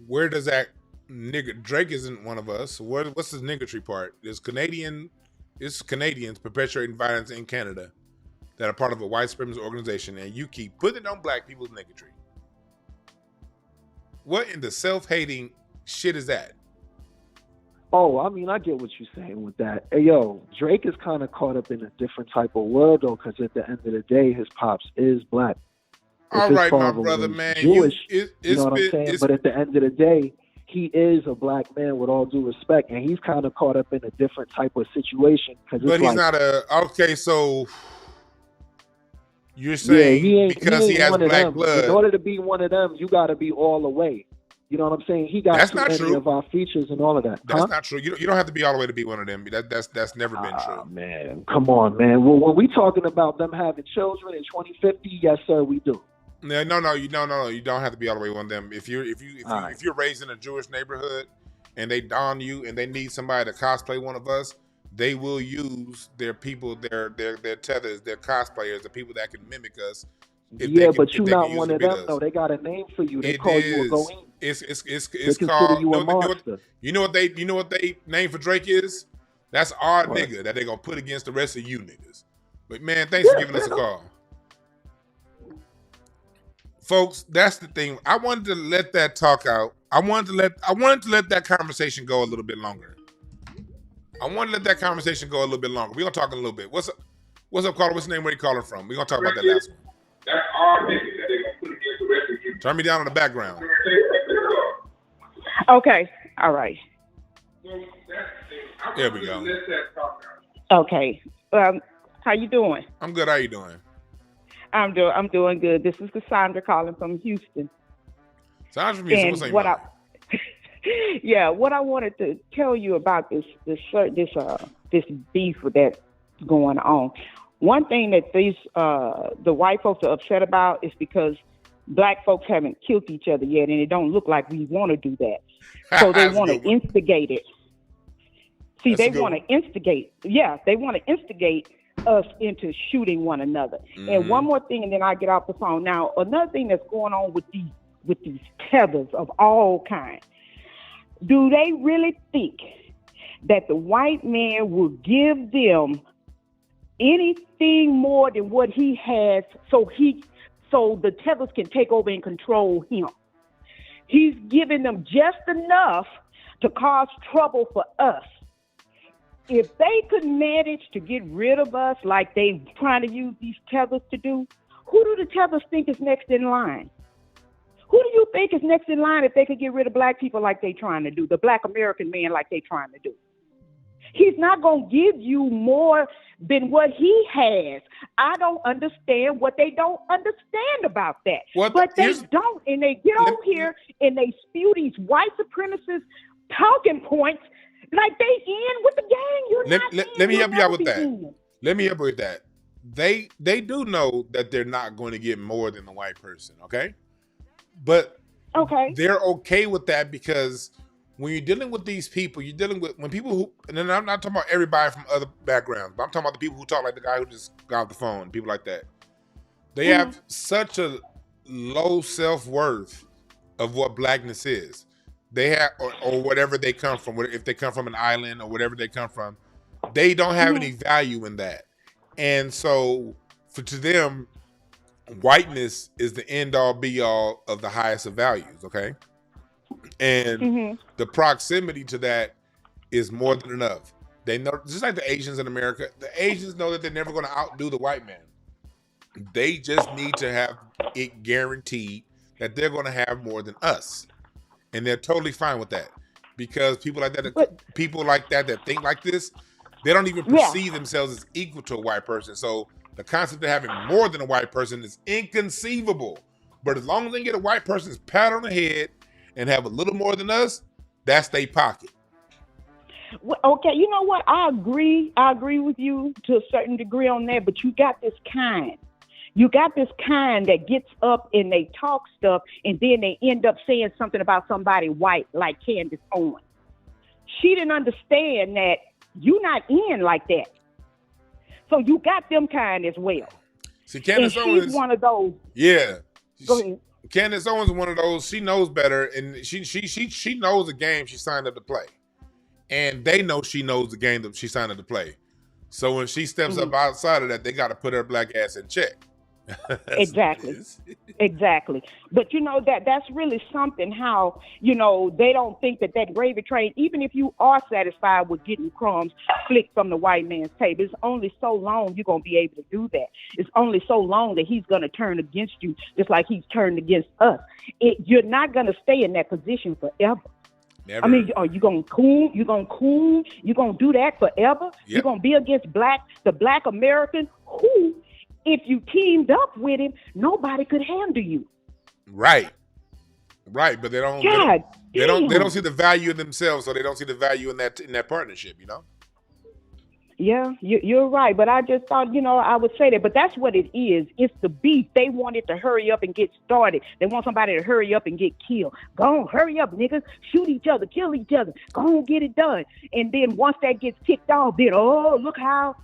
where does that nigger? Drake isn't one of us. What's the niggertry part? It's Canadians perpetuating violence in Canada that are part of a white supremacist organization, and you keep putting it on black people's niggertry. What in the self-hating shit is that? Oh, I mean, I get what you're saying with that. Hey, yo, Drake is kind of caught up in a different type of world, though, because at the end of the day, his pops is black. All right, my brother, man. Jewish, you know what I'm saying? But at the end of the day, he is a black man with all due respect, and he's kind of caught up in a different type of situation. But he's not okay, so you're saying because he has black blood. In order to be one of them, you got to be all the way. You know what I'm saying? He got too many of our features and all of that. That's not true. You don't have to be all the way to be one of them. That's never been true. Man, come on, man. Well, when we talking about them having children in 2050, yes, sir, we do. No. You don't have to be all the way one of them. If you're raised in a Jewish neighborhood and they don you and they need somebody to cosplay one of us, they will use their people, their tethers, their cosplayers, the people that can mimic us. But you're not one of them, though. They got a name for you. They call you a goin. It's called. You a monster. You know what they name for Drake is? That's our nigga that they gonna put against the rest of you niggas. But man, thanks for giving us a call, folks. That's the thing. I wanted to let that talk out. I wanted to let that conversation go a little bit longer. We're gonna talk in a little bit. What's up, caller? What's the name? Where you calling from? We're gonna talk about that last one. That's our nigga that they gonna put against the rest of you. Turn me down in the background. Okay. All right. There we go. Okay. How you doing? I'm good. How you doing? I'm doing good. This is Cassandra calling from Houston. Sandra from Houston. What's up? Yeah, what I wanted to tell you about this beef that's going on. One thing that the white folks are upset about is because black folks haven't killed each other yet, and it don't look like we want to do that. So they want to instigate it. See, they want to instigate. Yeah, they want to instigate us into shooting one another. And one more thing, and then I get off the phone. Now, another thing that's going on with these tethers of all kinds. Do they really think that the white man will give them anything more than what he has so the tethers can take over and control him? He's giving them just enough to cause trouble for us. If they could manage to get rid of us like they trying to use these tethers to do, who do the tethers think is next in line? Who do you think is next in line if they could get rid of black people like they trying to do, the black American man like they trying to do? He's not going to give you more than what he has. I don't understand what they don't understand about that. But they don't, and they get on here and they spew these white supremacist talking points like they in with the gang. Let me help you out with that. Let me help you with that. They do know that they're not going to get more than the white person, okay? But they're okay with that because when you're dealing with these people, you're dealing with people who, and then I'm not talking about everybody from other backgrounds, but I'm talking about the people who talk like the guy who just got off the phone, people like that. They have such a low self-worth of what blackness is. They have, or whatever they come from, if they come from an island or whatever they come from, they don't have any value in that. And so to them, whiteness is the end all be all of the highest of values, okay? And the proximity to that is more than enough. They know, just like the Asians in America, the Asians know that they're never going to outdo the white man. They just need to have it guaranteed that they're going to have more than us. And they're totally fine with that. Because people like that, that think like this, they don't even perceive themselves as equal to a white person. So the concept of having more than a white person is inconceivable. But as long as they get a white person's pat on the head and have a little more than us, that's their pocket. Well, okay, you know what? I agree. I agree with you to a certain degree on that, but you got this kind. You got this kind that gets up and they talk stuff and then they end up saying something about somebody white, like Candace Owens. She didn't understand that you're not in like that. So you got them kind as well. See, Candace Owens, she's one of those. Yeah. Go ahead. Candace Owens is one of those. She knows better, and she knows the game she signed up to play, and they know she knows the game that she signed up to play. So when she steps up outside of that, they got to put her black ass in check. Exactly. But you know that's really something. How they don't think that gravy train. Even if you are satisfied with getting crumbs flicked from the white man's table, it's only so long you're gonna be able to do that. It's only so long that he's gonna turn against you, just like he's turned against us. You're not gonna stay in that position forever. Never. I mean, are you gonna coon? You gonna coon? You gonna do that forever? Yep. You're gonna be against the black American who, if you teamed up with him, nobody could handle you. Right, but they don't. They don't see the value in themselves, so they don't see the value in that partnership. Yeah, you're right. But I just thought, I would say that. But that's what it is. It's the beef. They want it to hurry up and get started. They want somebody to hurry up and get killed. Go on, hurry up, niggas. Shoot each other, kill each other. Go on, get it done. And then once that gets kicked off, then look how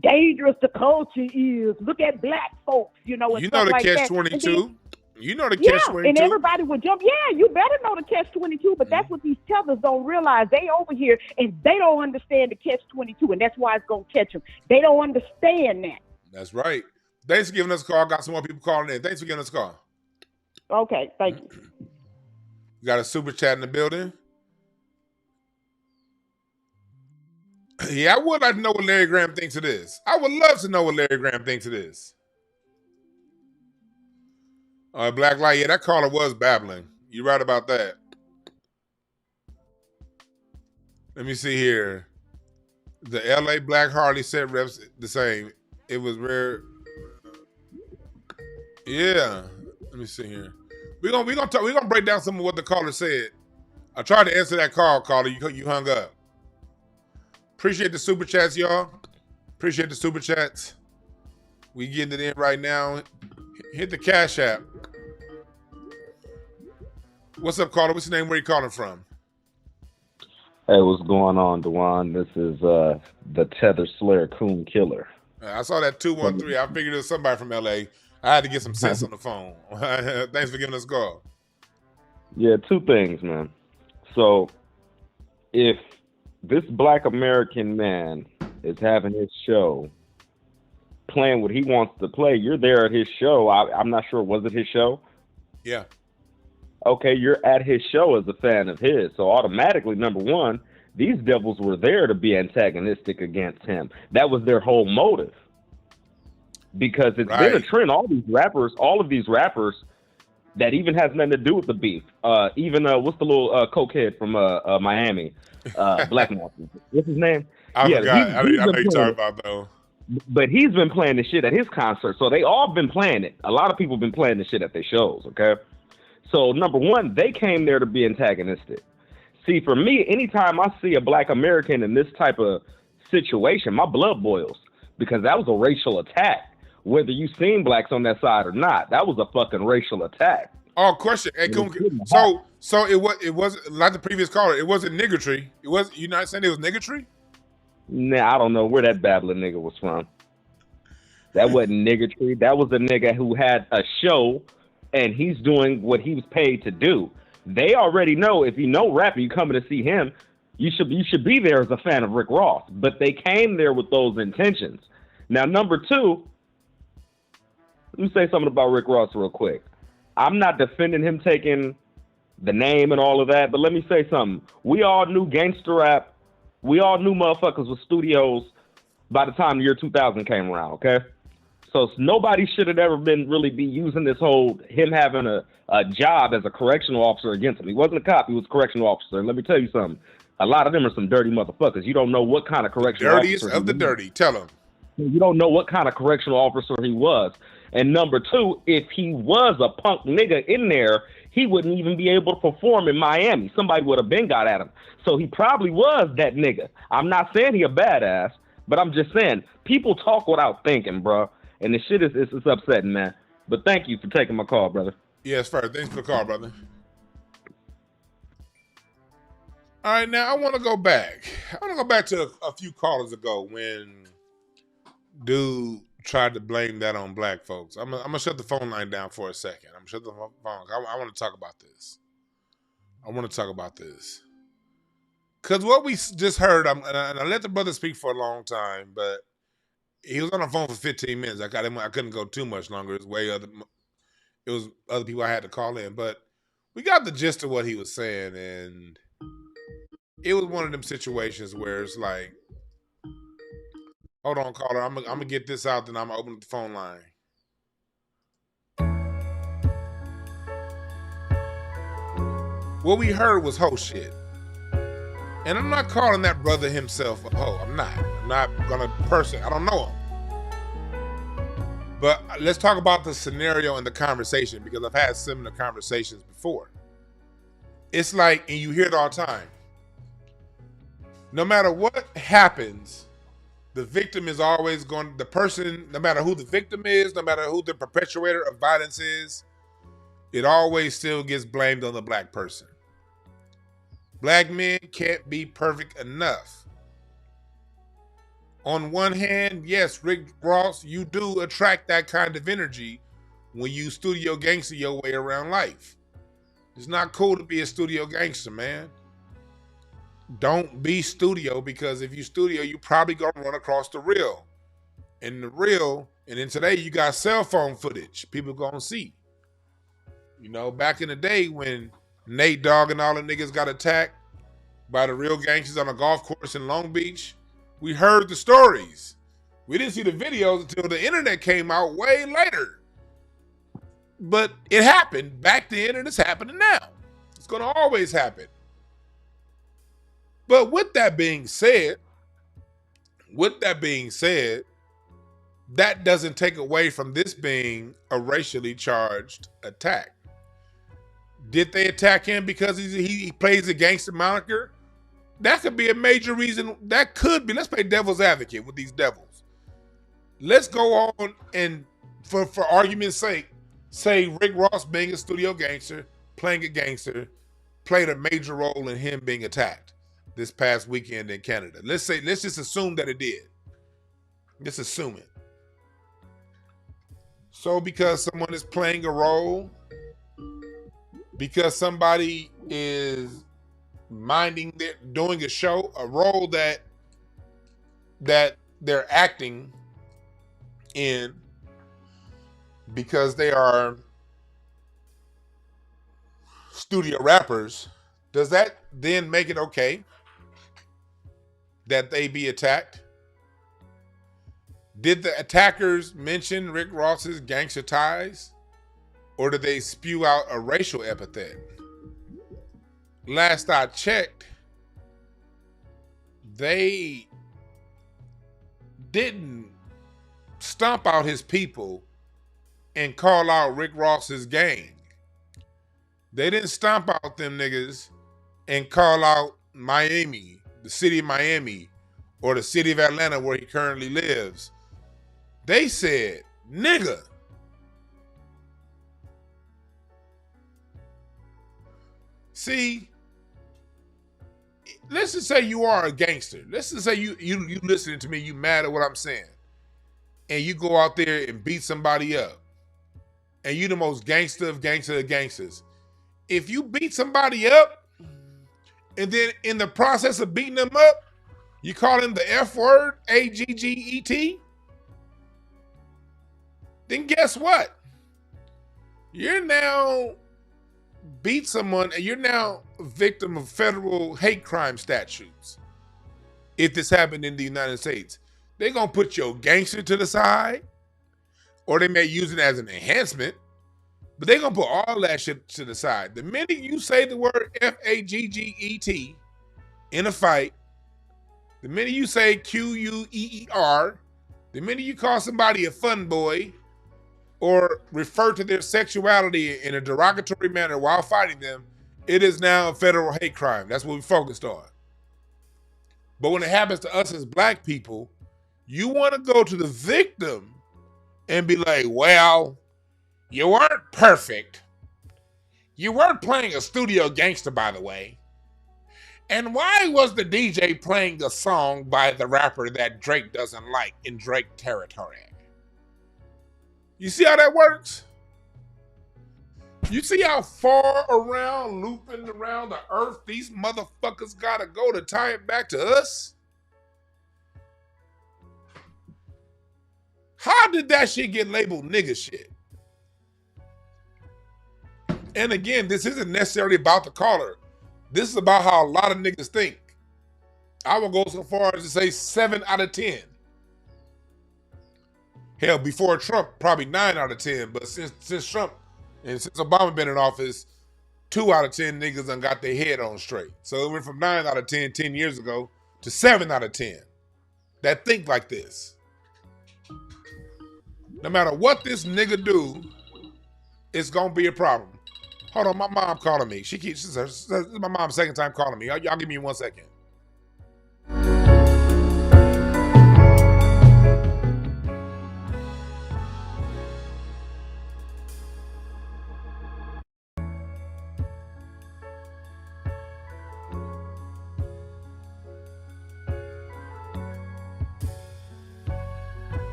dangerous the culture is. Look at black folks, and stuff the like that. catch-22. You know the catch-22. And everybody would jump. Yeah, you better know the catch-22. But that's what these tethers don't realize. They over here and they don't understand the catch-22, and that's why it's gonna catch them. They don't understand that. That's right. Thanks for giving us a call. Got some more people calling in. Thanks for giving us a call. Okay, thank you. We got a super chat in the building. Yeah, I would like to know what Larry Graham thinks of this. I would love to know what Larry Graham thinks of this. Black Light, yeah, that caller was babbling. You're right about that. Let me see here. The LA Black Harley set reps the same. It was rare. Yeah. Let me see here. We're gonna break down some of what the caller said. I tried to answer that call, caller. You hung up. Appreciate the super chats, y'all. Appreciate the super chats. We getting it in right now. Hit the Cash App. What's up, caller? What's your name? Where you calling from? Hey, what's going on, Dewan? This is the Tether Slayer Coon Killer. I saw that 213. I figured it was somebody from LA. I had to get some sense on the phone. Thanks for giving us a call. Yeah, two things, man. So, if this Black American man is having his show, playing what he wants to play, you're there at his show. I'm not sure, was it his show? Yeah. Okay, you're at his show as a fan of his. So automatically, number one, these devils were there to be antagonistic against him. That was their whole motive. Because it's been a trend. All of these rappers that even has nothing to do with the beef. Even what's the little cokehead from Miami? Black Mountain. What's his name? I forgot. I know you're talking about though. But he's been playing this shit at his concert. So they all been playing it. A lot of people been playing this shit at their shows, okay? So number one, they came there to be antagonistic. See, for me, anytime I see a Black American in this type of situation, my blood boils because that was a racial attack. Whether you seen blacks on that side or not, that was a fucking racial attack. Oh, question. Hey, so it wasn't like the previous caller. It wasn't niggatry. You're not saying it was niggatry? Nah, I don't know where that babbling nigga was from. That wasn't niggatry. That was a nigga who had a show and he's doing what he was paid to do. They already know if you know rap and you coming to see him, you should be there as a fan of Rick Ross. But they came there with those intentions. Now, number two, let me say something about Rick Ross real quick. I'm not defending him taking the name and all of that, but let me say something. We all knew gangster rap. We all knew motherfuckers with studios by the time the year 2000 came around, okay? So nobody should have ever really be using this whole him having a job as a correctional officer against him. He wasn't a cop, he was a correctional officer. And let me tell you something. A lot of them are some dirty motherfuckers. You don't know what kind of correctional dirtiest officer of the dirty. Tell him. You don't know what kind of correctional officer he was. And number two, if he was a punk nigga in there, he wouldn't even be able to perform in Miami. Somebody would have been got at him. So he probably was that nigga. I'm not saying he a badass, but I'm just saying people talk without thinking, bro. And the shit is upsetting, man. But thank you for taking my call, brother. Yes, first. Thanks for the call, brother. All right, now I want to go back. I want to go back to a few callers ago when dude tried to blame that on black folks. I'm gonna shut the phone line down for a second. I'm gonna shut the phone. I want to talk about this. Because what we just heard, and I let the brother speak for a long time, but he was on the phone for 15 minutes. I couldn't go too much longer. It was other people I had to call in, but we got the gist of what he was saying, and it was one of them situations where it's like, hold on, caller, I'm gonna get this out, then I'm gonna open up the phone line. What we heard was hoe shit. And I'm not calling that brother himself a hoe. I'm not gonna I don't know him. But let's talk about the scenario and the conversation, because I've had similar conversations before. It's like, and you hear it all the time, no matter what happens, the victim is always going, the person, no matter who the victim is, no matter who the perpetrator of violence is, it always still gets blamed on the black person. Black men can't be perfect enough. On one hand, yes, Rick Ross, you do attract that kind of energy when you studio gangster your way around life. It's not cool to be a studio gangster, man. Don't be studio, because if you studio, you probably gonna run across the real. And the real, and then today you got cell phone footage. People gonna see. You know, back in the day when Nate Dogg and all the niggas got attacked by the real gangsters on a golf course in Long Beach, we heard the stories. We didn't see the videos until the internet came out way later. But it happened back then, and it's happening now. It's gonna always happen. But with that being said, that doesn't take away from this being a racially charged attack. Did they attack him because he plays a gangster moniker? That could be a major reason. That could be. Let's play devil's advocate with these devils. Let's go on and, for argument's sake, say Rick Ross being a studio gangster, playing a gangster, played a major role in him being attacked this past weekend in Canada. Let's just assume that it did. Just assume it. So because someone is playing a role, because somebody is doing a show, a role that they're acting in, because they are studio rappers, does that then make it okay that they be attacked? Did the attackers mention Rick Ross's gangster ties, or did they spew out a racial epithet? Last I checked, they didn't stomp out his people and call out Rick Ross's gang. They didn't stomp out them niggas and call out Miami, the city of Miami, or the city of Atlanta where he currently lives. They said, nigga. See, let's just say you are a gangster. Let's just say you listening to me, you mad at what I'm saying. And you go out there and beat somebody up. And you the most gangster of gangsters. If you beat somebody up, and then in the process of beating them up, you call him the F word, AGGET, then guess what? You're now beat someone and you're now a victim of federal hate crime statutes. If this happened in the United States, they're going to put your gangster to the side, or they may use it as an enhancement, but they're going to put all that shit to the side. The minute you say the word FAGGET in a fight, the minute you say QUEER, the minute you call somebody a fun boy or refer to their sexuality in a derogatory manner while fighting them, it is now a federal hate crime. That's what we focused on. But when it happens to us as black people, you want to go to the victim and be like, well, you weren't perfect. You weren't playing a studio gangster, by the way. And why was the DJ playing a song by the rapper that Drake doesn't like in Drake territory? You see how that works? You see how far around, looping around the earth these motherfuckers gotta go to tie it back to us? How did that shit get labeled nigga shit? And again, this isn't necessarily about the caller. This is about how a lot of niggas think. I will go so far as to say 7 out of 10. Hell, before Trump, probably 9 out of 10. But since Trump and since Obama been in office, 2 out of 10 niggas done got their head on straight. So it went from 9 out of 10 years ago to 7 out of 10 that think like this. No matter what this nigga do, it's gonna be a problem. Hold on, my mom calling me. This is my mom's second time calling me. Y'all give me 1 second.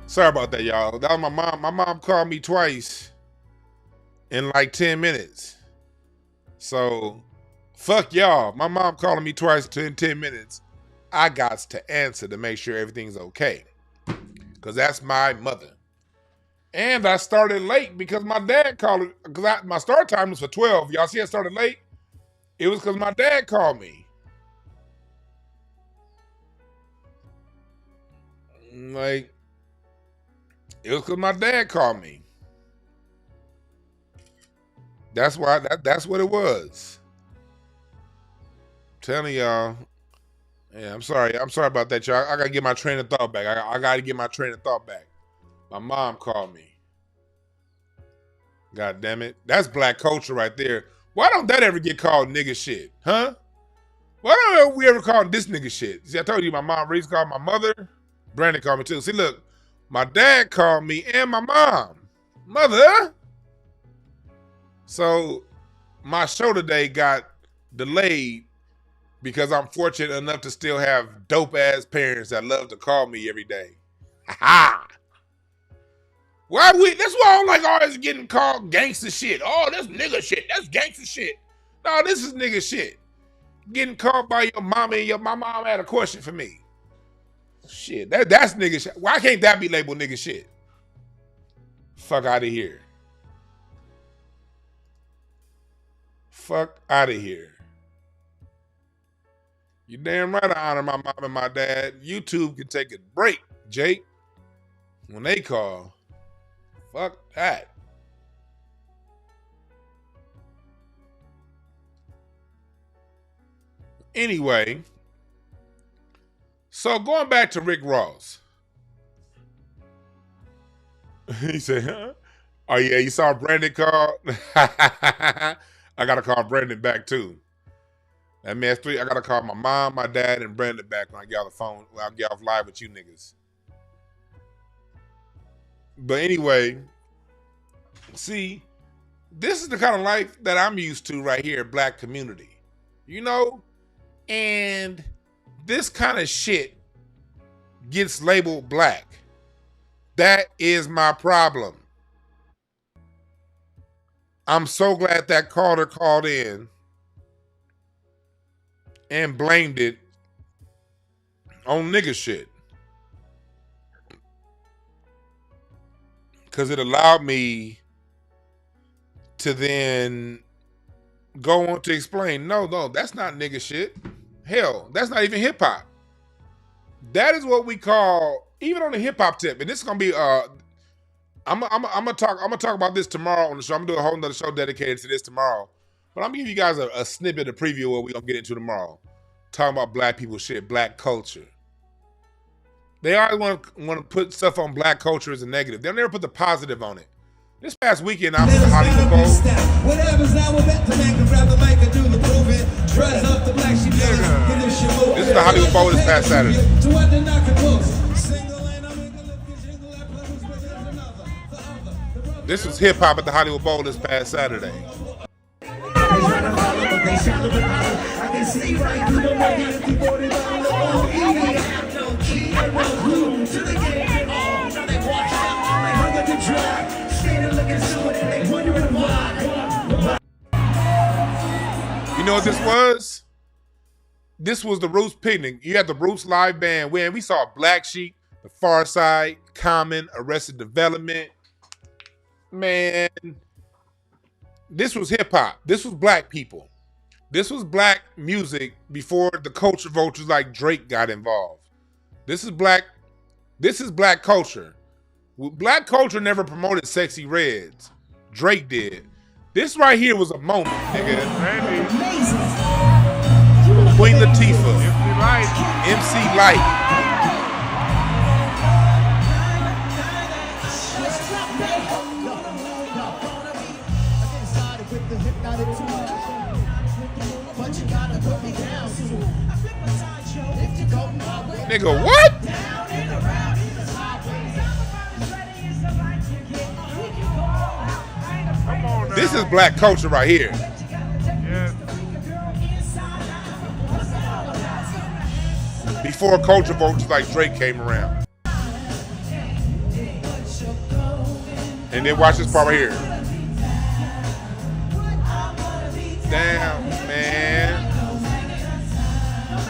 Sorry about that, y'all. That was my mom. My mom called me twice in like 10 minutes. So, fuck y'all. My mom calling me twice in 10 minutes. I got to answer to make sure everything's okay. Because that's my mother. And I started late because my dad called it. Because my start time was for 12. Y'all see I started late? It was because my dad called me. Like, it was because my dad called me. That's why. That's what it was. I'm telling y'all. Yeah, I'm sorry. I'm sorry about that, y'all. I gotta get my train of thought back. I gotta get my train of thought back. My mom called me. God damn it. That's black culture right there. Why don't that ever get called nigga shit? Huh? Why don't we ever call this nigga shit? See, I told you my mom Reese called my mother. Brandon called me too. See, look, my dad called me and my mom. Mother. So my show today got delayed because I'm fortunate enough to still have dope ass parents that love to call me every day. Ha! That's why I'm like always getting called gangster shit. Oh, that's nigga shit. That's gangster shit. No, this is nigga shit. Getting called by your mama and my mom had a question for me. Shit, that's nigga shit. Why can't that be labeled nigga shit? Fuck out of here. Fuck out of here. You damn right I honor my mom and my dad. YouTube can take a break, Jake. When they call. Fuck that. Anyway, so going back to Rick Ross. He said, huh? Oh yeah, you saw Brandon call? I gotta call Brandon back too. That man's three. I gotta call my mom, my dad, and Brandon back when I get off the phone. When I get off live with you niggas. But anyway, see, this is the kind of life that I'm used to right here, black community. You know? And this kind of shit gets labeled black. That is my problem. I'm so glad that caller called in and blamed it on nigga shit. Because it allowed me to then go on to explain, no, that's not nigga shit. Hell, that's not even hip hop. That is what we call, even on the hip hop tip, and this is gonna be I'm gonna talk about this tomorrow on the show. I'm gonna do a whole nother show dedicated to this tomorrow. But I'm gonna give you guys a snippet, a preview of what we're gonna get into tomorrow. Talking about black people shit, black culture. They always want to put stuff on black culture as a negative. They'll never put the positive on it. This past weekend, I was at the Hollywood Bowl. This is the Hollywood Bowl this past Saturday. This was hip hop at the Hollywood Bowl this past Saturday. You know what this was? This was the Roots picnic. You had the Roots live band. When we saw Black Sheep, The Far Side, Common, Arrested Development. Man, this was hip hop. This was black people. This was black music before the culture vultures like Drake got involved. This is black culture. Black culture never promoted Sexy Reds. Drake did. This right here was a moment, nigga. Queen Latifah. MC Light. Nigga, what? This is black culture right here. Yeah. Before culture vultures like Drake came around. And then watch this part right here. Damn, man.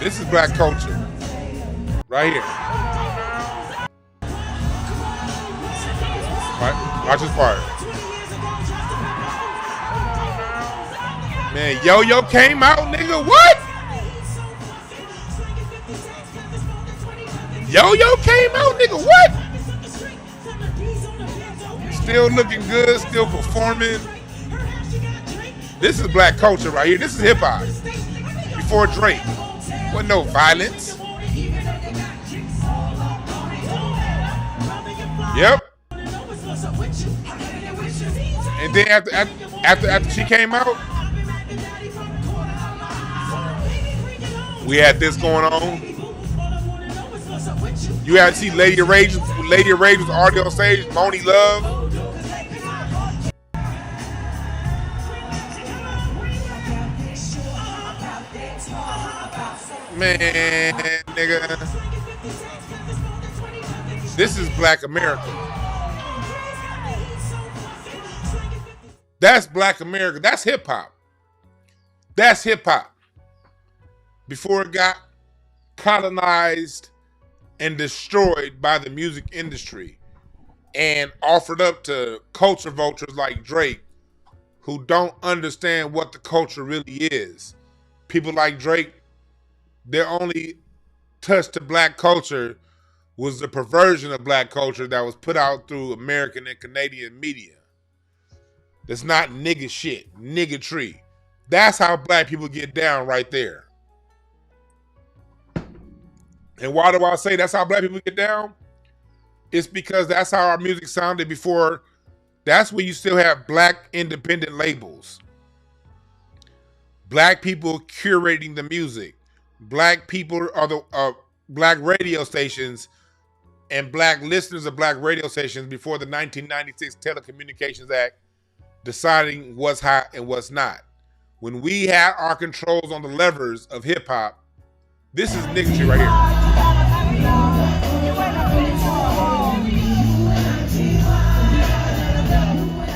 This is black culture. Right here. Right, watch this part. Man, Yo-Yo came out, nigga. What? Yo-Yo came out, nigga. What? Still looking good, still performing. This is black culture right here. This is hip-hop. Before Drake. Wasn't no violence. Yep. And then after she came out, we had this going on. You had to see Lady Rage was already on stage. Moni Love. Man, nigga. This is Black America. That's Black America. That's hip hop. That's hip hop. Before it got colonized and destroyed by the music industry and offered up to culture vultures like Drake, who don't understand what the culture really is. People like Drake, their only touch to black culture was the perversion of black culture that was put out through American and Canadian media. That's not nigga shit, niggatry. That's how black people get down right there. And why do I say that's how black people get down? It's because that's how our music sounded before. That's when you still have black independent labels. Black people curating the music. Black people are the black radio stations and black listeners of black radio stations before the 1996 Telecommunications Act deciding what's hot and what's not. When we had our controls on the levers of hip hop, this is niggatry right here.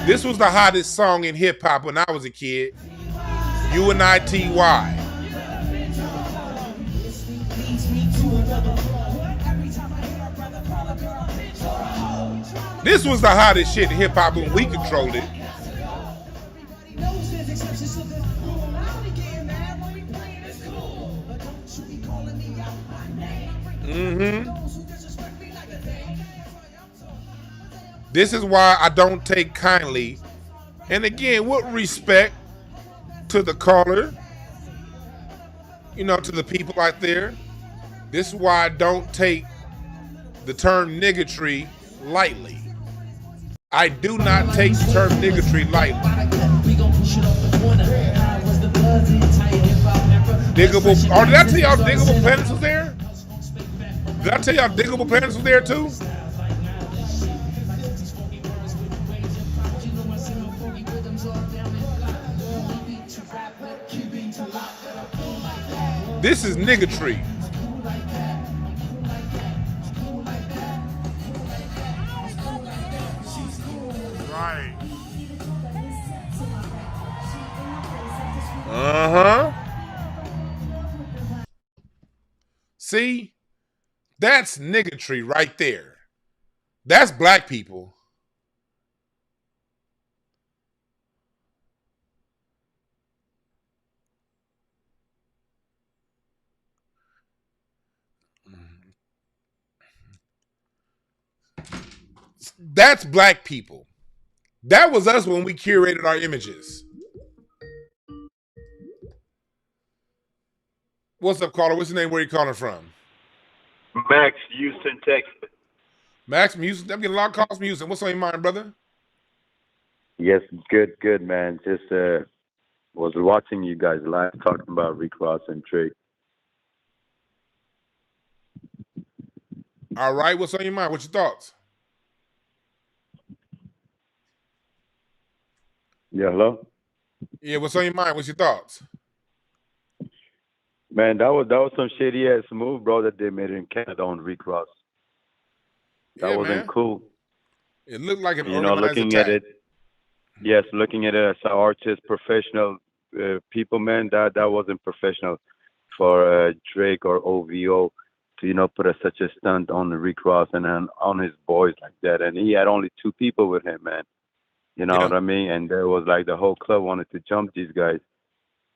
This was the hottest song in hip hop when I was a kid. UNITY. This was the hottest shit in hip hop when we controlled it. This is why I don't take kindly, and again, with respect to the caller, you know, to the people out there, this is why I don't take the term niggatry lightly. I do not take the term niggatry lightly. Diggable, oh, did I tell y'all Diggable Planets was there? Did I tell y'all Diggable Planets was there too? This is niggatry. Right. See? That's niggatry right there. That's black people. That's black people. That was us when we curated our images. What's up, caller? What's your name? Where you calling from? Max, Houston, Texas. Max, Houston. I'm getting a lot of calls from Houston. What's on your mind, brother? Yes, good, man. Just was watching you guys live talking about Rick Ross and Drake. All right, what's on your mind? What's your thoughts? Yeah, hello? Yeah, what's on your mind? What's your thoughts? Man, that was some shady ass move, bro, that they made in Canada on Rick Ross. That wasn't cool. It looked like an organized looking attack. At it. Yes, looking at it as an artist, professional people, man, that wasn't professional for Drake or OVO to put such a stunt on Rick Ross and on his boys like that. And he had only 2 people with him, man. You know what I mean? And there was like the whole club wanted to jump these guys.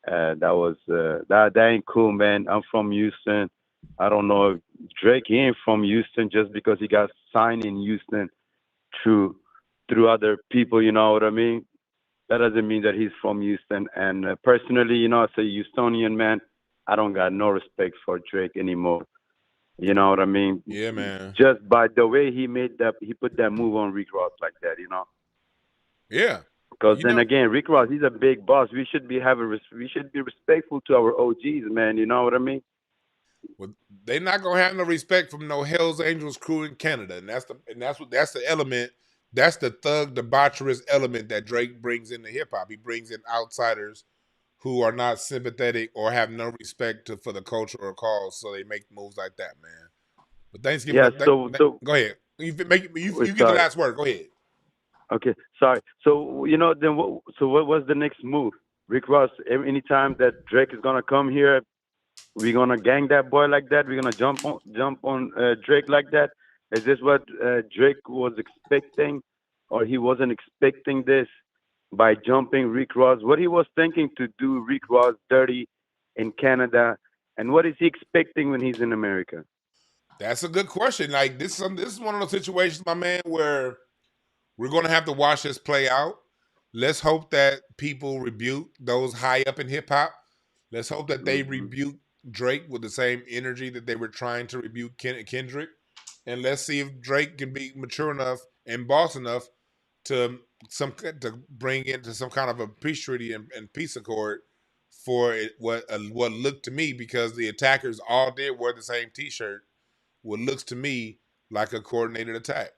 That ain't cool, man. I'm from Houston. I don't know if Drake, he ain't from Houston just because he got signed in Houston through other people, you know what I mean? That doesn't mean that he's from Houston. And personally, as a Houstonian, man, I don't got no respect for Drake anymore. You know what I mean? Yeah, man. Just by the way he put that move on Rick Ross like that, Yeah. Because then again, Rick Ross, he's a big boss. We should be respectful to our OGs, man. You know what I mean? Well, they're not gonna have no respect from no Hell's Angels crew in Canada, and that's the element. That's the thug debaucherous element that Drake brings into hip hop. He brings in outsiders who are not sympathetic or have no respect for the culture or cause, so they make moves like that, man. But Thanksgiving, yeah. So go ahead. You get the last word. Go ahead. Okay, sorry. So then what was the next move? Rick Ross, anytime that Drake is gonna come here, we're gonna gang that boy like that. We're gonna jump on Drake like that. Is this what Drake was expecting, or he wasn't expecting this by jumping Rick Ross? What he was thinking to do Rick Ross dirty in Canada, and what is he expecting when he's in America? That's a good question. Like this is one of those situations, my man, where we're going to have to watch this play out. Let's hope that people rebuke those high up in hip hop. Let's hope that they rebuke Drake with the same energy that they were trying to rebuke Kendrick. And let's see if Drake can be mature enough and boss enough to bring into some kind of a peace treaty and peace accord for what looked to me, because the attackers all did wear the same T-shirt, what looks to me like a coordinated attack.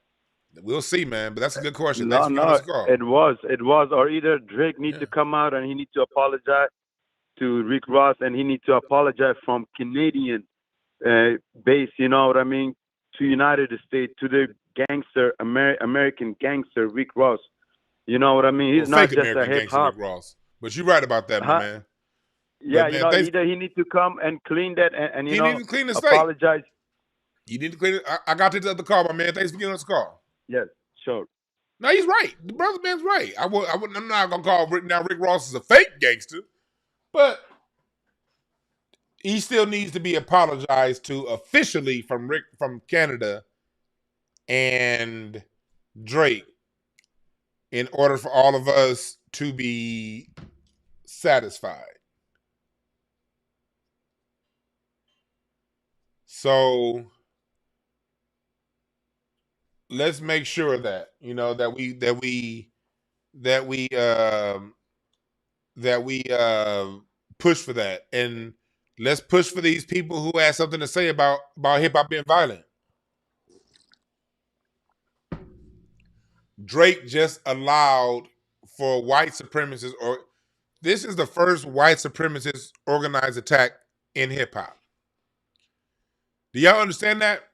We'll see, man. But that's a good question. No, it was. Or either Drake needs to come out and he needs to apologize to Rick Ross, and he needs to apologize from Canadian base. You know what I mean? To United States, to the gangster, American gangster Rick Ross. You know what I mean? He's not just a hip hop. Rick Ross. But you're right about that, my man. Yeah, but, man, either he needs to come and clean that, and he needs to clean the apologize. You need to clean it. I got this other call, my man. Thanks for giving us a call. Yes, sure. No, he's right. The brother man's right. I'm not gonna call Rick Ross is a fake gangster, but he still needs to be apologized to officially from Canada and Drake in order for all of us to be satisfied. So let's make sure that we push for that, and let's push for these people who have something to say about hip hop being violent. Drake just allowed for white supremacists, or this is the first white supremacist organized attack in hip hop. Do y'all understand that?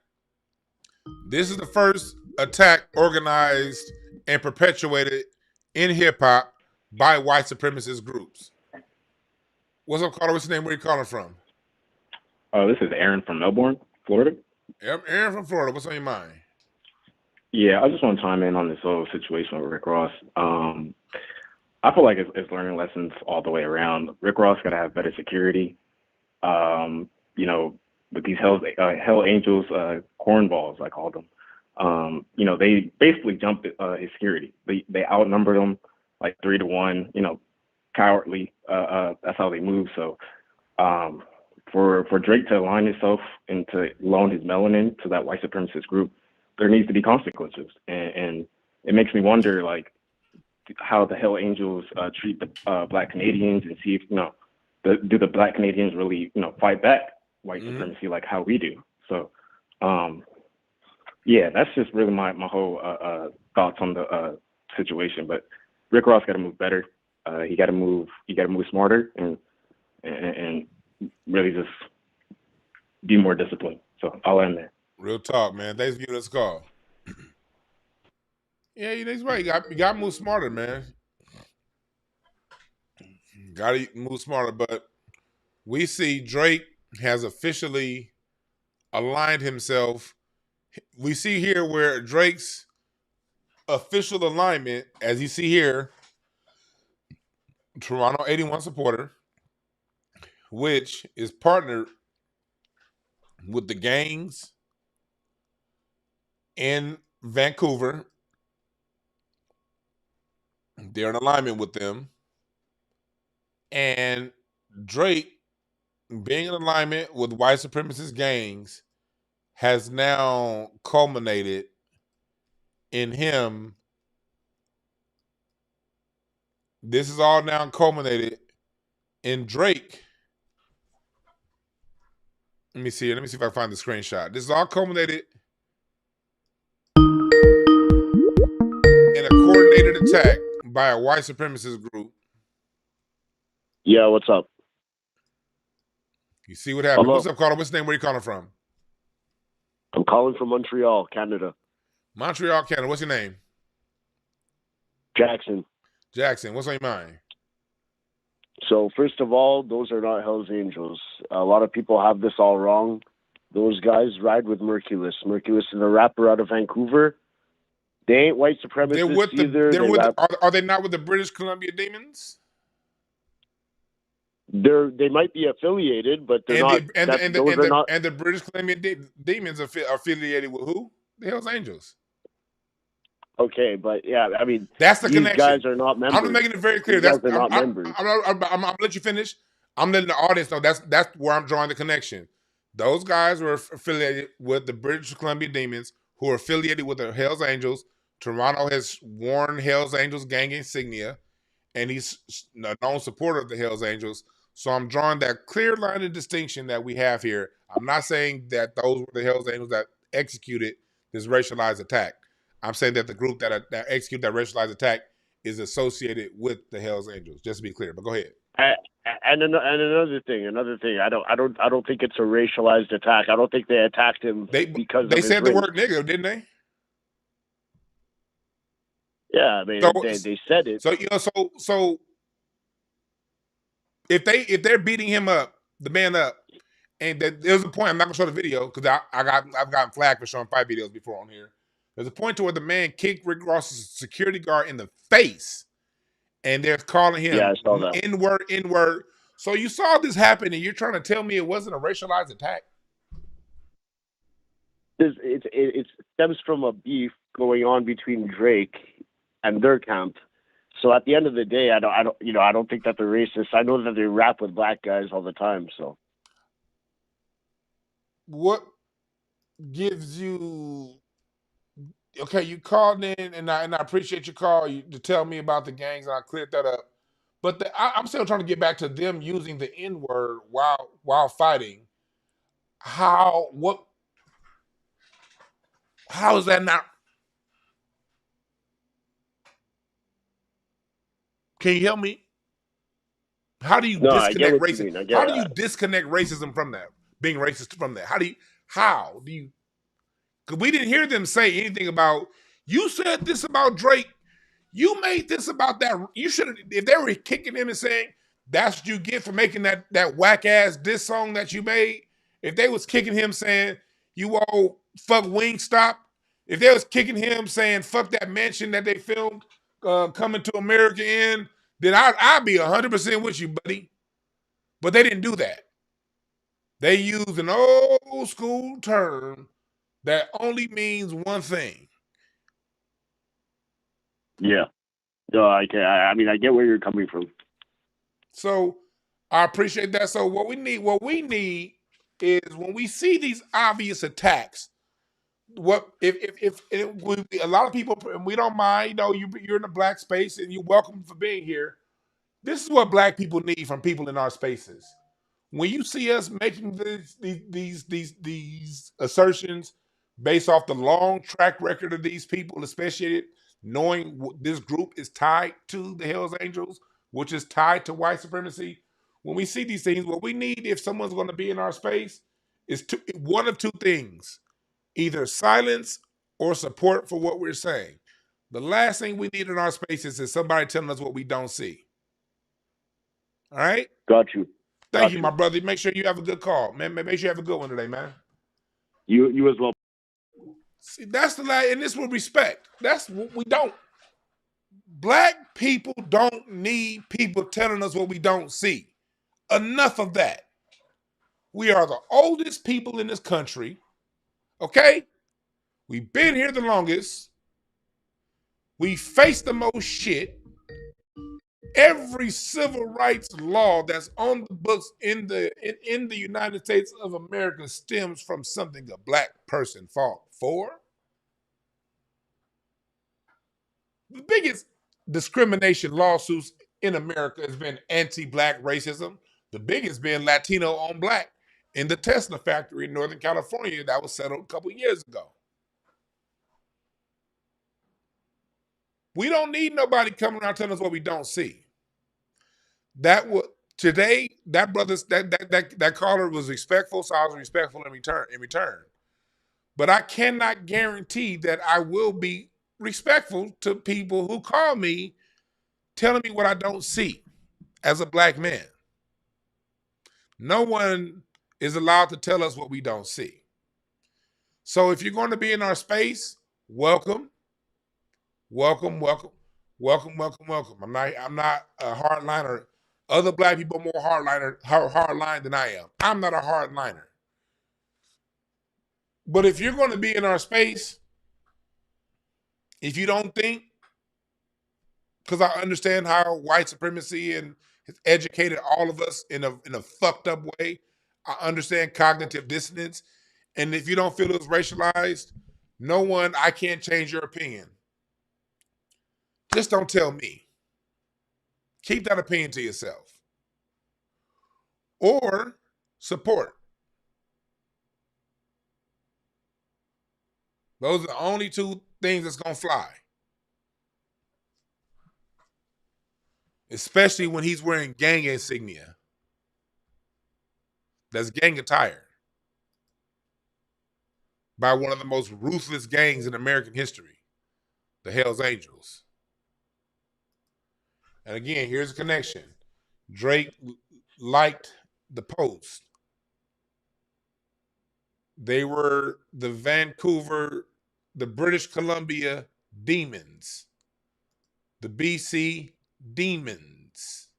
This is the first attack organized and perpetuated in hip hop by white supremacist groups. What's up, caller? What's your name? Where you calling from? This is Aaron from Melbourne, Florida. Aaron from Florida. What's on your mind? Yeah, I just want to chime in on this whole situation with Rick Ross. I feel like it's learning lessons all the way around. Rick Ross got to have better security. With these Hell Angels, cornballs, I call them. They basically jumped his security. They outnumbered him like 3-1. Cowardly. That's how they move. So, for Drake to align himself and to loan his melanin to that white supremacist group, there needs to be consequences. And it makes me wonder, like, how the Hell Angels treat the Black Canadians, and see if do the Black Canadians really fight back white supremacy like how we do. So that's just really my whole thoughts on the situation. But Rick Ross got to move better. He got to move smarter and really just be more disciplined. So I'll end there. Real talk, man. Thanks for giving us a call. Yeah, he's right. You got to move smarter, man. Got to move smarter. But we see Drake has officially aligned himself. We see here where Drake's official alignment, as you see here, Toronto 81 supporter, which is partnered with the gangs in Vancouver. They're in alignment with them. And Drake, being in alignment with white supremacist gangs, has now culminated in him This is all now culminated in Drake. Let me see if I can find the screenshot. This is all culminated in a coordinated attack by a white supremacist group. Yeah, what's up? You see what happened? Hello? What's up, caller? What's your name? Where are you calling from? I'm calling from Montreal, Canada. Montreal, Canada. What's your name? Jackson. Jackson. What's on your mind? So, first of all, those are not Hell's Angels. A lot of people have this all wrong. Those guys ride with Merciless. Merciless is a rapper out of Vancouver. They ain't white supremacists They're with the, either. they're with are they not with the British Columbia Demons? They might be affiliated, but they're not. And the British Columbia Demons are affiliated with who? The Hell's Angels. Okay, but yeah, I mean, that's the these connection. Guys are not members. I'm making it very clear. They're not members. I'm gonna let you finish. I'm letting the audience know that's where I'm drawing the connection. Those guys were affiliated with the British Columbia Demons, who are affiliated with the Hell's Angels. Toronto has worn Hell's Angels gang insignia, and he's a known supporter of the Hell's Angels. So I'm drawing that clear line of distinction that we have here. I'm not saying that those were the Hell's Angels that executed this racialized attack. I'm saying that the group that executed that racialized attack is associated with the Hell's Angels. Just to be clear, but go ahead. And another thing, I don't think it's a racialized attack. I don't think they attacked him because they of said his the word nigger, didn't they? Yeah, I mean they said it. So if they're beating him up, the man up, and there's a point, I'm not gonna show the video because I've gotten flagged for showing fight videos before on here. There's a point to where the man kicked Rick Ross's security guard in the face, and they're calling him N-word. So you saw this happen, and you're trying to tell me it wasn't a racialized attack? It stems from a beef going on between Drake and their camp. So at the end of the day, I don't think that they're racist. I know that they rap with black guys all the time. So what gives you? Okay, you called in, and I appreciate your call to tell me about the gangs, and I cleared that up. But I'm still trying to get back to them using the N-word while fighting. How is that not? Can you help me? How do you disconnect racism? How do you disconnect racism from that? Being racist from that? How do you? Because we didn't hear them say anything about, you said this about Drake. You made this about that. You should have, if they were kicking him and saying, that's what you get for making that whack ass diss song that you made. If they was kicking him saying, you all fuck Wingstop. If they was kicking him saying, fuck that mansion that they filmed Coming to America in, then I'd be 100% with you, buddy. But they didn't do that. They used an old school term that only means one thing. Yeah. No, I get where you're coming from. So I appreciate that. So what we need is when we see these obvious attacks, what if a lot of people, and we don't mind, you're in the black space and you're welcome for being here. This is what black people need from people in our spaces. When you see us making these assertions based off the long track record of these people, especially knowing this group is tied to the Hells Angels, which is tied to white supremacy. When we see these things, what we need if someone's going to be in our space is one of two things: either silence or support for what we're saying. The last thing we need in our spaces is somebody telling us what we don't see. All right? Got you. Thank you, my brother. Make sure you have a good call, man. Make sure you have a good one today, man. You as well. See, that's the lie, and this with respect. That's what we don't. Black people don't need people telling us what we don't see. Enough of that. We are the oldest people in this country. Okay? We've been here the longest. We face the most shit. Every civil rights law that's on the books in the United States of America stems from something a black person fought for. The biggest discrimination lawsuits in America has been anti-black racism. The biggest being Latino on black in the Tesla factory in Northern California that was settled a couple years ago. We don't need nobody coming around telling us what we don't see. That was today. That that caller was respectful, so I was respectful in return. But I cannot guarantee that I will be respectful to people who call me, telling me what I don't see as a black man. No one is allowed to tell us what we don't see. So if you're going to be in our space, welcome, welcome, welcome, welcome, welcome, welcome. I'm not a hardliner. Other black people are more hardline than I am. I'm not a hardliner. But if you're going to be in our space, if you don't think, because I understand how white supremacy and has educated all of us in a fucked up way. I understand cognitive dissonance. And if you don't feel it was racialized, I can't change your opinion. Just don't tell me. Keep that opinion to yourself. Or support. Those are the only two things that's going to fly. Especially when he's wearing gang insignia. That's gang attire. By one of the most ruthless gangs in American history, the Hells Angels. And again, here's a connection. Drake liked the post. They were the British Columbia Demons. The BC Demons.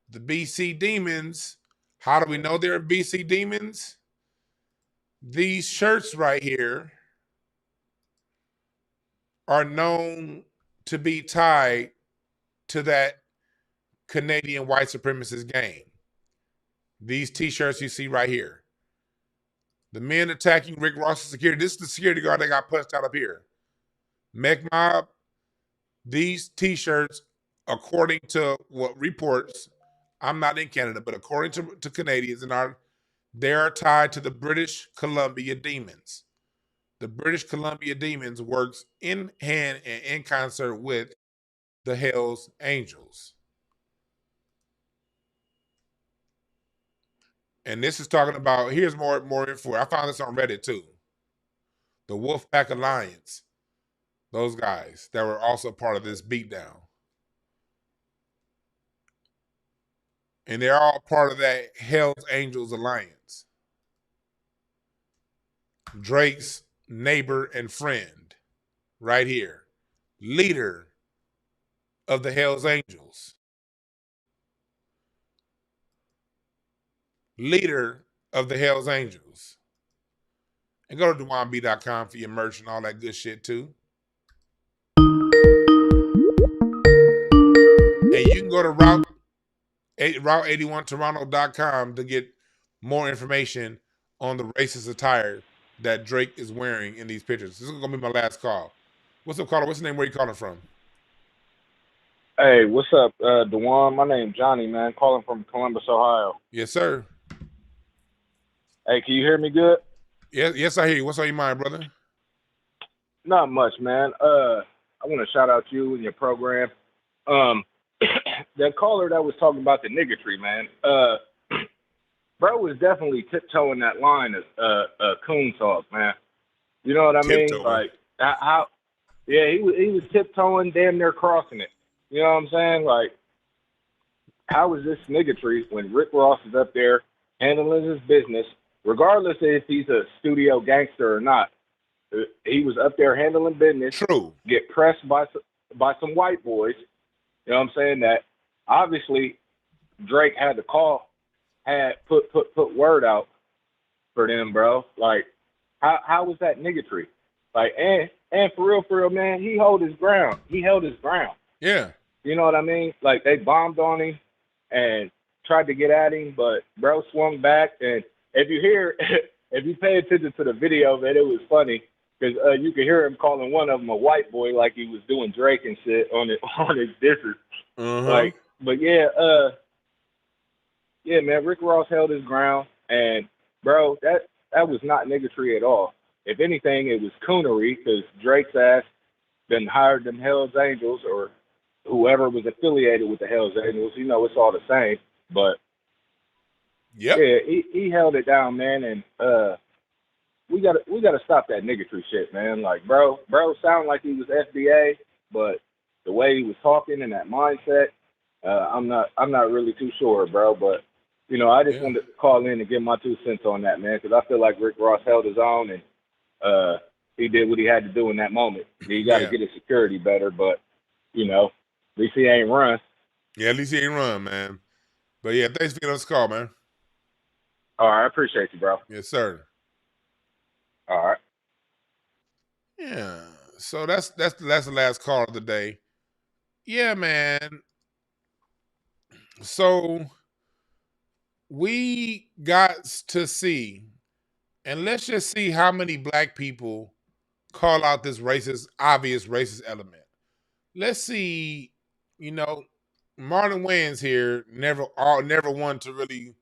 The BC Demons. How do we know they're BC Demons? These shirts right here are known to be tied to that Canadian white supremacist gang. These t-shirts you see right here. The men attacking Rick Ross's security. This is the security guard that got punched out up here. Mech Mob. These t-shirts, according to what reports, I'm not in Canada, but according to Canadians, they are tied to the British Columbia Demons. The British Columbia Demons works in hand and in concert with the Hells Angels. And this is talking about, here's more info. I found this on Reddit too. The Wolfpack Alliance. Those guys that were also part of this beatdown. And they're all part of that Hells Angels Alliance. Drake's neighbor and friend, right here. Leader of the Hells Angels. Leader of the Hells Angels. And go to DewanB.com for your merch and all that good shit too. And you can go to Route81Toronto.com to get more information on the racist attire that Drake is wearing in these pictures. This is going to be my last call. What's up, caller? What's your name? Where you calling from? Hey, what's up, Dewan? My name's Johnny, man. Calling from Columbus, Ohio. Yes, sir. Hey, can you hear me good? Yes, I hear you. What's on your mind, brother? Not much, man. I want to shout out you and your program. That caller that was talking about the niggatry, man. Bro was definitely tiptoeing that line of coon talk, man. You know what I mean? Like how? Yeah, he was tiptoeing, damn near crossing it. You know what I'm saying? Like, how is this niggatry when Rick Ross is up there handling his business, regardless if he's a studio gangster or not? He was up there handling business. True. Get pressed by some white boys. You know what I'm saying? That obviously Drake had to call, put word out for them, bro. Like, how was that niggatry? Like, and for real, man, he held his ground. Yeah. You know what I mean? Like, they bombed on him and tried to get at him, but bro swung back. And if you pay attention to the video, man, it was funny. because you could hear him calling one of them a white boy like he was doing Drake and shit on his disses. Like, but yeah, man, Rick Ross held his ground, and bro, that was not niggatry at all. If anything, it was coonery, because Drake's ass then hired them Hells Angels or whoever was affiliated with the Hells Angels. You know, it's all the same. But yeah, he held it down, man, and we gotta stop that niggatry shit, man. Like, bro sounded like he was FBA, but the way he was talking and that mindset, I'm not really too sure, bro. But you know, I just wanted to call in and give my 2 cents on that, man, because I feel like Rick Ross held his own, and he did what he had to do in that moment. He got to get his security better, but you know, at least he ain't run. Yeah, at least he ain't run, man. But yeah, thanks for getting on this call, man. All right, I appreciate you, bro. Yes, sir. All right. Yeah. So that's the last call of the day. Yeah, man. So we got to see, and let's just see how many black people call out this obvious racist element. Let's see, you know, Marlon Wayans here never one to really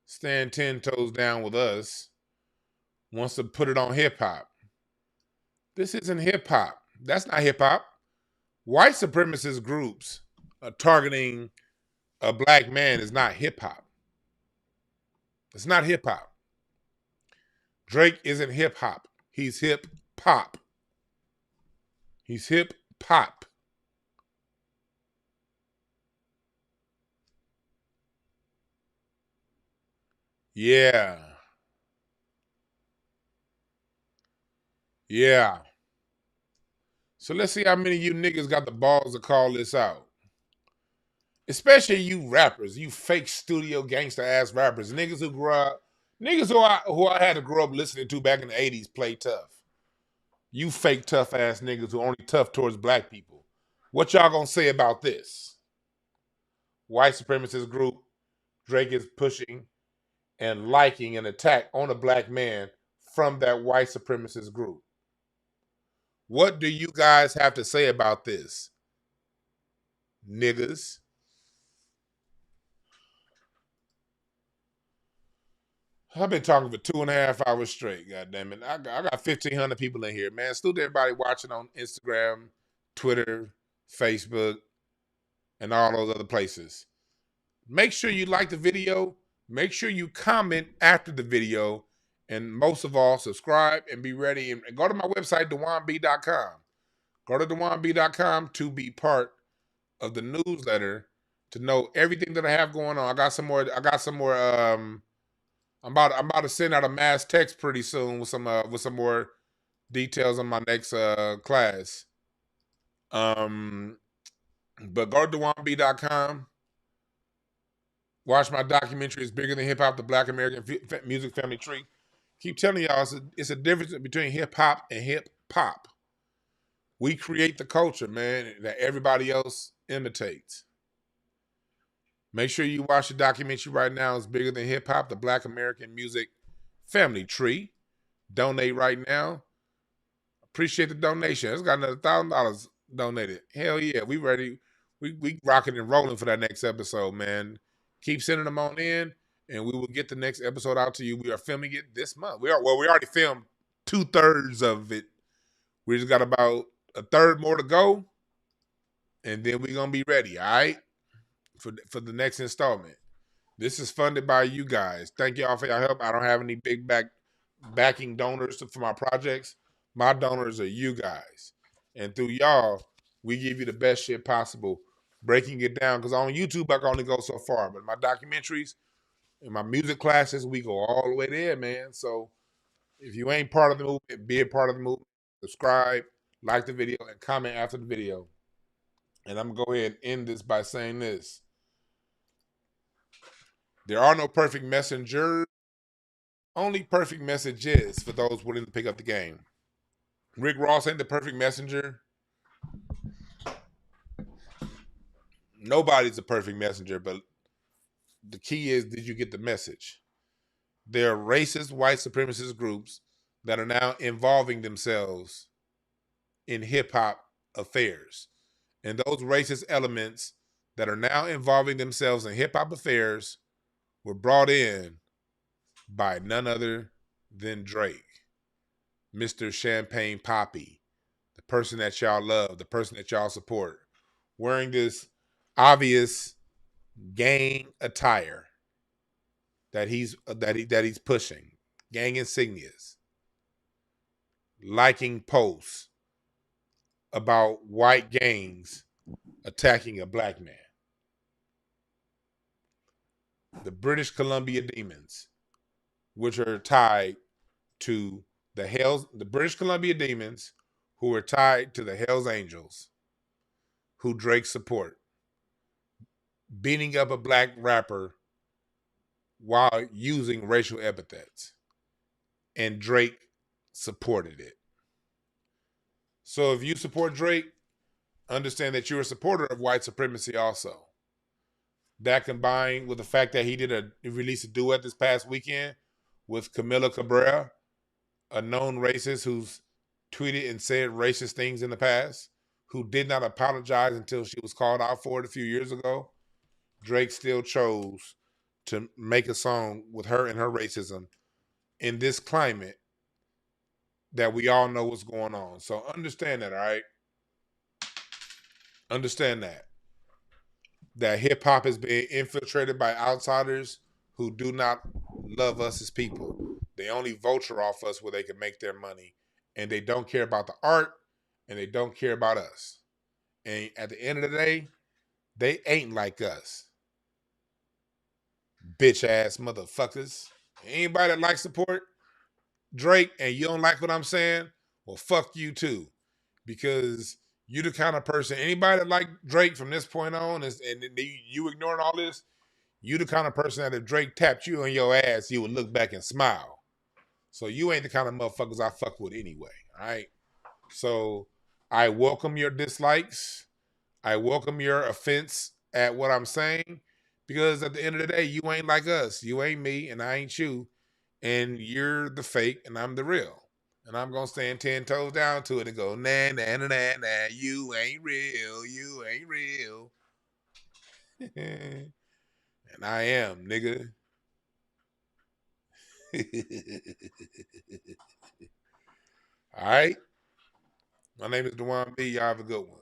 stand 10 toes down with us. Wants to put it on hip hop. This isn't hip hop. That's not hip hop. White supremacist groups targeting a black man is not hip hop. It's not hip hop. Drake isn't hip hop. He's hip pop. He's hip pop. Yeah. Yeah. So let's see how many of you niggas got the balls to call this out. Especially you rappers, you fake studio gangster ass rappers, niggas who I had to grow up listening to back in the 80s play tough. You fake tough ass niggas who are only tough towards black people. What y'all gonna say about this? White supremacist group, Drake is pushing and liking an attack on a black man from that white supremacist group. What do you guys have to say about this? Niggas. I've been talking for 2.5 hours straight, goddammit. I got 1,500 people in here, man. Salute everybody watching on Instagram, Twitter, Facebook, and all those other places. Make sure you like the video. Make sure you comment after the video. And most of all, subscribe and be ready. And go to my website, DejuanB.com. Go to DejuanB.com to be part of the newsletter to know everything that I have going on. I got some more. I'm about to send out a mass text pretty soon with some more details on my next class. But go to DejuanB.com. Watch my documentary. It's bigger than hip hop, the Black American music family tree. Keep telling y'all, it's a difference between hip hop and hip pop. We create the culture, man, that everybody else imitates. Make sure you watch the documentary right now. It's bigger than hip hop, the Black American music family tree. Donate right now. Appreciate the donation. It's got another $1,000 donated. Hell yeah, we ready. We rocking and rolling for that next episode, man. Keep sending them on in, and we will get the next episode out to you. We are filming it this month. We already filmed 2/3 of it. We just got about a third more to go, and then we're gonna be ready, all right, for the next installment. This is funded by you guys. Thank y'all for your help. I don't have any big backing donors for my projects. My donors are you guys, and through y'all, we give you the best shit possible. Breaking it down, because on YouTube I can only go so far, but my documentaries and my music classes, we go all the way there, man. So if you ain't part of the movement, be a part of the movement. Subscribe, like the video, and comment after the video. And I'm gonna go ahead and end this by saying this. There are no perfect messengers, only perfect messages for those willing to pick up the game. Rick Ross ain't the perfect messenger. Nobody's a perfect messenger, but the key is, did you get the message? There are racist white supremacist groups that are now involving themselves in hip-hop affairs. And those racist elements that are now involving themselves in hip-hop affairs were brought in by none other than Drake, Mr. Champagne Poppy, the person that y'all love, the person that y'all support, wearing this obvious gang attire that he's pushing, gang insignias, liking posts about white gangs attacking a black man. The British Columbia Demons, which are tied to the British Columbia Demons, who are tied to the Hells Angels, who Drake support, beating up a black rapper while using racial epithets. And Drake supported it. So if you support Drake, understand that you're a supporter of white supremacy also. That combined with the fact that he released a duet this past weekend with Camila Cabello, a known racist who's tweeted and said racist things in the past, who did not apologize until she was called out for it a few years ago. Drake still chose to make a song with her and her racism in this climate that we all know what's going on. So understand that, all right? Understand that hip-hop is being infiltrated by outsiders who do not love us as people. They only vulture off us where they can make their money, and they don't care about the art, and they don't care about us. And at the end of the day, they ain't like us. Bitch-ass motherfuckers. Anybody that likes support Drake and you don't like what I'm saying, well, fuck you too. Because you the kind of person, anybody that like Drake from this point on, and you ignoring all this, you the kind of person that if Drake tapped you on your ass, you would look back and smile. So you ain't the kind of motherfuckers I fuck with anyway, all right? So I welcome your dislikes. I welcome your offense at what I'm saying, because at the end of the day, you ain't like us. You ain't me, and I ain't you. And you're the fake, and I'm the real. And I'm going to stand 10 toes down to it and go, nah, nah, nah, nah, nah, you ain't real. You ain't real. And I am, nigga. All right? My name is Dewan B. Y'all have a good one.